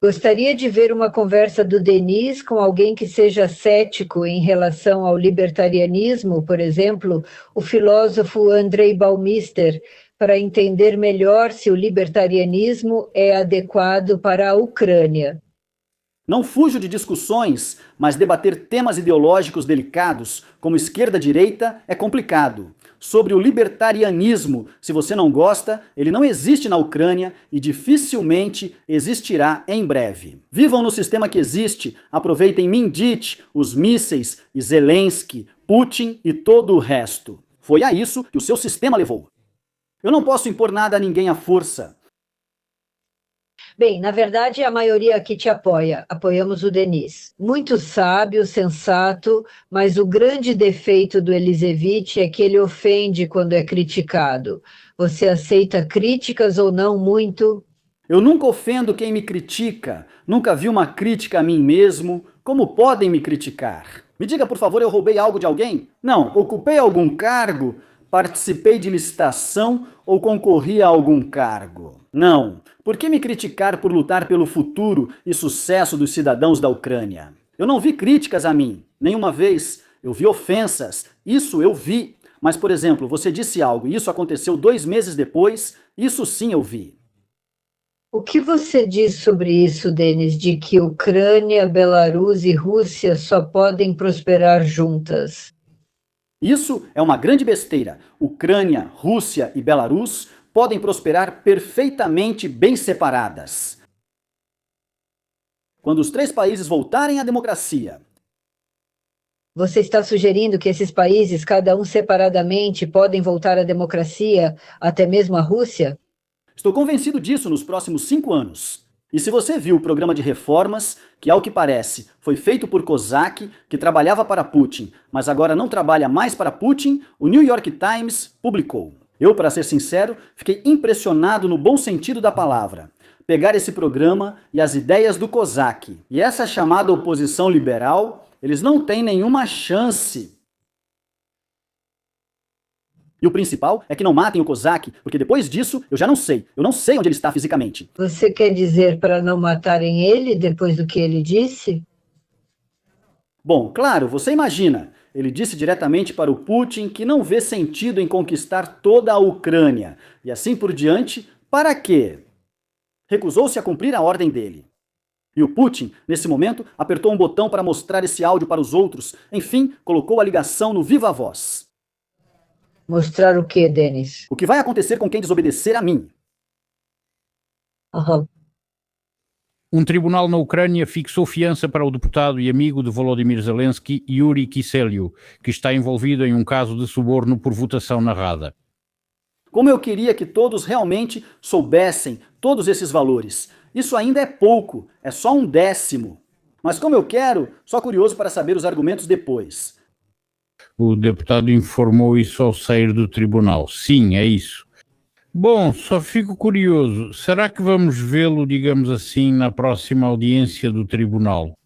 Gostaria de ver uma conversa do Denis com alguém que seja cético em relação ao libertarianismo, por exemplo, o filósofo Andrei Baumister, para entender melhor se o libertarianismo é adequado para a Ucrânia. Não fujo de discussões, mas debater temas ideológicos delicados, como esquerda-direita, é complicado. Sobre o libertarianismo, se você não gosta, ele não existe na Ucrânia e dificilmente existirá em breve. Vivam no sistema que existe, aproveitem Mindit, os mísseis, e Zelensky, Putin e todo o resto. Foi a isso que o seu sistema levou. Eu não posso impor nada a ninguém à força. Bem, na verdade, a maioria aqui te apoia. Apoiamos o Denis. Muito sábio, sensato, mas o grande defeito do Elisevich é que ele ofende quando é criticado. Você aceita críticas ou não muito? Eu nunca ofendo quem me critica. Nunca vi uma crítica a mim mesmo. Como podem me criticar? Me diga, por favor, eu roubei algo de alguém? Não. Ocupei algum cargo? Participei de licitação ou concorri a algum cargo? Não. Por que me criticar por lutar pelo futuro e sucesso dos cidadãos da Ucrânia? Eu não vi críticas a mim, nenhuma vez. Eu vi ofensas, isso eu vi. Mas, por exemplo, você disse algo e isso aconteceu 2 meses depois, isso sim eu vi. O que você diz sobre isso, Denis, de que Ucrânia, Belarus e Rússia só podem prosperar juntas? Isso é uma grande besteira. Ucrânia, Rússia e Belarus podem prosperar perfeitamente bem separadas. Quando os 3 países voltarem à democracia. Você está sugerindo que esses países, cada um separadamente, podem voltar à democracia, até mesmo a Rússia? Estou convencido disso nos próximos 5 anos. E se você viu o programa de reformas, que ao que parece foi feito por Kozak, que trabalhava para Putin, mas agora não trabalha mais para Putin, o New York Times publicou. Eu, para ser sincero, fiquei impressionado no bom sentido da palavra. Pegar esse programa e as ideias do Kozak e essa chamada oposição liberal, eles não têm nenhuma chance. E o principal é que não matem o Kozak, porque depois disso eu já não sei. Eu não sei onde ele está fisicamente. Você quer dizer para não matarem ele depois do que ele disse? Bom, claro, você imagina. Ele disse diretamente para o Putin que não vê sentido em conquistar toda a Ucrânia. E assim por diante, para quê? Recusou-se a cumprir a ordem dele. E o Putin, nesse momento, apertou um botão para mostrar esse áudio para os outros. Enfim, colocou a ligação no Viva Voz. Mostrar o quê, Denis? O que vai acontecer com quem desobedecer a mim? Uhum. Um tribunal na Ucrânia fixou fiança para o deputado e amigo de Volodymyr Zelensky, Yuri Kiselyuk, que está envolvido em um caso de suborno por votação narrada. Como eu queria que todos realmente soubessem todos esses valores. Isso ainda é pouco, é só 1/10. Mas como eu quero, só curioso para saber os argumentos depois. O deputado informou isso ao sair do tribunal. Sim, é isso. Bom, só fico curioso. Será que vamos vê-lo, digamos assim, na próxima audiência do tribunal?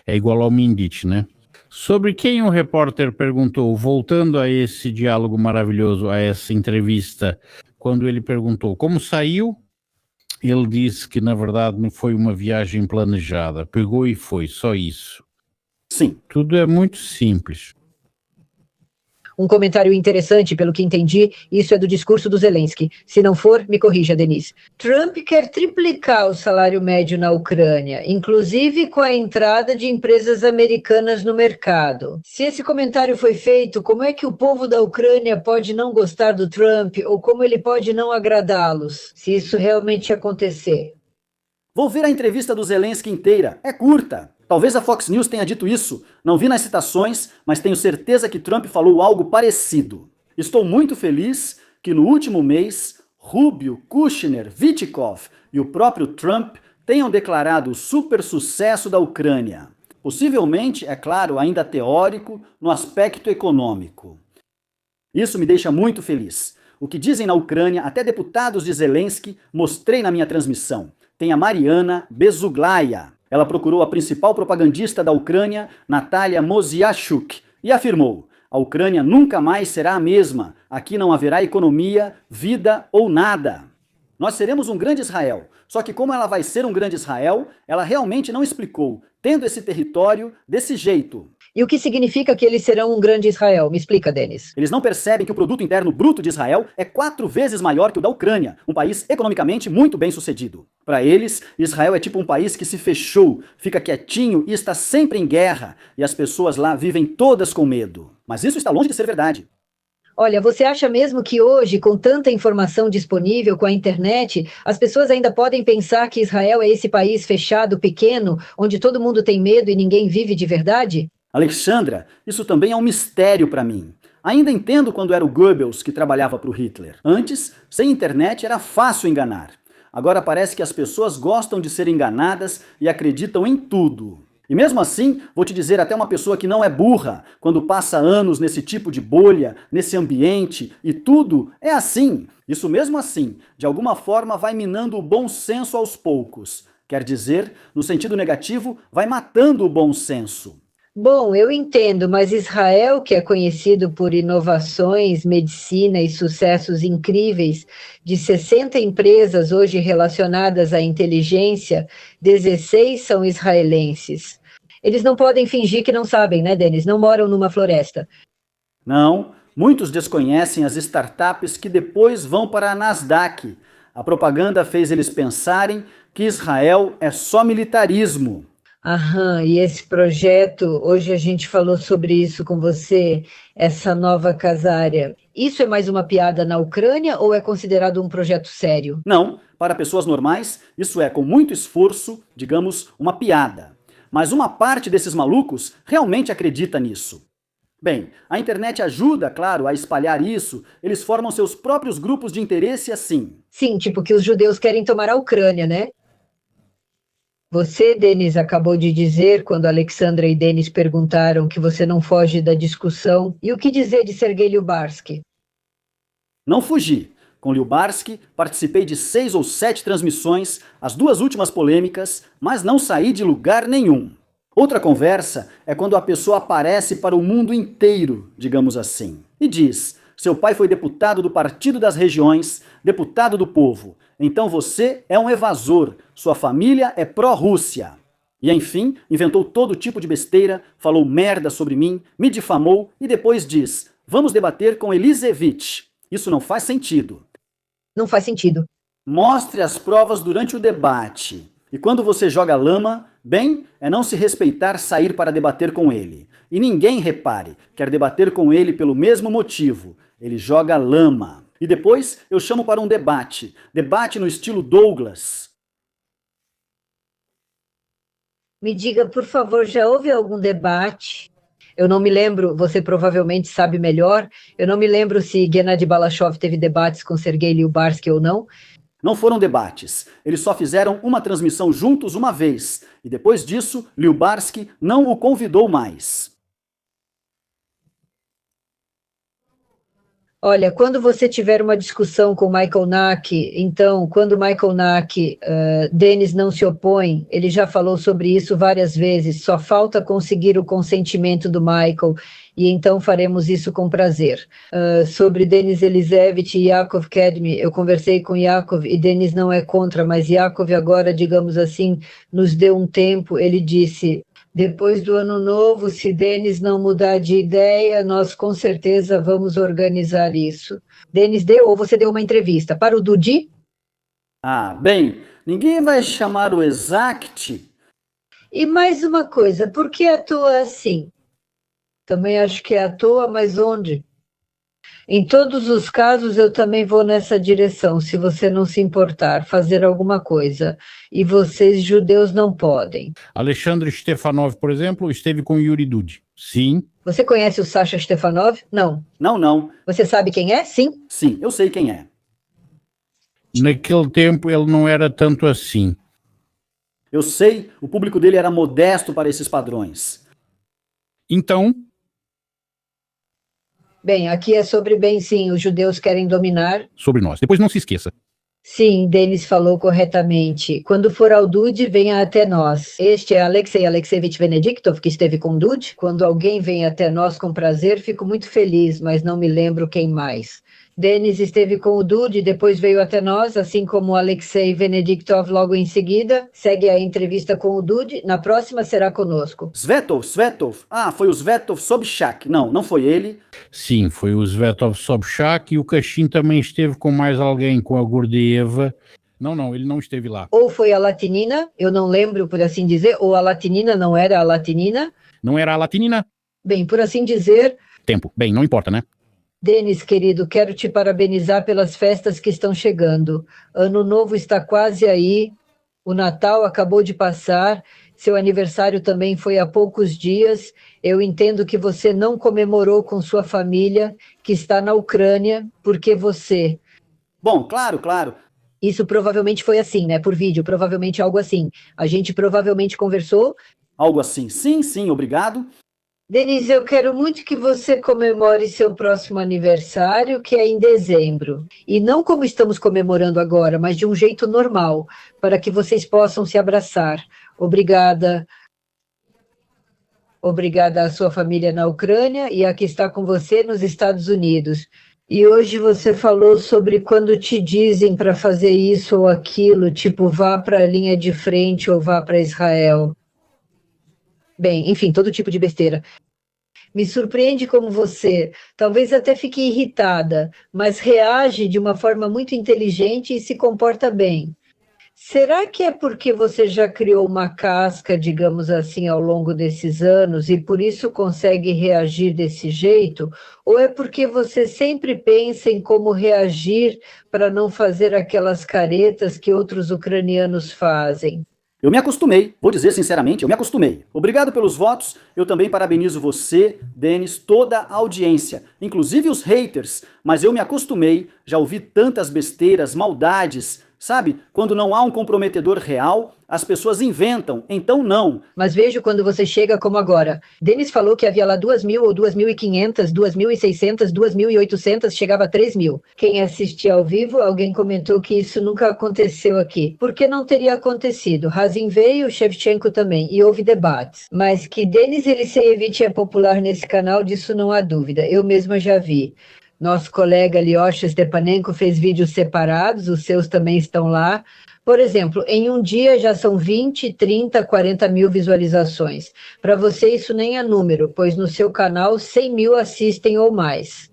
É igual ao Mindich, né? Sobre quem o repórter perguntou, voltando a esse diálogo maravilhoso, a essa entrevista, quando ele perguntou como saiu, ele disse que, na verdade, não foi uma viagem planejada. Pegou e foi, só isso. Sim. Tudo é muito simples. Um comentário interessante, pelo que entendi, isso é do discurso do Zelensky. Se não for, me corrija, Denise. Trump quer triplicar o salário médio na Ucrânia, inclusive com a entrada de empresas americanas no mercado. Se esse comentário foi feito, como é que o povo da Ucrânia pode não gostar do Trump ou como ele pode não agradá-los, se isso realmente acontecer? Vou ver a entrevista do Zelensky inteira. É curta. Talvez a Fox News tenha dito isso. Não vi nas citações, mas tenho certeza que Trump falou algo parecido. Estou muito feliz que no último mês, Rubio, Kushner, Witkoff e o próprio Trump tenham declarado o super sucesso da Ucrânia. Possivelmente, é claro, ainda teórico, no aspecto econômico. Isso me deixa muito feliz. O que dizem na Ucrânia, até deputados de Zelensky, mostrei na minha transmissão. Tem a Mariana Bezuglaya. Ela procurou a principal propagandista da Ucrânia, Natalia Moziashuk, e afirmou: a Ucrânia nunca mais será a mesma, aqui não haverá economia, vida ou nada. Nós seremos um grande Israel, só que como ela vai ser um grande Israel, ela realmente não explicou, tendo esse território desse jeito. E o que significa que eles serão um grande Israel? Me explica, Denis. Eles não percebem que o produto interno bruto de Israel é 4 vezes maior que o da Ucrânia, um país economicamente muito bem sucedido. Para eles, Israel é tipo um país que se fechou, fica quietinho e está sempre em guerra, e as pessoas lá vivem todas com medo. Mas isso está longe de ser verdade. Olha, você acha mesmo que hoje, com tanta informação disponível com a internet, as pessoas ainda podem pensar que Israel é esse país fechado, pequeno, onde todo mundo tem medo e ninguém vive de verdade? Alexandra, isso também é um mistério para mim. Ainda entendo quando era o Goebbels que trabalhava para o Hitler. Antes, sem internet era fácil enganar. Agora parece que as pessoas gostam de ser enganadas e acreditam em tudo. E mesmo assim, vou te dizer até uma pessoa que não é burra, quando passa anos nesse tipo de bolha, nesse ambiente, e tudo é assim. Isso mesmo assim, de alguma forma vai minando o bom senso aos poucos. Quer dizer, no sentido negativo, vai matando o bom senso. Bom, eu entendo, mas Israel, que é conhecido por inovações, medicina e sucessos incríveis, de 60 empresas hoje relacionadas à inteligência, 16 são israelenses. Eles não podem fingir que não sabem, né, Denis? Não moram numa floresta. Não, muitos desconhecem as startups que depois vão para a Nasdaq. A propaganda fez eles pensarem que Israel é só militarismo. Aham, e esse projeto, hoje a gente falou sobre isso com você, essa nova casária. Isso é mais uma piada na Ucrânia ou é considerado um projeto sério? Não, para pessoas normais, isso é, com muito esforço, digamos, uma piada. Mas uma parte desses malucos realmente acredita nisso. Bem, a internet ajuda, claro, a espalhar isso. Eles formam seus próprios grupos de interesse assim. Sim, tipo que os judeus querem tomar a Ucrânia, né? Você, Denis, acabou de dizer, quando Alexandra e Denis perguntaram, que você não foge da discussão. E o que dizer de Sergei Lyubarsky? Não fugi. Com Lyubarsky, participei de 6 ou 7 transmissões, as 2 últimas polêmicas, mas não saí de lugar nenhum. Outra conversa é quando a pessoa aparece para o mundo inteiro, digamos assim, e diz: seu pai foi deputado do Partido das Regiões, deputado do povo. Então você é um evasor, sua família é pró-Rússia. E enfim, inventou todo tipo de besteira, falou merda sobre mim, me difamou e depois diz: vamos debater com Elisevich. Isso não faz sentido. Não faz sentido. Mostre as provas durante o debate. E quando você joga lama, bem, é não se respeitar sair para debater com ele. E ninguém, repare, quer debater com ele pelo mesmo motivo. Ele joga lama. E depois eu chamo para um debate. Debate no estilo Douglas. Me diga, por favor, já houve algum debate? Eu não me lembro, você provavelmente sabe melhor, eu não me lembro se Gennady Balashov teve debates com Sergei Lyubarsky ou não. Não foram debates. Eles só fizeram uma transmissão juntos uma vez. E depois disso, Lyubarsky não o convidou mais. Olha, quando você tiver uma discussão com Michael Nack, então, quando Michael Nack, Denis não se opõe, ele já falou sobre isso várias vezes, só falta conseguir o consentimento do Michael, e então faremos isso com prazer. Sobre Denis Elizevich e Yakov Kedmi, eu conversei com Yakov, e Denis não é contra, mas Yakov agora, digamos assim, nos deu um tempo, ele disse... Depois do ano novo, se Denis não mudar de ideia, nós com certeza vamos organizar isso. Denis deu, ou você deu uma entrevista para o Dudi? Ah, bem, ninguém vai chamar o Exact. E mais uma coisa, por que à toa assim? Também acho que é à toa, mas onde? Em todos os casos, eu também vou nessa direção, se você não se importar, fazer alguma coisa. E vocês, judeus, não podem. Alexandre Stefanov, por exemplo, esteve com Yuri Dudi. Sim. Você conhece o Sasha Stefanov? Não. Não. Você sabe quem é? Sim? Sim, eu sei quem é. Naquele tempo ele não era tanto assim. Eu sei, o público dele era modesto para esses padrões. Então... Bem, aqui é sobre bem sim, os judeus querem dominar. Sobre nós. Depois não se esqueça. Sim, Denis falou corretamente. Quando for ao Dudi, venha até nós. Este é Alexei Alexeyevich Venediktov, que esteve com o Dudi. Quando alguém vem até nós com prazer, fico muito feliz, mas não me lembro quem mais. Denis esteve com o Dudi, depois veio até nós, assim como o Alexei Venediktov logo em seguida. Segue a entrevista com o Dudi. Na próxima será conosco. Svetov. Ah, foi o Svetov Sobchak. Não foi ele. Sim, foi o Svetov Sobchak e o Kashin também esteve com mais alguém, com a Gordieva. Não, ele não esteve lá. Ou foi a Latinina, eu não lembro, por assim dizer, ou a Latinina não era a Latinina. Não era a Latinina? Bem, por assim dizer... Tempo. Bem, não importa, né? Denis, querido, quero te parabenizar pelas festas que estão chegando. Ano Novo está quase aí, o Natal acabou de passar, seu aniversário também foi há poucos dias. Eu entendo que você não comemorou com sua família, que está na Ucrânia, porque você... Bom, claro. Isso provavelmente foi assim, né? Por vídeo, provavelmente algo assim. A gente provavelmente conversou. Algo assim. Sim, obrigado. Denise, eu quero muito que você comemore seu próximo aniversário, que é em dezembro. E não como estamos comemorando agora, mas de um jeito normal, para que vocês possam se abraçar. Obrigada. Obrigada à sua família na Ucrânia e a que está com você nos Estados Unidos. E hoje você falou sobre quando te dizem para fazer isso ou aquilo, tipo vá para a linha de frente ou vá para Israel. Bem, enfim, todo tipo de besteira. Me surpreende como você, talvez até fique irritada, mas reage de uma forma muito inteligente e se comporta bem. Será que é porque você já criou uma casca, digamos assim, ao longo desses anos e por isso consegue reagir desse jeito? Ou é porque você sempre pensa em como reagir para não fazer aquelas caretas que outros ucranianos fazem? Eu me acostumei, vou dizer sinceramente, eu me acostumei. Obrigado pelos votos, eu também parabenizo você, Denis, toda a audiência, inclusive os haters, mas eu me acostumei, já ouvi tantas besteiras, maldades, sabe? Quando não há um comprometedor real, as pessoas inventam, então não. Mas vejo quando você chega como agora. Denis falou que havia lá 2.000 ou 2.500, 2.600, 2.800, chegava a 3.000. Quem assistia ao vivo, alguém comentou que isso nunca aconteceu aqui. Por que não teria acontecido? Razin veio, Shevchenko também, e houve debates. Mas que Denis Elisseyevich é popular nesse canal, disso não há dúvida. Eu mesma já vi. Nosso colega Lyosha Stepanenko fez vídeos separados, os seus também estão lá. Por exemplo, em um dia já são 20, 30, 40 mil visualizações. Para você isso nem é número, pois no seu canal 100 mil assistem ou mais.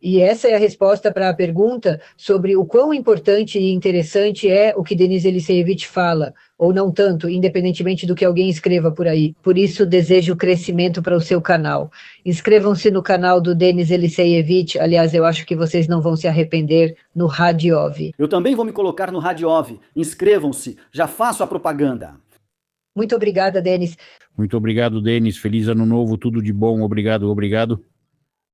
E essa é a resposta para a pergunta sobre o quão importante e interessante é o que Denis Elisseyevich fala, ou não tanto, independentemente do que alguém escreva por aí. Por isso, desejo crescimento para o seu canal. Inscrevam-se no canal do Denis Elisseyevich, aliás, eu acho que vocês não vão se arrepender, no Radiov. Eu também vou me colocar no Radiov. Inscrevam-se, já faço a propaganda. Muito obrigada, Denis. Muito obrigado, Denis. Feliz ano novo, tudo de bom. Obrigado, obrigado.